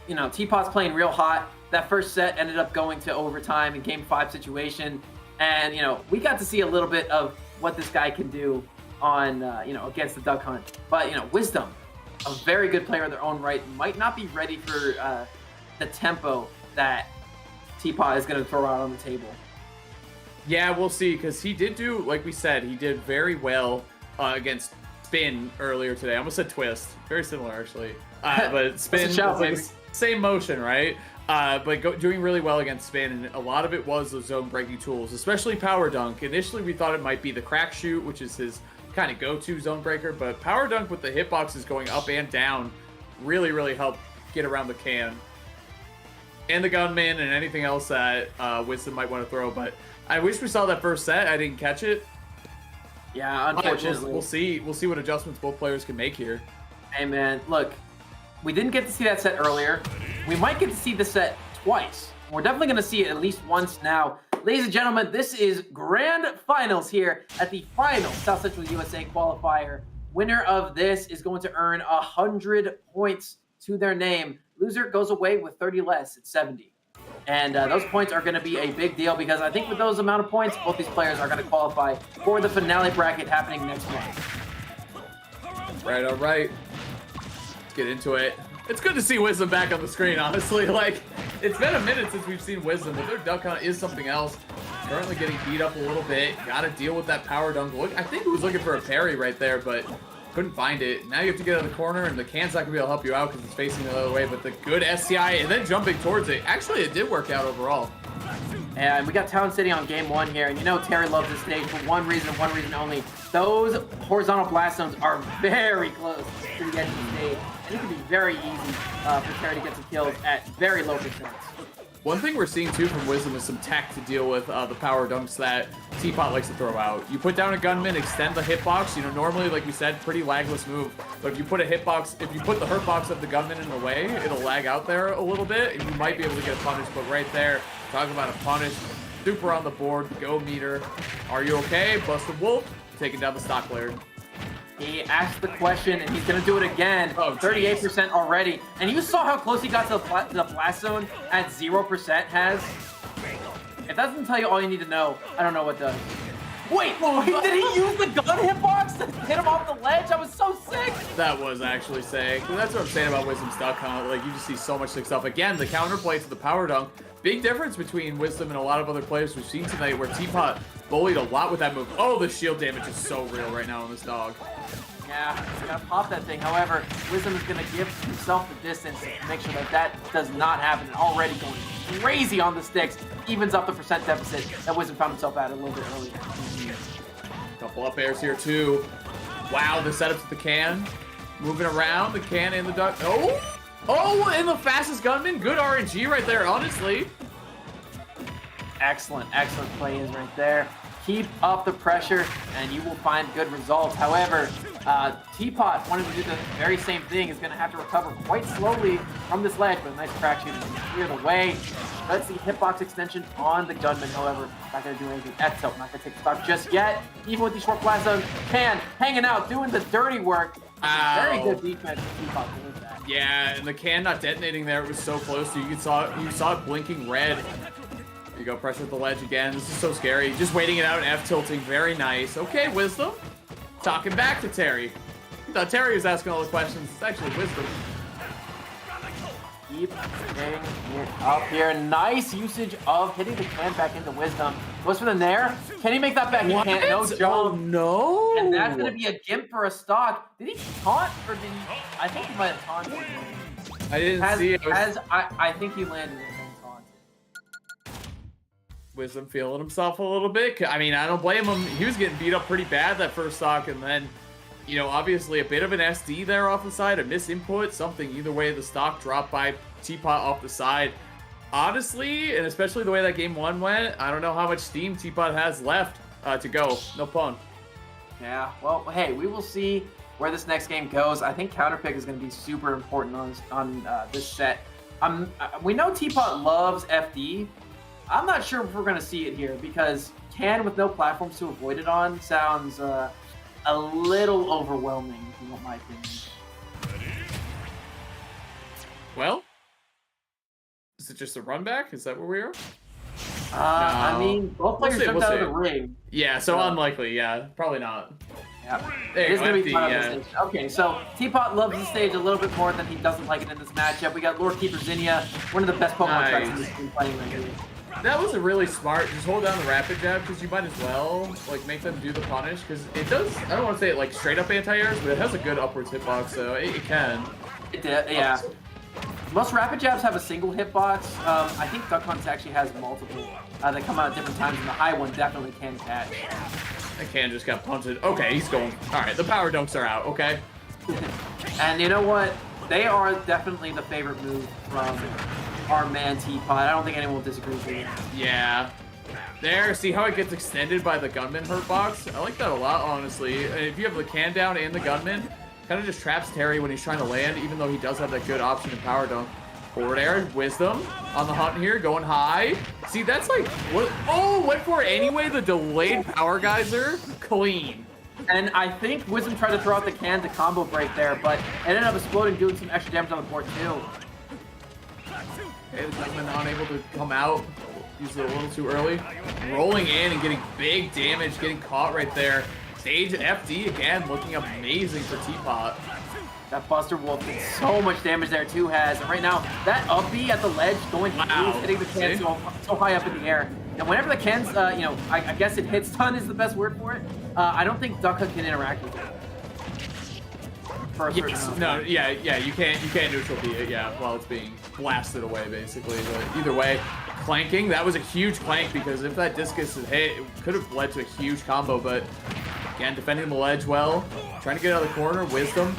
you know, Teapot's playing real hot. That first set ended up going to overtime in game 5 situation. And, you know, we got to see a little bit of what this guy can do on, you know, against the Duck Hunt. But, you know, Wisdom, a very good player in their own right, might not be ready for the tempo that Teapot is going to throw out on the table. Yeah, we'll see, because he did do, like we said, he did very well against Spin earlier today. I almost said Twist. Very similar, actually. But Spin is like same motion, right? But doing really well against Spin, and a lot of it was the zone-breaking tools, especially Power Dunk. Initially, we thought it might be the Crack Shoot, which is his kind of go-to zone breaker, but Power Dunk with the hitboxes going up and down really, really helped get around the can. And the Gunman and anything else that Wisdom might want to throw, but I wish we saw that first set. I didn't catch it. Yeah, unfortunately. We'll see. We'll see what adjustments both players can make here. Hey, man, look. We didn't get to see that set earlier. We might get to see the set twice. We're definitely going to see it at least once now. Ladies and gentlemen, this is Grand Finals here at the final South Central USA Qualifier. Winner of this is going to earn 100 points to their name. Loser goes away with 30 less at 70. And those points are going to be a big deal because I think with those amount of points, both these players are going to qualify for the finale bracket happening next month. Right, all right. Let's get into it. It's good to see Wisdom back on the screen, honestly. Like, it's been a minute since we've seen Wisdom, but their Duck Hunt is something else. Currently getting beat up a little bit. Got to deal with that Power Dunk. Look, I think he was looking for a parry right there, but Couldn't find it. Now you have to get out of the corner, and the can's not going to be able to help you out because it's facing the other way, but the good SCI and then jumping towards it. Actually, it did work out overall. And we got Town City on game 1 here, and you know Terry loves this stage for one reason and one reason only. Those horizontal blast zones are very close to the edge of the stage, and it can be very easy for Terry to get some kills at very low percents. One thing we're seeing too from Wisdom is some tech to deal with the power dunks that Teapot likes to throw out. You put down a gunman, extend the hitbox. You know, normally, like we said, pretty lagless move. But if you put a hitbox, if you put the hurtbox of the gunman in the way, it'll lag out there a little bit, and you might be able to get a punish. But right there, talking about a punish, super on the board, go meter. Are you okay? Busted Wolf, taking down the stock player. He asked the question, and he's going to do it again. Oh, 38% already. And you saw how close he got to the blast zone at 0% has. If that doesn't tell you all you need to know, I don't know what does. Wait, did he use the gun hitbox to hit him off the ledge? I was so sick. That was actually sick. That's what I'm saying about Wisdom's duck hunt. Like, you just see so much sick stuff. Again, the counterplay to the power dunk. Big difference between Wisdom and a lot of other players we've seen tonight where Teapot bullied a lot with that move. Oh, the shield damage is so real right now on this dog. Yeah, he's gonna pop that thing. However, Wisdom is gonna give himself the distance to make sure that that does not happen. And already going crazy on the sticks, evens up the percent deficit that Wisdom found himself at a little bit earlier. Couple up airs here too. Wow, the setup to the can. Moving around, the can and the duck. Oh, and the fastest gunman. Good RNG right there, honestly. Excellent plays right there. Keep up the pressure, and you will find good results. However, Teapot wanted to do the very same thing. Is going to have to recover quite slowly from this ledge, but a nice crack shooter to clear the way. Let's see hitbox extension on the gunman. However, not going to do anything at tilt. Not going to take the stock just yet. Even with these short blast zones, Can hanging out, doing the dirty work. Very good defense from Teapot to win that. Yeah, and the can not detonating there. It was so close. So you saw it blinking red. There you go, pressure at the ledge again. This is so scary. Just waiting it out and F tilting. Very nice. Okay, Wisdom. Talking back to Terry. I thought Terry was asking all the questions. It's actually Wisdom. Keep getting it up here. Nice usage of hitting the can back into Wisdom. Goes for the nair. Can he make that back? He can't. No jump. Oh, no. And that's going to be a gimp for a stock. Did he taunt or did he? I think he might have taunted. I didn't see it. I think he landed it. Wisdom feeling himself a little bit. I mean, I don't blame him. He was getting beat up pretty bad that first stock, and then, you know, obviously a bit of an SD there off the side, a misinput, something. Either way, the stock dropped by Teapot off the side. Honestly, and especially the way that game 1 went, I don't know how much steam Teapot has left to go. No pun. Yeah, well, hey, we will see where this next game goes. I think counterpick is going to be super important on this set. We know Teapot loves FD. I'm not sure if we're going to see it here because Can with no platforms to avoid it on sounds a little overwhelming, if you want my opinion. Well, is it just a run back? Is that where we are? No. I mean, both players jumped out of the see. ring. Yeah, so unlikely. Yeah, probably not. Yeah. There It you is go, going to be FD, fun on yeah. this stage. Okay, so Teapot loves the stage a little bit more than he doesn't like it in this matchup. We got Lord Keeper Zinnia, one of the best Pokemon tracks in this game playing right here. That was a really smart. Just hold down the rapid jab because you might as well like make them do the punish because it does. I don't want to say it like straight up anti-airs, but it has a good upwards hitbox, so it can. It did, yeah. Most rapid jabs have a single hitbox. I think Duck Hunt actually has multiple that come out at different times, and the high one definitely can catch. That can just got punted. Okay, he's going. All right, the power dunks are out. Okay. And you know what? They are definitely the favorite move from our man Teapot. I don't think anyone will disagree with me. Yeah. There, see how it gets extended by the gunman hurt box? I like that a lot, honestly. If you have the can down and the gunman, kind of just traps Terry when he's trying to land, even though he does have that good option in power dunk. Forward air, Wisdom on the hunt here, going high. See, that's like, what? Oh, went for it anyway. The delayed power geyser, clean. And I think Wisdom tried to throw out the can to combo break there, but it ended up exploding, doing some extra damage on the board too. Okay, the gunman unable to come out. Used it a little too early. Rolling in and getting big damage, getting caught right there. Stage FD again, looking amazing for Teapot. That Buster Wolf did so much damage there too, has. And right now, that up B at the ledge going through, hitting the can so high up in the air. And whenever the can's, you know, I guess it hits stun is the best word for it. I don't think Duck Hunt can interact with it. for a certain Yes, amount of no, time. yeah, you can't neutral beat it, yeah, while it's being blasted away, basically. But either way, clanking, that was a huge clank because if that discus had hit, it could have led to a huge combo. But again, defending the ledge well, trying to get out of the corner, wisdom.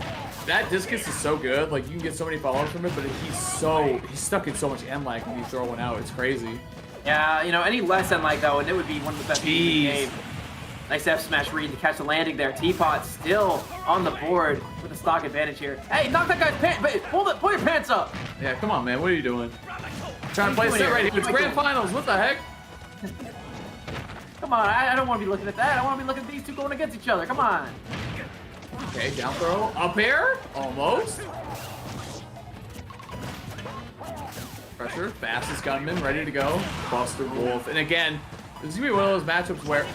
That discus is so good, like you can get so many follow-ups from it, but he's stuck in so much end lag when you throw one out. It's crazy. Yeah, you know, any less than like though, and it would be one of the best moves in the game. Nice F smash read to catch the landing there. Teapot still on the board with a stock advantage here. Hey, knock that guy's pants! Pull your pants up! Yeah, come on, man. What are you doing? Trying to play a set right here. It's grand finals. What the heck? Come on, I don't want to be looking at that. I want to be looking at these two going against each other. Come on. Okay, down throw. Up air? Almost. Pressure. Fastest gunman. Ready to go. Buster Wolf. And again, this is going to be one of those matchups where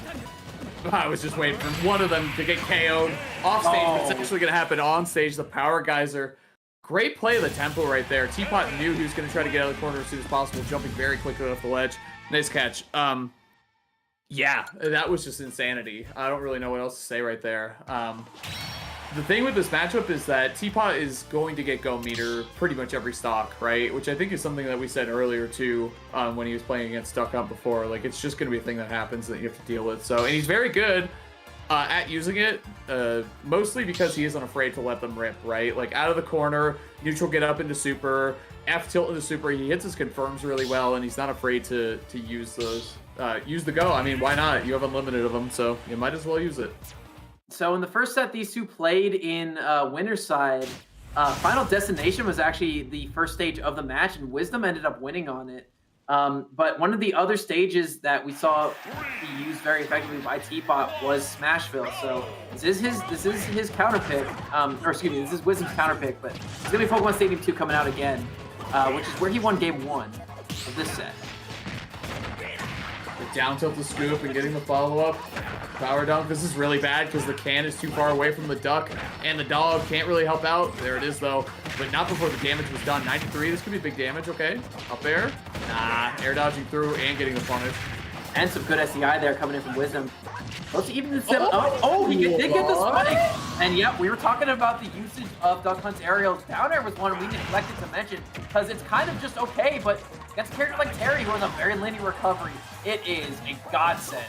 I was just waiting for one of them to get KO'd off stage. But it's actually going to happen on stage. The Power Geyser. Great play of the tempo right there. Teapot knew he was going to try to get out of the corner as soon as possible, jumping very quickly off the ledge. Nice catch. Yeah, that was just insanity. I don't really know what else to say right there. The thing with this matchup is that Teapot is going to get go meter pretty much every stock, right? Which I think is something that we said earlier too, when he was playing against Duck Hunt before. Like, it's just going to be a thing that happens that you have to deal with. So, and he's very good at using it, mostly because he isn't afraid to let them rip, right? Like, out of the corner, neutral get up into super, F tilt into super. He hits his confirms really well, and he's not afraid to use those. Use the go. I mean, why not? You have unlimited of them, so you might as well use it. So in the first set, these two played in winner's side. Final Destination was actually the first stage of the match, and Wisdom ended up winning on it. But one of the other stages that we saw be used very effectively by Teapot was Smashville. So this is his counter pick, or excuse me, this is Wisdom's counter pick. But it's gonna be Pokemon Stadium 2 coming out again, which is where he won Game 1 of this set. The down tilt the scoop and getting the follow-up. Power dunk. This is really bad because the can is too far away from the duck, and the dog can't really help out. There it is, though, but not before the damage was done. 93. This could be big damage. Okay, up air. Nah, air dodging through and getting the punish. And some good SEI there coming in from Wisdom. Let's even the he did get the spike. And yep, we were talking about the usage of Duck Hunt's aerials. Down air was one we neglected to mention because it's kind of just okay, but against a character like Terry who has a very linear recovery, it is a godsend.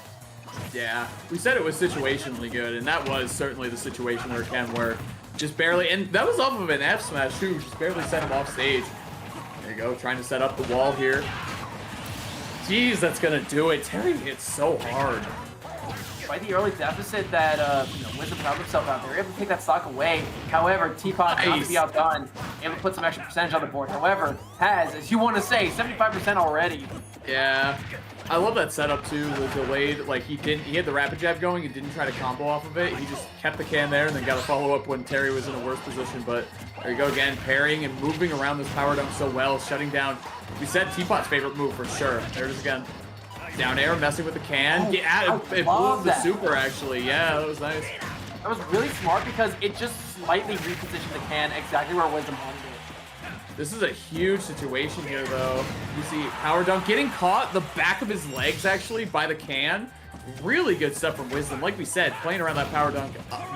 Yeah, we said it was situationally good, and that was certainly the situation where it can work. Just barely, and that was off of an F smash too, just barely set him off stage. There you go, trying to set up the wall here. Jeez, that's gonna do it. Terry hits so hard. By the early deficit that Wisdom found himself out there, able to take that stock away. However, Teapot not to be outdone, able to put some extra percentage on the board. However, has, as you want to say, 75% already. Yeah, I love that setup too. The delayed, like he had the rapid jab going. He didn't try to combo off of it. He just kept the can there and then got a follow up when Terry was in a worse position. But there you go again, parrying and moving around this power dunk so well, shutting down. We said Teapot's favorite move for sure. There it is again. Down air, messing with the can. It blew the super actually. Yeah, that was nice. That was really smart because it just slightly repositioned the can exactly where Wisdom wanted it. This is a huge situation here, though. You see Power Dunk getting caught, the back of his legs, actually, by the can. Really good stuff from Wisdom. Like we said, playing around that Power Dunk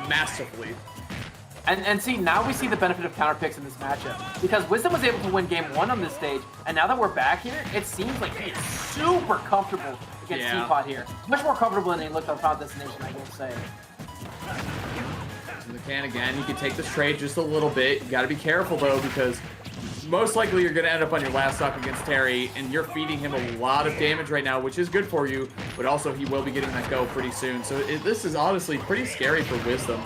massively. And see, now we see the benefit of counter picks in this matchup. Because Wisdom was able to win Game 1 on this stage, and now that we're back here, it seems like he is super comfortable against Teapot here. Much more comfortable than he looked on Final Destination, I will say. In the can again, you can take this trade just a little bit. You gotta be careful, though, because most likely you're going to end up on your last stock against Terry, and you're feeding him a lot of damage right now, which is good for you, but also he will be getting that go pretty soon. So this is honestly pretty scary for Wisdom.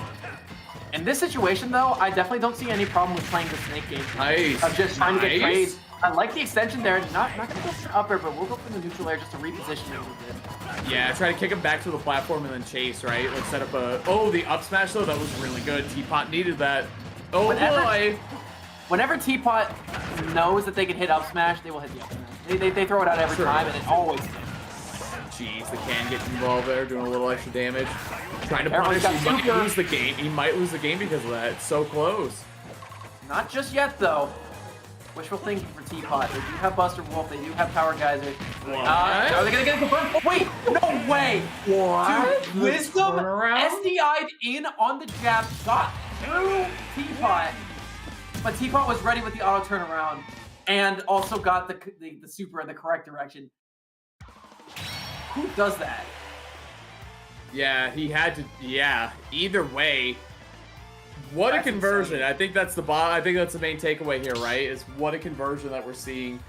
In this situation, though, I definitely don't see any problem with playing the snake game. Nice. Of just trying to get trades. I like the extension there. Not going to go for the upper, but we'll go for the neutral air just to reposition it a little bit. Yeah, try to kick him back to the platform and then chase, right? Like set up a... Oh, the up smash, though, that was really good. Teapot needed that. Oh, boy. Whenever Teapot knows that they can hit up smash, they will hit the up smash. They throw it out every time, and it always hits. Jeez, the can getting involved there, doing a little extra damage. Trying to punish. He might lose the game. He might lose the game because of that. It's so close. Not just yet, though. Wishful thinking for Teapot. They do have Buster Wolf. They do have Power Geyser. Are they going to get it confirmed? Oh, wait! No way! What? Dude, Wisdom SDI'd in on the jab. Got through Teapot, but Teapot was ready with the auto turnaround and also got the super in the correct direction. Who does that? Yeah, he had to. Yeah, either way. What That's a conversion! insane. I think that's the main takeaway here, right? Is what a conversion that we're seeing.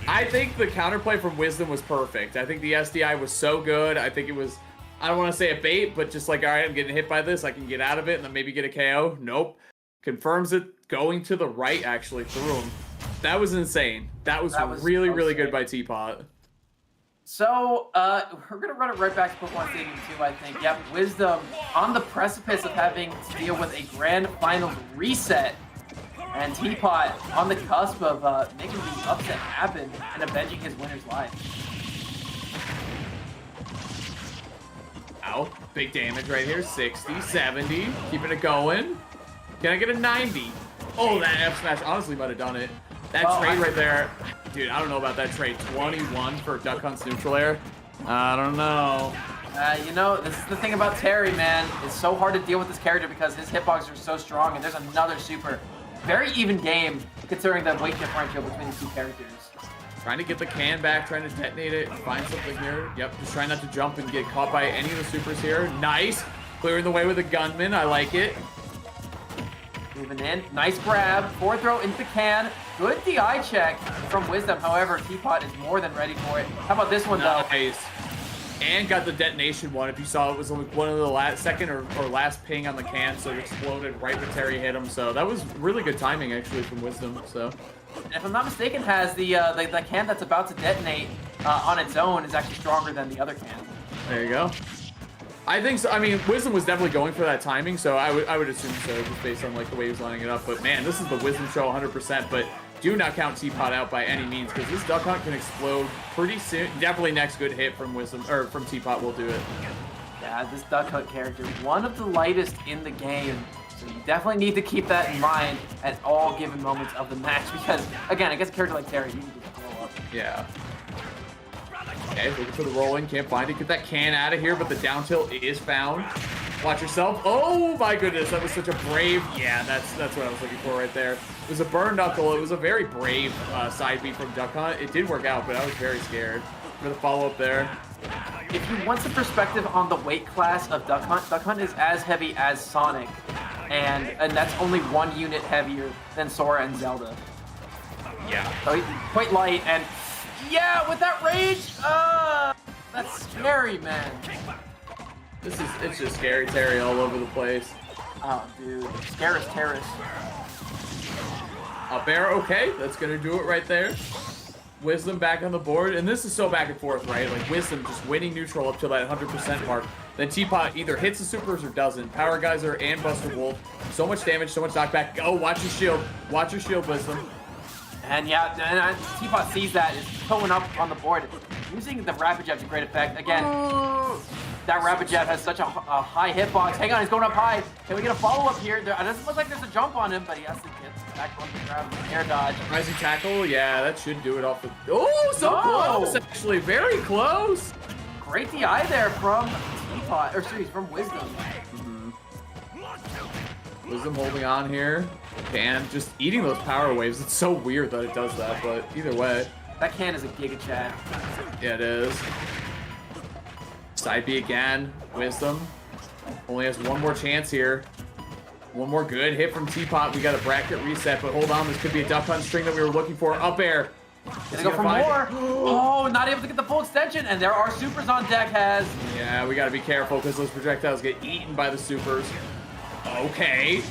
I think the counterplay from Wisdom was perfect. I think the SDI was so good. I think it was, I don't want to say a bait, but just like, all right, I'm getting hit by this. I can get out of it and then maybe get a KO. Nope. Confirms it going to the right, actually, through him. That was insane. That was really, really good by Teapot. So, we're going to run it right back to Pokemon Stadium 2, I think. Yep, Wisdom on the precipice of having to deal with a Grand Finals reset. And Teapot on the cusp of making the upset happen and avenging his winner's life. Ow, big damage right here. 60, 70, keeping it going. Can I get a 90? Oh, that F smash honestly might have done it. That trade right there. Dude, I don't know about that trade. 21 for Duck Hunt's neutral air. I don't know. You know, this is the thing about Terry, man. It's so hard to deal with this character because his hitboxes are so strong, and there's another super. Very even game, considering the weight differential between the two characters. Trying to get the can back, trying to detonate it, find something here. Yep, just trying not to jump and get caught by any of the supers here. Nice. Clearing the way with a gunman. I like it. Moving in. Nice grab. Forward throw into the can. Good DI check from Wisdom. However, Teapot is more than ready for it. How about this one, though? Nice. And got the detonation one. If you saw, it was only one of the second or last ping on the can, so it exploded right when Terry hit him. So that was really good timing, actually, from Wisdom. So, and if I'm not mistaken, has the can that's about to detonate on its own is actually stronger than the other can. there you go. I think so. I mean, Wisdom was definitely going for that timing, so I would assume so, just based on like the way he was lining it up. But man, this is the Wisdom show 100%. But do not count Teapot out by any means, because this Duck Hunt can explode pretty soon. Definitely next good hit from Wisdom or from Teapot will do it. Yeah, this Duck Hunt character, one of the lightest in the game. So you definitely need to keep that in mind at all given moments of the match, because again, I guess a character like Terry, you can just blow up. Yeah. Okay, looking for the roll in, can't find it. Get that can out of here, but the down tilt is found. Watch yourself. Oh my goodness, that was such a brave. Yeah, that's what I was looking for right there. It was a burn knuckle. It was a very brave side beat from Duck Hunt. It did work out, but I was very scared for the follow up there. If you want some perspective on the weight class of Duck Hunt is as heavy as Sonic, and that's only 1 unit heavier than Sora and Zelda. Yeah. So he's quite light, and yeah, with that rage, that's scary, man. It's just scary Terry all over the place. Oh, dude, Scarus Terrace. Up air, okay, that's gonna do it right there. Wisdom back on the board, and this is so back and forth, right? Like Wisdom just winning neutral up to that 100% mark. Then Teapot either hits the supers or doesn't. Power Geyser and Buster Wolf. So much damage, so much knockback. Oh, watch your shield. Watch your shield, Wisdom. And yeah, and Teapot sees that, is going up on the board. Using the Rapid Jab to great effect. Again, that Rapid Jab has such a high hitbox. Hang on, he's going up high. Can we get a follow-up here? It doesn't look like there's a jump on him, but he has to get back on the grab, air dodge. Rising tackle, yeah, that should do it off the... Oh, so close, actually. Very close. Great DI there from Teapot, or excuse me, from Wisdom. Wisdom holding on here. Can just eating those power waves. It's so weird that it does that, but either way. That can is a Giga Chad. Yeah, it is. Side B again. Wisdom only has one more chance here. One more good hit from Teapot. We got a bracket reset, but hold on. This could be a Duck Hunt string that we were looking for. Up air. Gonna go for more. Oh, not able to get the full extension, and there are supers on deck, Has. Yeah, we got to be careful because those projectiles get eaten by the supers. Okay.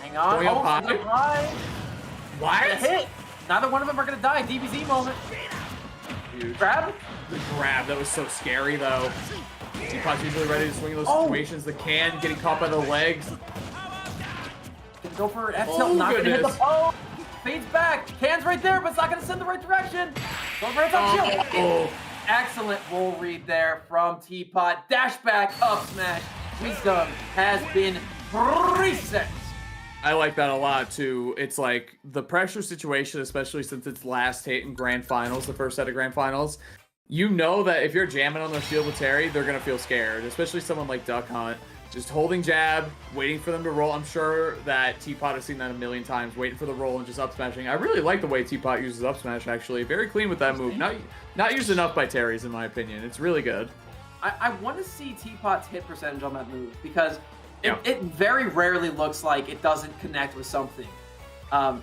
Hang on. Going up high. High. What? A hit. Neither one of them are gonna die. DBZ moment. Dude. Grab. The grab, that was so scary though. Teapot's usually ready to swing in those situations. The can getting caught by the legs. Gonna go for F tilt, not gonna hit the pole. Fades back. Can's right there, but it's not gonna send the right direction. Go for it, shield. Excellent roll read there from Teapot. Dash back, up smash. Wisdom has been reset. I like that a lot too. It's like the pressure situation, especially since it's last hit in grand finals, the first set of grand finals. you know that if you're jamming on their shield with Terry, they're gonna feel scared, especially someone like Duck Hunt. Just holding jab, waiting for them to roll. I'm sure that Teapot has seen that a million times, waiting for the roll and just up smashing. I really like the way Teapot uses up smash, actually. Very clean with that move. Not used enough by Terry's, in my opinion. It's really good. I want to see Teapot's hit percentage on that move because it very rarely looks like it doesn't connect with something.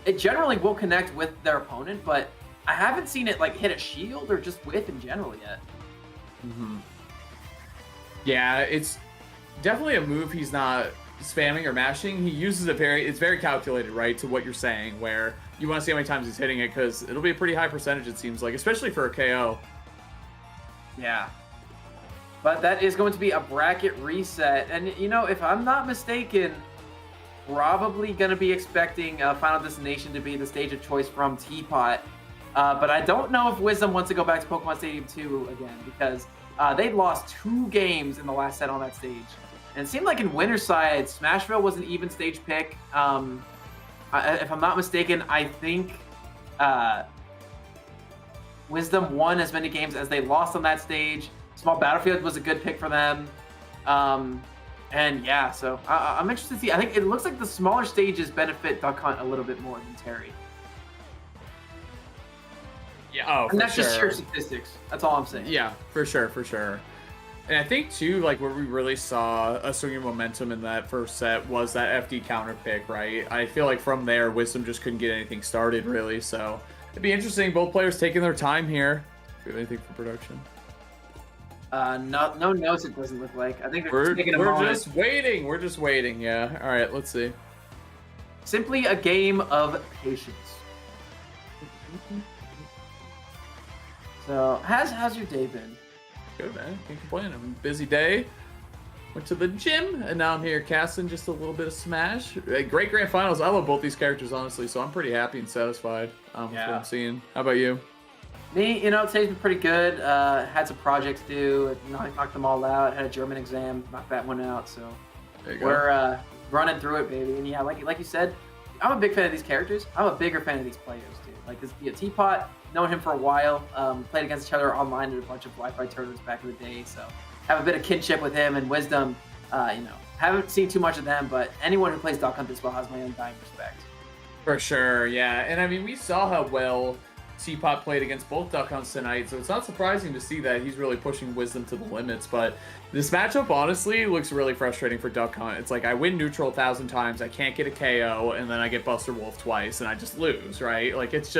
It generally will connect with their opponent, but I haven't seen it like hit a shield or just whiff in general yet. Yeah, it's definitely a move he's not spamming or mashing. He uses it's very calculated, right, to what you're saying, where you want to see how many times he's hitting it, because it'll be a pretty high percentage, it seems like, especially for a KO. Yeah. But that is going to be a bracket reset. And, you know, if I'm not mistaken, probably going to be expecting Final Destination to be the stage of choice from Teapot. But I don't know if Wisdom wants to go back to Pokemon Stadium 2 again, because they lost 2 games in the last set on that stage. And it seemed like in Winterside, Smashville was an even stage pick. If I'm not mistaken, I think Wisdom won as many games as they lost on that stage. Small Battlefield was a good pick for them. And yeah, so I'm interested to see. I think it looks like the smaller stages benefit Duck Hunt a little bit more than Terry. Yeah, and that's just sheer statistics. That's all I'm saying. Yeah, for sure. And I think, too, like, where we really saw a swing of momentum in that first set was that FD counter pick, right? I feel like from there, Wisdom just couldn't get anything started, really. So it'd be interesting. Both players taking their time here. Do you have anything for production? No notes, it doesn't look like. I think We're taking a moment. just waiting. We're just waiting, yeah. All right, let's see. Simply a game of patience. So, how's your day been? Good, man. Can't complain. I'm a busy day. Went to the gym, and now I'm here casting just a little bit of Smash. Great grand finals. I love both these characters, honestly, so I'm pretty happy and satisfied with what I'm seeing. How about you? Me, you know, today's been pretty good. Had some projects to do, knocked them all out. Had a German exam, knocked that one out. So we're running through it, baby. And yeah, like you said, I'm a big fan of these characters. I'm a bigger fan of these players, dude. Like this Teapot, known him for a while. Played against each other online at a bunch of Wi-Fi tournaments back in the day. So have a bit of kinship with him and Wisdom. You know, haven't seen too much of them, but anyone who plays Duck Hunt this well has my undying respect. For sure, yeah. And I mean, we saw how well Teapot played against both Duck Hunts tonight, so it's not surprising to see that he's really pushing Wisdom to the limits. But this matchup, honestly, looks really frustrating for Duck Hunt. It's like I win neutral 1,000 times, I can't get a KO, and then I get Buster Wolf twice, and I just lose, right? Like, it's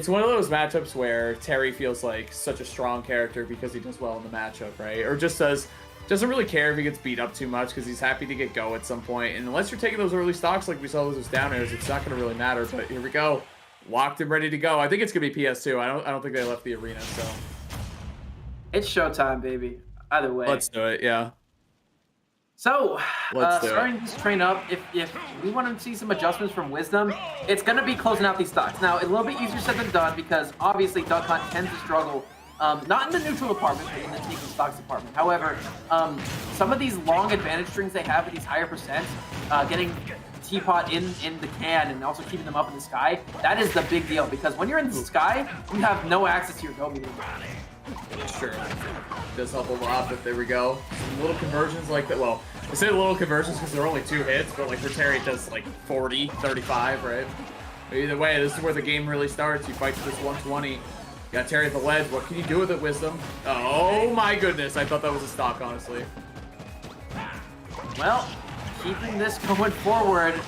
one of those matchups where Terry feels like such a strong character because he does well in the matchup, right? Or just doesn't really care if he gets beat up too much because he's happy to get go at some point. And unless you're taking those early stocks like we saw with those down airs, it's not going to really matter. But here we go. Locked and ready to go. I think it's going to be PS2. I don't think they left the arena, so. It's showtime, baby. Either way. Let's do it, yeah. So, starting this train up, if we want to see some adjustments from Wisdom, it's going to be closing out these stocks. Now, a little bit easier said than done because obviously Duck Hunt tends to struggle, not in the neutral department, but in the taking stocks department. However, some of these long advantage strings they have at these higher percents, getting Teapot in the can and also keeping them up in the sky, that is the big deal because when you're in the sky, you have no access to your go meter. Sure. It does help a lot, but there we go. Some little conversions like that. Well, I say little conversions because they're only 2 hits, but like for Terry, it does like 40, 35, right? But either way, this is where the game really starts. You fight to this 120. You got Terry at the ledge. What can you do with it, Wisdom? Oh my goodness. I thought that was a stock, honestly. Well, keeping this going forward,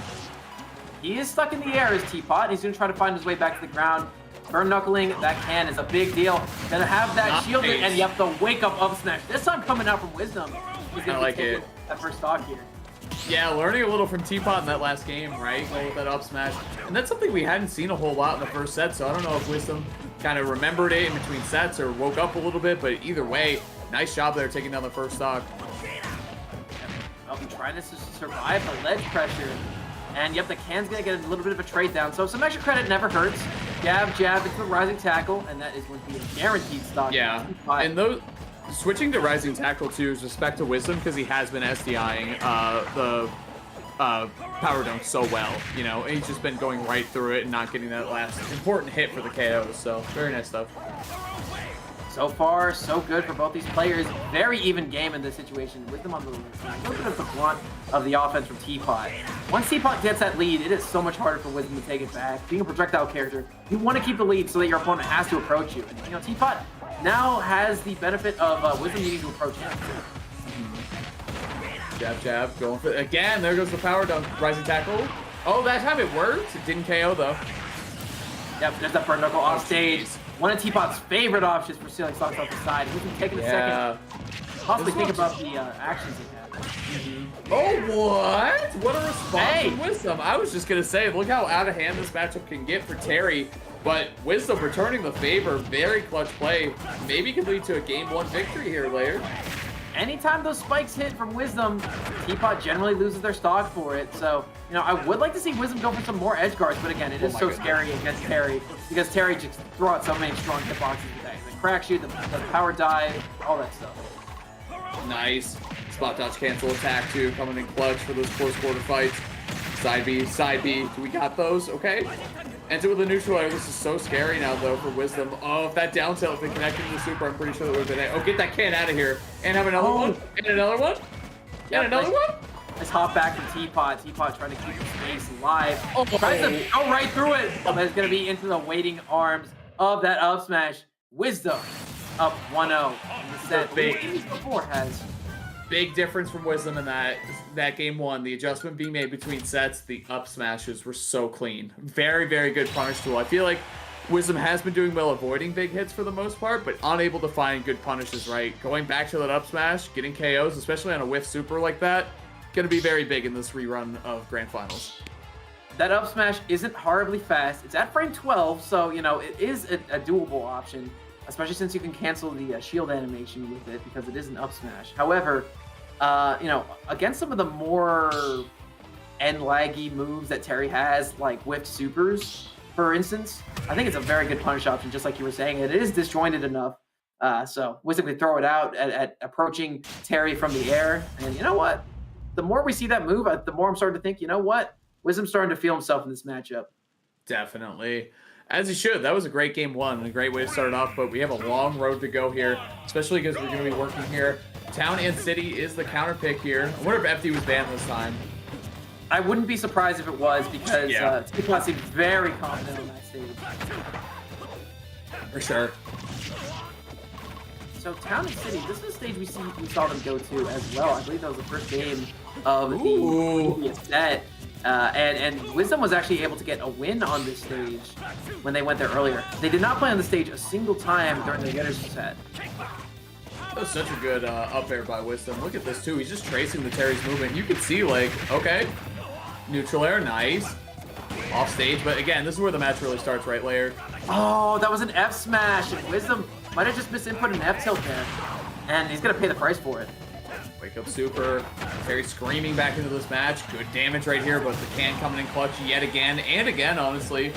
he is stuck in the air as Teapot. He's going to try to find his way back to the ground. Burn knuckling that can is a big deal. Gonna have that shielded, and you have to wake up smash. This time coming out from Wisdom. He's gonna like it. That first stock here. Yeah, learning a little from Teapot in that last game, right? Go with that up smash. And that's something we hadn't seen a whole lot in the first set, so I don't know if Wisdom kind of remembered it in between sets or woke up a little bit, but either way, nice job there taking down the first stock. I'll be trying to survive the ledge pressure. And yep, the can's gonna get a little bit of a trade down, so some extra credit never hurts. Jab into the rising tackle, and that is going to be a guaranteed stock. Yeah, and those switching to rising tackle too is respect to Wisdom because he has been SDIing the power dunk so well, you know, and he's just been going right through it and not getting that last important hit for the KOs. So very nice stuff. So far, so good for both these players. Very even game in this situation. Wisdom on the lead. A little bit of the blunt of the offense from Teapot. Once Teapot gets that lead, it is so much harder for Wisdom to take it back. Being a projectile character, you want to keep the lead so that your opponent has to approach you. And, you know, Teapot now has the benefit of Wisdom needing to approach him. Jab, jab, going for it. Again, there goes the power dunk. Rising tackle. Oh, that time it worked. It didn't KO, though. Yep, there's that burn knuckle off stage. One of Teapot's favorite options for stealing stocks off the side. He's been taking a second. Possibly think about the actions he had. Oh, what? What a response Hey! from Wisdom. I was just going to say, look how out of hand this matchup can get for Terry. But Wisdom returning the favor, very clutch play. Maybe could lead to a game 1 victory here later. Anytime those spikes hit from Wisdom, Teapot generally loses their stock for it. So, you know, I would like to see Wisdom go for some more edge guards, but again, it is so scary against Terry because Terry just throws out so many strong hitboxes today. The crack shoot, the power dive, all that stuff. Nice. Spot dodge cancel attack too, coming in clutch for those close quarter fights. Side B, side B. Do we got those? Okay. Enter with a neutral air. This is so scary now, though, for Wisdom. Oh, if that down tilt, if they connected to the super, I'm pretty sure that would have been it. Oh, get that can out of here. And have another one. And another one. And another one. Let's hop back from Teapot. Teapot trying to keep the space alive. Oh, tries to go right through it. But it's going to be into the waiting arms of that up smash. Wisdom up 1-0 in the set. Before has. Big difference from Wisdom in that game 1. The adjustment being made between sets, the up smashes were so clean. Very, very good punish tool. I feel like Wisdom has been doing well avoiding big hits for the most part, but unable to find good punishes right. Going back to that up smash, getting KOs, especially on a whiff super like that, going to be very big in this rerun of Grand Finals. That up smash isn't horribly fast. It's at frame 12, so, you know, it is a doable option, especially since you can cancel the shield animation with it because it is an up smash. However, you know, against some of the more end laggy moves that Terry has, like whiffed supers, for instance, I think it's a very good punish option, just like you were saying. It is disjointed enough, so Wisdom can throw it out at approaching Terry from the air. And you know what? The more we see that move, the more I'm starting to think, you know what? Wisdom's starting to feel himself in this matchup. Definitely. As he should. That was a great game 1 and a great way to start it off, but we have a long road to go here, especially because we're going to be working here. Town and City is the counter pick here. I wonder if FD was banned this time. I wouldn't be surprised if it was because Teapot seemed very confident on that stage. For sure. So Town and City, this is a stage we saw them go to as well. I believe that was the first game of the previous set. And Wisdom was actually able to get a win on this stage when they went there earlier. They did not play on the stage a single time during the beginner's set. That was such a good up air by Wisdom. Look at this, too. He's just tracing the Terry's movement. You can see, like, okay. Neutral air, nice. Off stage, but again, this is where the match really starts, right, Layer? Oh, that was an F smash, and Wisdom might have just misinput an F tilt there. And he's going to pay the price for it. Wake up super. Terry screaming back into this match. Good damage right here, but the can coming in clutch yet again and again, honestly.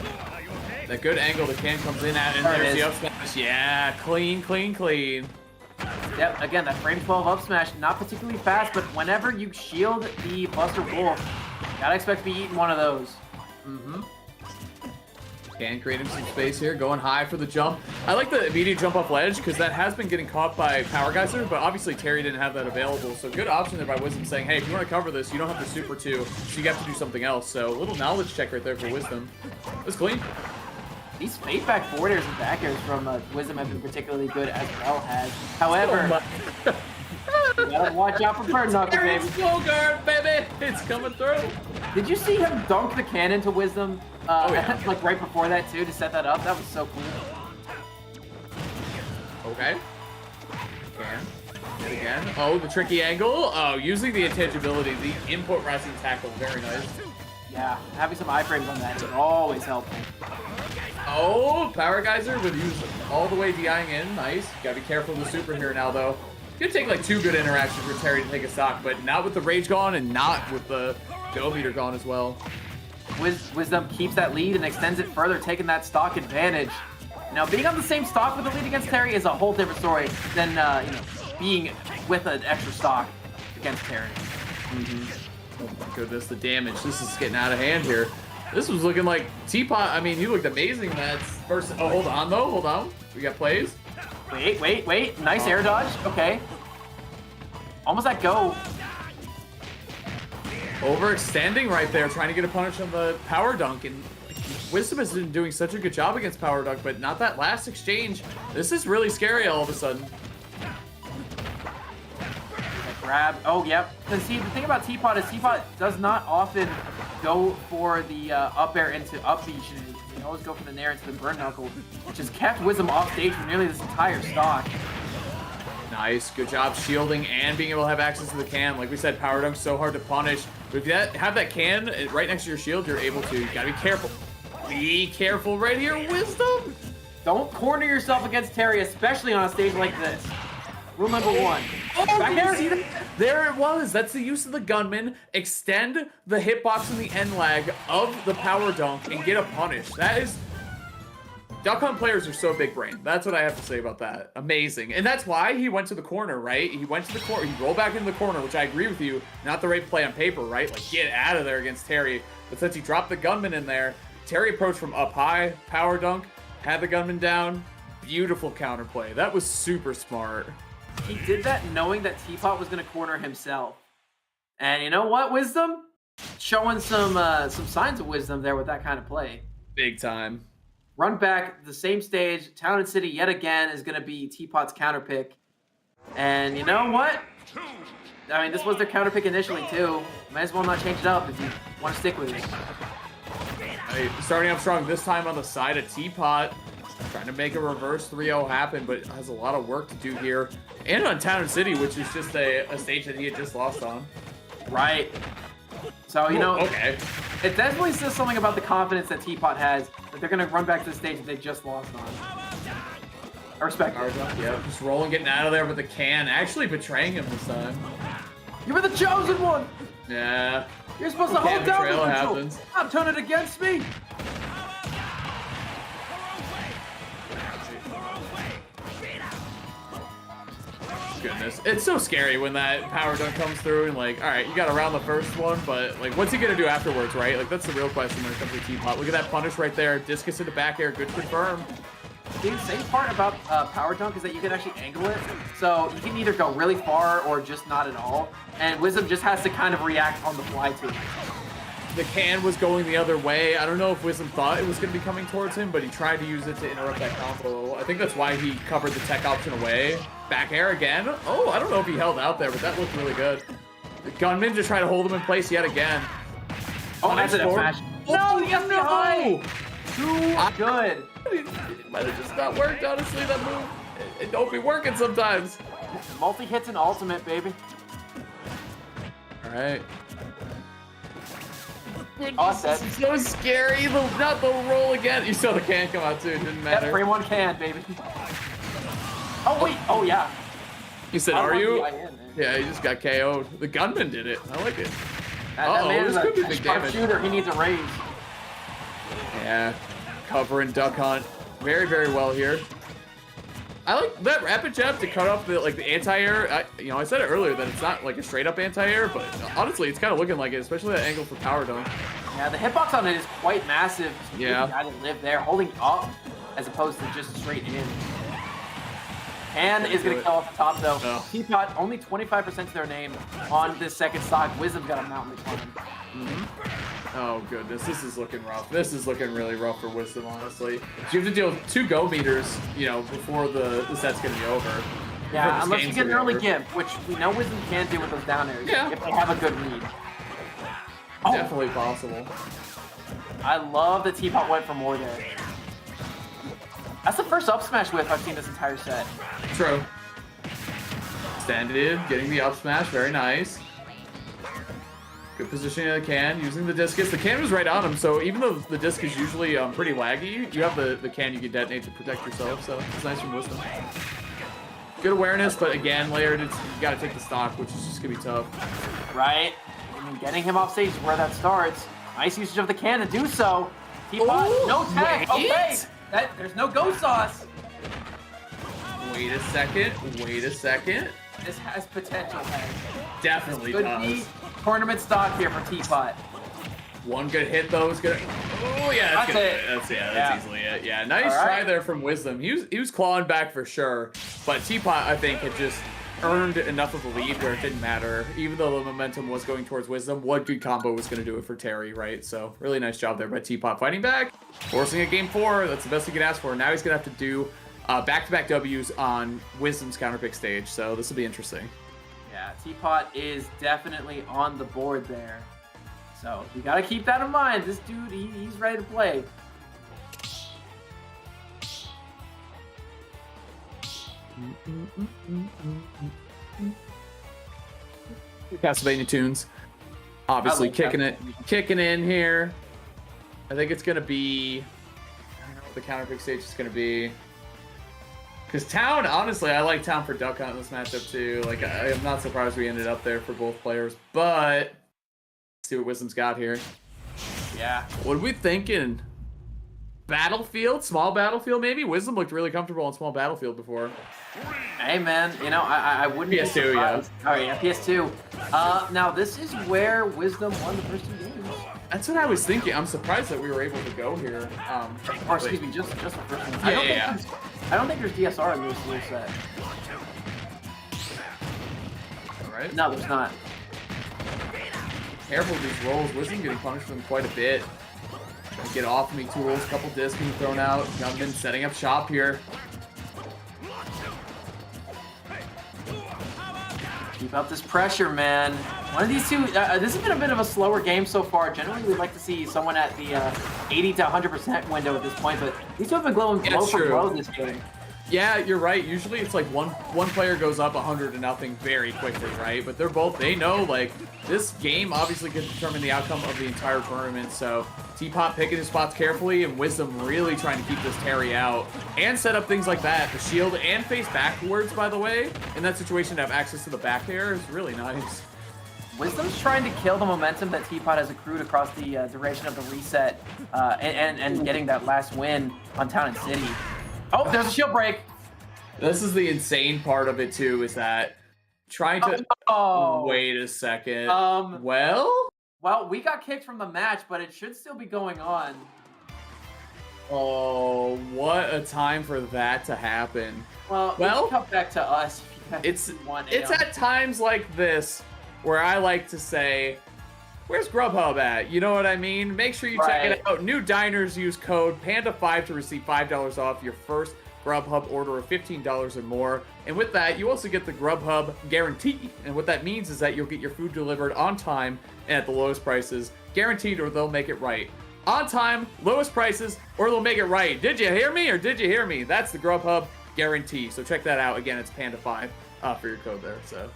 That good angle the can comes in at, and there's the up smash. Yeah, clean, clean, clean. Yep, again, that frame 12 up smash, not particularly fast, but whenever you shield the Buster Wolf, gotta expect to be eating one of those. Can creating some space here, going high for the jump. I like the immediate jump off ledge because that has been getting caught by Power Geyser, but obviously Terry didn't have that available. So good option there by Wisdom saying, hey, if you want to cover this, you don't have to super 2, so you have to do something else. So a little knowledge check right there for Wisdom. That's clean. These fade back forward airs and back airs from Wisdom have been particularly good as well has. However, you gotta watch out for bird knuckle, baby. Slow guard, baby. It's coming through. Did you see him dunk the cannon to Wisdom? Like right before that too, to set that up. That was so cool. Okay. Can. Hit again. Oh, the tricky angle. Oh, using the intangibility, the input rising tackle. Very nice. Yeah, having some iframes on that is always helpful. Oh, Power Geyser with use all the way DIing in. Nice. Gotta be careful of the super here now, though. It's gonna take like 2 good interactions for Terry to take a stock, but not with the rage gone and not with the go meter gone as well. Wisdom keeps that lead and extends it further, taking that stock advantage. Now, being on the same stock with the lead against Terry is a whole different story than you know, being with an extra stock against Terry. Oh my goodness, the damage. This is getting out of hand here. This was looking like Teapot. I mean, he looked amazing. That's first. Oh, hold on, though. Hold on. We got plays. Wait. Nice air dodge. Okay. Almost that go. Overextending right there, trying to get a punish on the power dunk, and Wisdom has been doing such a good job against power dunk, but not that last exchange. This is really scary all of a sudden. Grab. Oh, yep. Because see, the thing about Teapot is Teapot does not often go for the up air into up B shenanigans. They always go for the nair into the burn knuckle, which has kept Wisdom off stage for nearly this entire stock. Nice, good job shielding and being able to have access to the can. Like we said, power dunk's so hard to punish. But if you have that can right next to your shield, you're able to. You gotta be careful. Be careful right here, Wisdom. Don't corner yourself against Terry, especially on a stage like this. Rule number 1. Oh, Back did you there? see that? There it was. That's the use of the gunman. Extend the hitbox and the end lag of the power dunk and get a punish. That is... Duck Hunt players are so big brain. That's what I have to say about that. Amazing. And that's why he went to the corner, right? He went to the corner. He rolled back into the corner, which I agree with you. Not the right play on paper, right? Like, get out of there against Terry. But since he dropped the gunman in there, Terry approached from up high, power dunk, had the gunman down. Beautiful counterplay. That was super smart. He did that knowing that Teapot was going to corner himself. And you know what, Wisdom? Showing some signs of wisdom there with that kind of play. Big time. Run back, the same stage, Town and City yet again is going to be Teapot's counter pick. And you know what? I mean, this was their counter pick initially too. Might as well not change it up if you want to stick with it. Hey, starting up strong this time on the side of Teapot. Trying to make a reverse 3-0 happen, but has a lot of work to do here. And on Town and City, which is just a stage that he had just lost on. Right. So, you know, okay. It definitely says something about the confidence that Teapot has that they're going to run back to the stage that they just lost on. I respect it. Yeah, just rolling, getting out of there with the can. Actually betraying him this time. You were the chosen one! Yeah. You're supposed to hold down the control. Happens. Not turn it against me! Goodness. It's so scary when that power dunk comes through and like, all right, you got around the first one, but like, what's he gonna do afterwards, right? Like, that's the real question when it comes to Teapot. Look at that punish right there. Discus into back air. Good confirm. The insane part about power dunk is that you can actually angle it. So you can either go really far or just not at all. And Wisdom just has to kind of react on the fly to it. The can was going the other way. I don't know if Wisdom thought it was going to be coming towards him, but he tried to use it to interrupt that combo. I think that's why he covered the tech option away. Back air again. Oh, I don't know if he held out there, but that looked really good. The gunman just tried to hold him in place yet again. Oh, that's an smash. No, he got high. Too good. It might have just not worked, honestly, that move. It don't be working sometimes. Multi-hits and ultimate, baby. All right. Offset. This is so scary. Not the roll again. You saw the can come out too. It didn't matter. That frame one can, baby. Oh wait. Oh yeah. You said, "Are you?" Yeah, he just got KO'd. The gunman did it. I like it. That man is this could be big sharp damage. shooter. He needs a raise. Yeah, covering Duck Hunt very, very well here. I like that rapid jab to cut off the anti-air. I said it earlier that it's not like a straight up anti-air, but honestly, it's kind of looking like it, especially that angle for power dunk. Yeah, the hitbox on it is quite massive. Yeah. The guy to live there, holding up as opposed to just straight in. Can is going to kill off the top though. No. Teapot only 25% to their name on this second stock. Wisdom's got a mountain to climb. Oh goodness, this is looking rough. This is looking really rough for Wisdom, honestly. You have to deal with 2 go meters, before the set's gonna be over. Yeah, unless you get an early gimp, which we know Wisdom can do with those down airs if they have a good read. Oh. Definitely possible. I love that Teapot went for more there. That's the first up smash whiff I've seen this entire set. True. Standard, getting the up smash, very nice. Good positioning of the can, using the discus. The can was right on him, so even though the disc is usually pretty laggy, you have the can you can detonate to protect yourself, so it's nice from Wisdom. Good awareness, but again, layered, you gotta take the stock, which is just gonna be tough. Right? I mean, getting him off stage is where that starts. Nice usage of the can to do so. Teapot, no tag, okay! There's no go sauce. Wait a second, This has potential, man. Definitely Could does. be tournament stock here for Teapot. One good hit though is gonna. Oh yeah, That's gonna, it. that's easily it. Yeah, nice All try right. there from Wisdom. He was clawing back for sure, but Teapot I think had just earned enough of a lead where it didn't matter. Even though the momentum was going towards Wisdom, what good combo was going to do it for Terry, right? So really nice job there by Teapot fighting back, forcing a game 4. That's the best he can ask for. Now he's going to have to do back-to-back W's on Wisdom's counterpick stage, so this will be interesting. Yeah, Teapot is definitely on the board there. So you got to keep that in mind. This dude, he's ready to play. Castlevania tunes, obviously I love kicking in here. I think it's gonna be, I don't know what the counterpick stage is gonna be. Because Town, honestly, I like Town for Duck Hunt in this matchup too. Like, I am not surprised we ended up there for both players, but let's see what Wisdom's got here. Yeah. What are we thinking? Battlefield? Small Battlefield, maybe? Wisdom looked really comfortable on Small Battlefield before. Hey, man, you know, I wouldn't be PS2, yeah. surprised. Oh, yeah, PS2. Now, this is where Wisdom won the first 2 games. That's what I was thinking. I'm surprised that we were able to go here. Or, excuse me, just the first one. Yeah. I don't think there's DSR in this rule set. All right. No, there's not. Careful with these rolls. Wisdom getting punished from quite a bit. Get off me tools, couple discs being thrown out. Gunman setting up shop here. Keep up this pressure, man. One of these two, this has been a bit of a slower game so far. Generally, we'd like to see someone at the 80 to 100% window at this point, but these two have been glowing blow for blow this game. Yeah, you're right. Usually it's like one player goes up 100-0 very quickly, right? But they know, like, this game obviously can determine the outcome of the entire tournament. So Teapot picking his spots carefully, and Wisdom really trying to keep this Terry out and set up things like that. The shield and face backwards, by the way, in that situation to have access to the back air is really nice. Wisdom's trying to kill the momentum that Teapot has accrued across the duration of the reset and getting that last win on Town and City. Oh, there's a shield break. This is the insane part of it too, is that trying to wait a second. Well, we got kicked from the match, but it should still be going on. Oh, what a time for that to happen. Well, come back to us. It's at times like this where I like to say, where's Grubhub at? You know what I mean? Make sure you check it out. New diners use code PANDA5 to receive $5 off your first Grubhub order of $15 or more. And with that, you also get the Grubhub guarantee. And what that means is that you'll get your food delivered on time and at the lowest prices, guaranteed, or they'll make it right. On time, lowest prices, or they'll make it right. Did you hear me or did you hear me? That's the Grubhub guarantee. So check that out. Again, it's PANDA5 for your code there. So,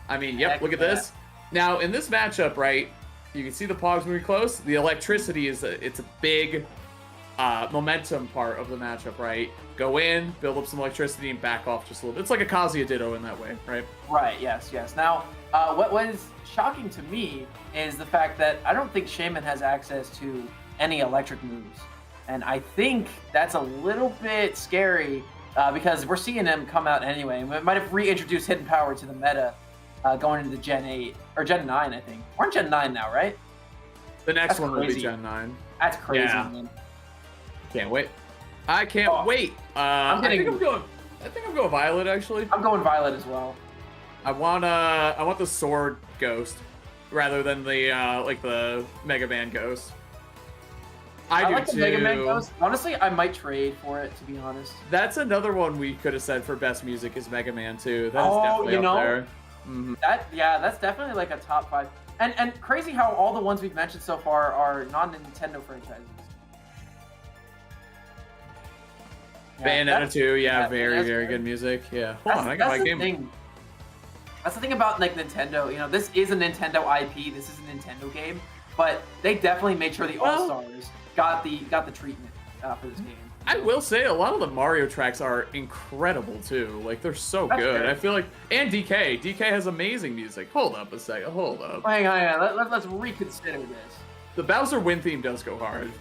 I mean, yep, look at this. Now, in this matchup, right, you can see the Pogs moving close. The electricity it's a big momentum part of the matchup, right? Go in, build up some electricity, and back off just a little bit. It's like a Kazuya Ditto in that way, right? Right, yes. Now, what was shocking to me is the fact that I don't think Shaman has access to any electric moves. And I think that's a little bit scary because we're seeing him come out anyway. We might have reintroduced Hidden Power to the meta going into Gen 8, or Gen 9, I think. We're in Gen 9 now, right? The next one will be Gen 9. That's crazy, yeah. man. Can't wait. I can't wait. I think I'm going Violet, actually. I'm going Violet as well. I want the Sword Ghost rather than the like the Mega Man Ghost. I do like too. The Mega Man Ghost. Honestly, I might trade for it, to be honest. That's another one we could have said for best music is Mega Man 2. That is definitely up there. Mm-hmm. That's definitely like a top 5. And crazy how all the ones we've mentioned so far are non-Nintendo franchises. Bayonetta 2, very good music. Yeah. Hold on, I got my game. That's the thing about like Nintendo. You know, this is a Nintendo IP. This is a Nintendo game, but they definitely made sure the All-Stars got the treatment for this game. I will say a lot of the Mario tracks are incredible too. Like they're so good. Fair. I feel like, and DK has amazing music. Hold up a second. Hold up. Hang on. Let's reconsider this. The Bowser Win theme does go hard.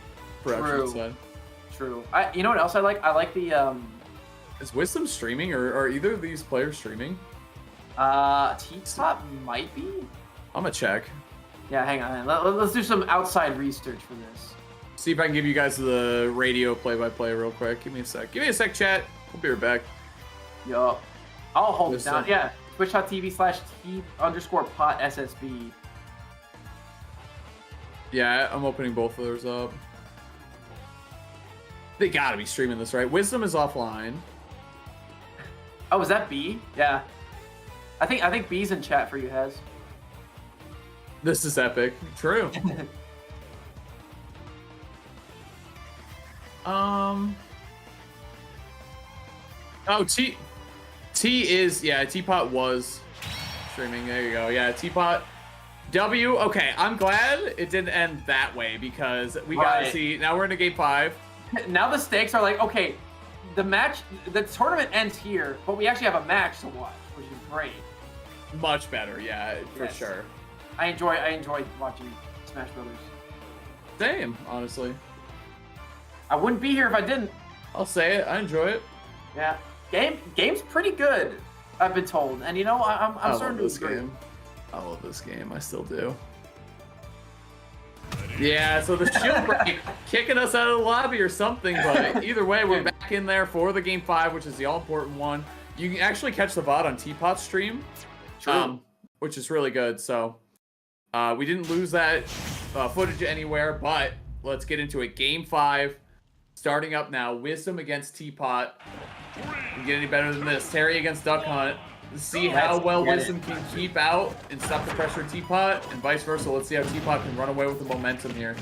True. You know what else I like? I like the Is Wisdom streaming or are either of these players streaming? T-Top might be. I'm gonna check. Yeah, hang on. Let's do some outside research for this. see if I can give you guys the radio play-by-play real quick. Give me a sec. Give me a sec, chat. We'll be right back. Yup. I'll hold it down. Listen. Yeah. Twitch.tv/t_pot SSB. Yeah, I'm opening both of those up. They gotta be streaming this, right? Wisdom is offline. Oh, is that B? Yeah. I think B's in chat for you, Hez. This is epic. True. Oh, T is, yeah, Teapot was streaming. There you go. Yeah, Teapot. W. Okay, I'm glad it didn't end that way because we gotta see. Now we're into game 5. Now the stakes are like, okay, the tournament ends here, but we actually have a match to watch, which is great. Much better, yeah, for Yes. sure. I enjoy watching Smash Brothers. Same, honestly. I wouldn't be here if I didn't. I'll say it. I enjoy it. Yeah, game's pretty good. I've been told, and you know, I'm I starting love to this agree. game. I love this game. I still do. Yeah, so the shield break kicking us out of the lobby or something, but either way, we're back in there for the game 5, which is the all-important one. You can actually catch the VOD on Teapot's stream, which is really good. So we didn't lose that footage anywhere, but let's get into it. Game 5, starting up now. Wisdom against Teapot. Can get any better than this? Terry against Duck Hunt. See how well Wisdom can keep out and stop the pressure of Teapot, and vice versa. Let's see how Teapot can run away with the momentum here.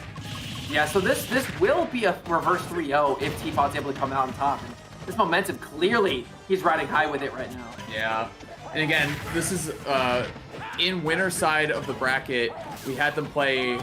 Yeah, so this will be a reverse 3-0 if Teapot's able to come out on top. And this momentum, clearly, he's riding high with it right now. Yeah. And again, this is in winner side of the bracket. We had them play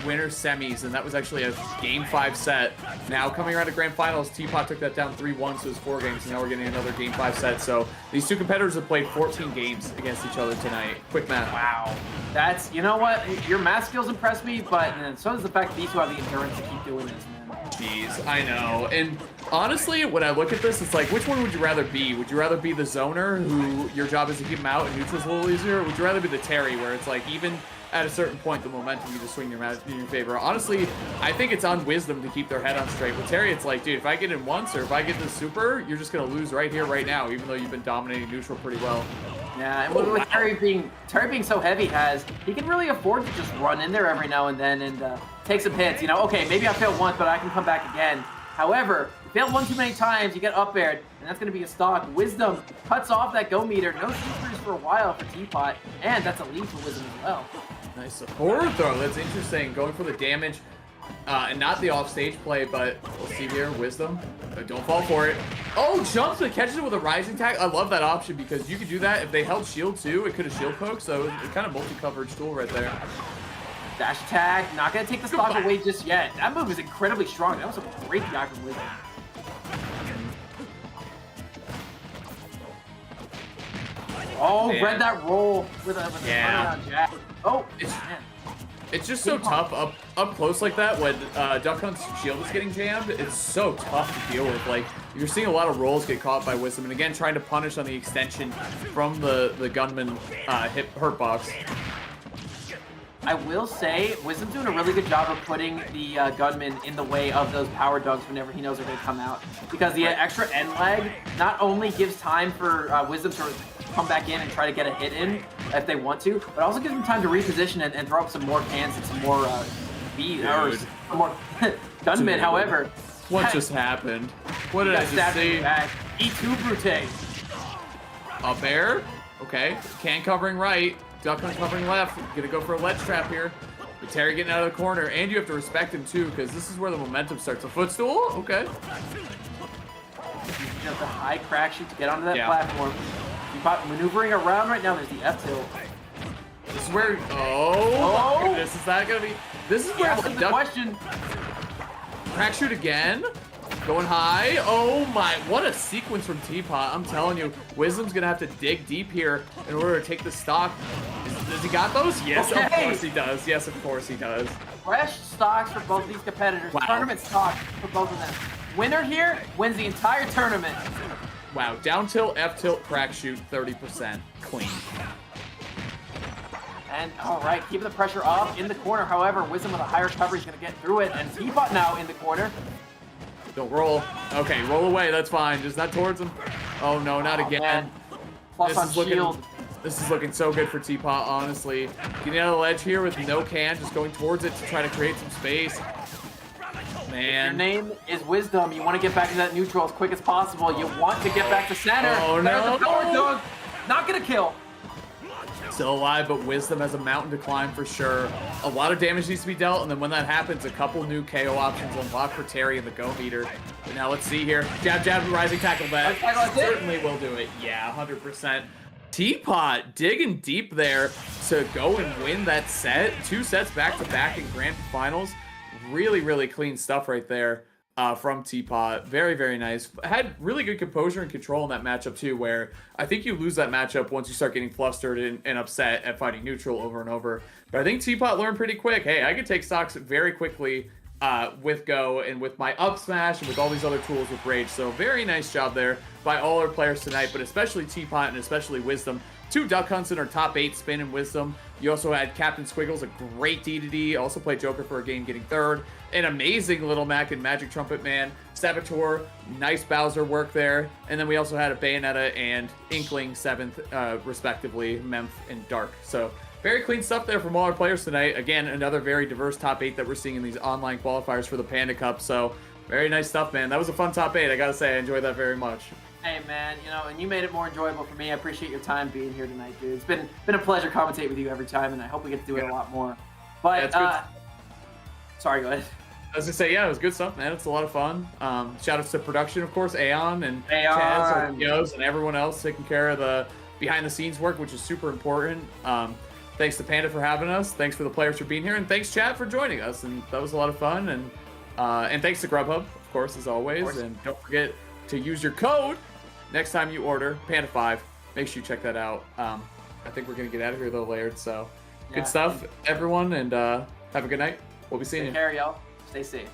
winner semis, and that was actually a game 5 set. Now coming around to grand finals, Teapot took that down 3-1, so it's 4 games. And now we're getting another game 5 set. So these two competitors have played 14 games against each other tonight. Quick math. Wow. That's, you know what? Your math skills impress me, but so does the fact that these two have the endurance to keep doing this, man. Jeez, I know. And honestly, when I look at this, it's like, which one would you rather be? Would you rather be the zoner, who your job is to keep him out and neutral's a little easier? Or would you rather be the Terry, where it's like, even at a certain point, the momentum, you just swing your in your favor? Honestly, I think it's on Wisdom to keep their head on straight. With Terry, it's like, dude, if I get in once, or if I get the super, you're just going to lose right here, right now, even though you've been dominating neutral pretty well. Yeah, and with Terry being so heavy, he can really afford to just run in there every now and then and take some hits. You know, okay, maybe I failed once, but I can come back again. However, you fail one too many times, you get up aired, and that's going to be a stock. Wisdom cuts off that go meter. No supers for a while for Teapot, and that's a lead for Wisdom as well. Nice forward throw. That's interesting. Going for the damage. And not the offstage play, but we'll see here. Wisdom. Don't fall for it. Oh, jumps and catches it with a rising tag. I love that option because you could do that. If they held shield too, it could have shield poked. So it's kind of multi-coverage tool right there. Dash attack. Not going to take the stock away just yet. That move is incredibly strong. That was a great guy from Wisdom. Oh, Man. read that roll with a turnaround jab. Oh, man. It's just so tough up close like that when Duck Hunt's shield is getting jammed. It's so tough to deal with. Like, you're seeing a lot of rolls get caught by Wisdom, and again, trying to punish on the extension from the gunman hurt box. I will say, Wisdom's doing a really good job of putting the gunman in the way of those power dogs whenever he knows they're going to come out. Because the extra end lag not only gives time for Wisdom to come back in and try to get a hit in if they want to, but also gives them time to reposition and throw up some more cans and some more some more gunmen. Dude. However, What just happened? What did I just see? E2 Brute. Up air. Okay. Can covering right. Duck Hunt covering left. Gonna go for a ledge trap here. But Terry getting out of the corner. And you have to respect him too, because this is where the momentum starts. A footstool? Okay. Just a high crack shoot to get onto that platform. Maneuvering around right now. There's the F tilt. This is where. Oh, my goodness. Is that gonna be. This is where the question. Crack shoot again. Going high. Oh my, what a sequence from Teapot. I'm telling you, Wisdom's gonna have to dig deep here in order to take the stock. Does he got those? Yes, Okay. Of course he does. Yes, of course he does. Fresh stocks for both these competitors. Wow. Tournament stocks for both of them. Winner here wins the entire tournament. Wow, down tilt, F tilt, crack shoot, 30%. Clean. And all right, keeping the pressure up in the corner. However, Wisdom with a higher recovery is going to get through it. And Teapot now in the corner. Don't roll. Okay, roll away. That's fine. Just not towards him. Oh, no, not again. Man. Plus on shield. This is looking so good for Teapot, honestly. Getting out of the ledge here with no can, just going towards it to try to create some space. Man. Your name is Wisdom. You want to get back to that neutral as quick as possible. You want to get back to center. Oh, There's no. the power dunk. Not going to kill. Still alive, but Wisdom has a mountain to climb for sure. A lot of damage needs to be dealt, and then when that happens, a couple new KO options unlock for Terry and the Go Meter. But now let's see here. Jab, jab, rising tackle that. Certainly will do it. Yeah, 100%. Teapot digging deep there to go and win that set. 2 sets back-to-back in grand finals. Really, really clean stuff right there. From Teapot. Very, very nice. Had really good composure and control in that matchup too, where I think you lose that matchup once you start getting flustered and upset at fighting neutral over and over. But I think Teapot learned pretty quick. Hey, I could take stocks very quickly with Go and with my up smash and with all these other tools with Rage. So very nice job there by all our players tonight, but especially Teapot and especially Wisdom. 2 Duck Hunts in our top 8, Spin and Wisdom. You also had Captain Squiggles, a great D2D. Also played Joker for a game, getting 3rd. An amazing Little Mac and Magic Trumpet Man. Saboteur, nice Bowser work there. And then we also had a Bayonetta and Inkling 7th, respectively, Memph and Dark. So very clean stuff there from all our players tonight. Again, another very diverse top 8 that we're seeing in these online qualifiers for the Panda Cup. So very nice stuff, man. That was a fun top 8. I gotta say, I enjoyed that very much. Hey man, you know, and you made it more enjoyable for me. I appreciate your time being here tonight, dude. It's been a pleasure commentating with you every time, and I hope we get to do it a lot more. But sorry, go ahead. I was gonna say, yeah, it was good stuff, man. It's a lot of fun. Shout outs to production, of course, Aeon and Chaz and Yos and everyone else taking care of the behind the scenes work, which is super important. Thanks to Panda for having us. Thanks for the players for being here, and thanks chat for joining us. And that was a lot of fun. And thanks to Grubhub, of course, as always. And don't forget to use your code next time you order Panda5. Make sure you check that out. I think we're gonna get out of here though, Laird. So good stuff, everyone, and have a good night. We'll be seeing you. Take care, y'all. Stay safe.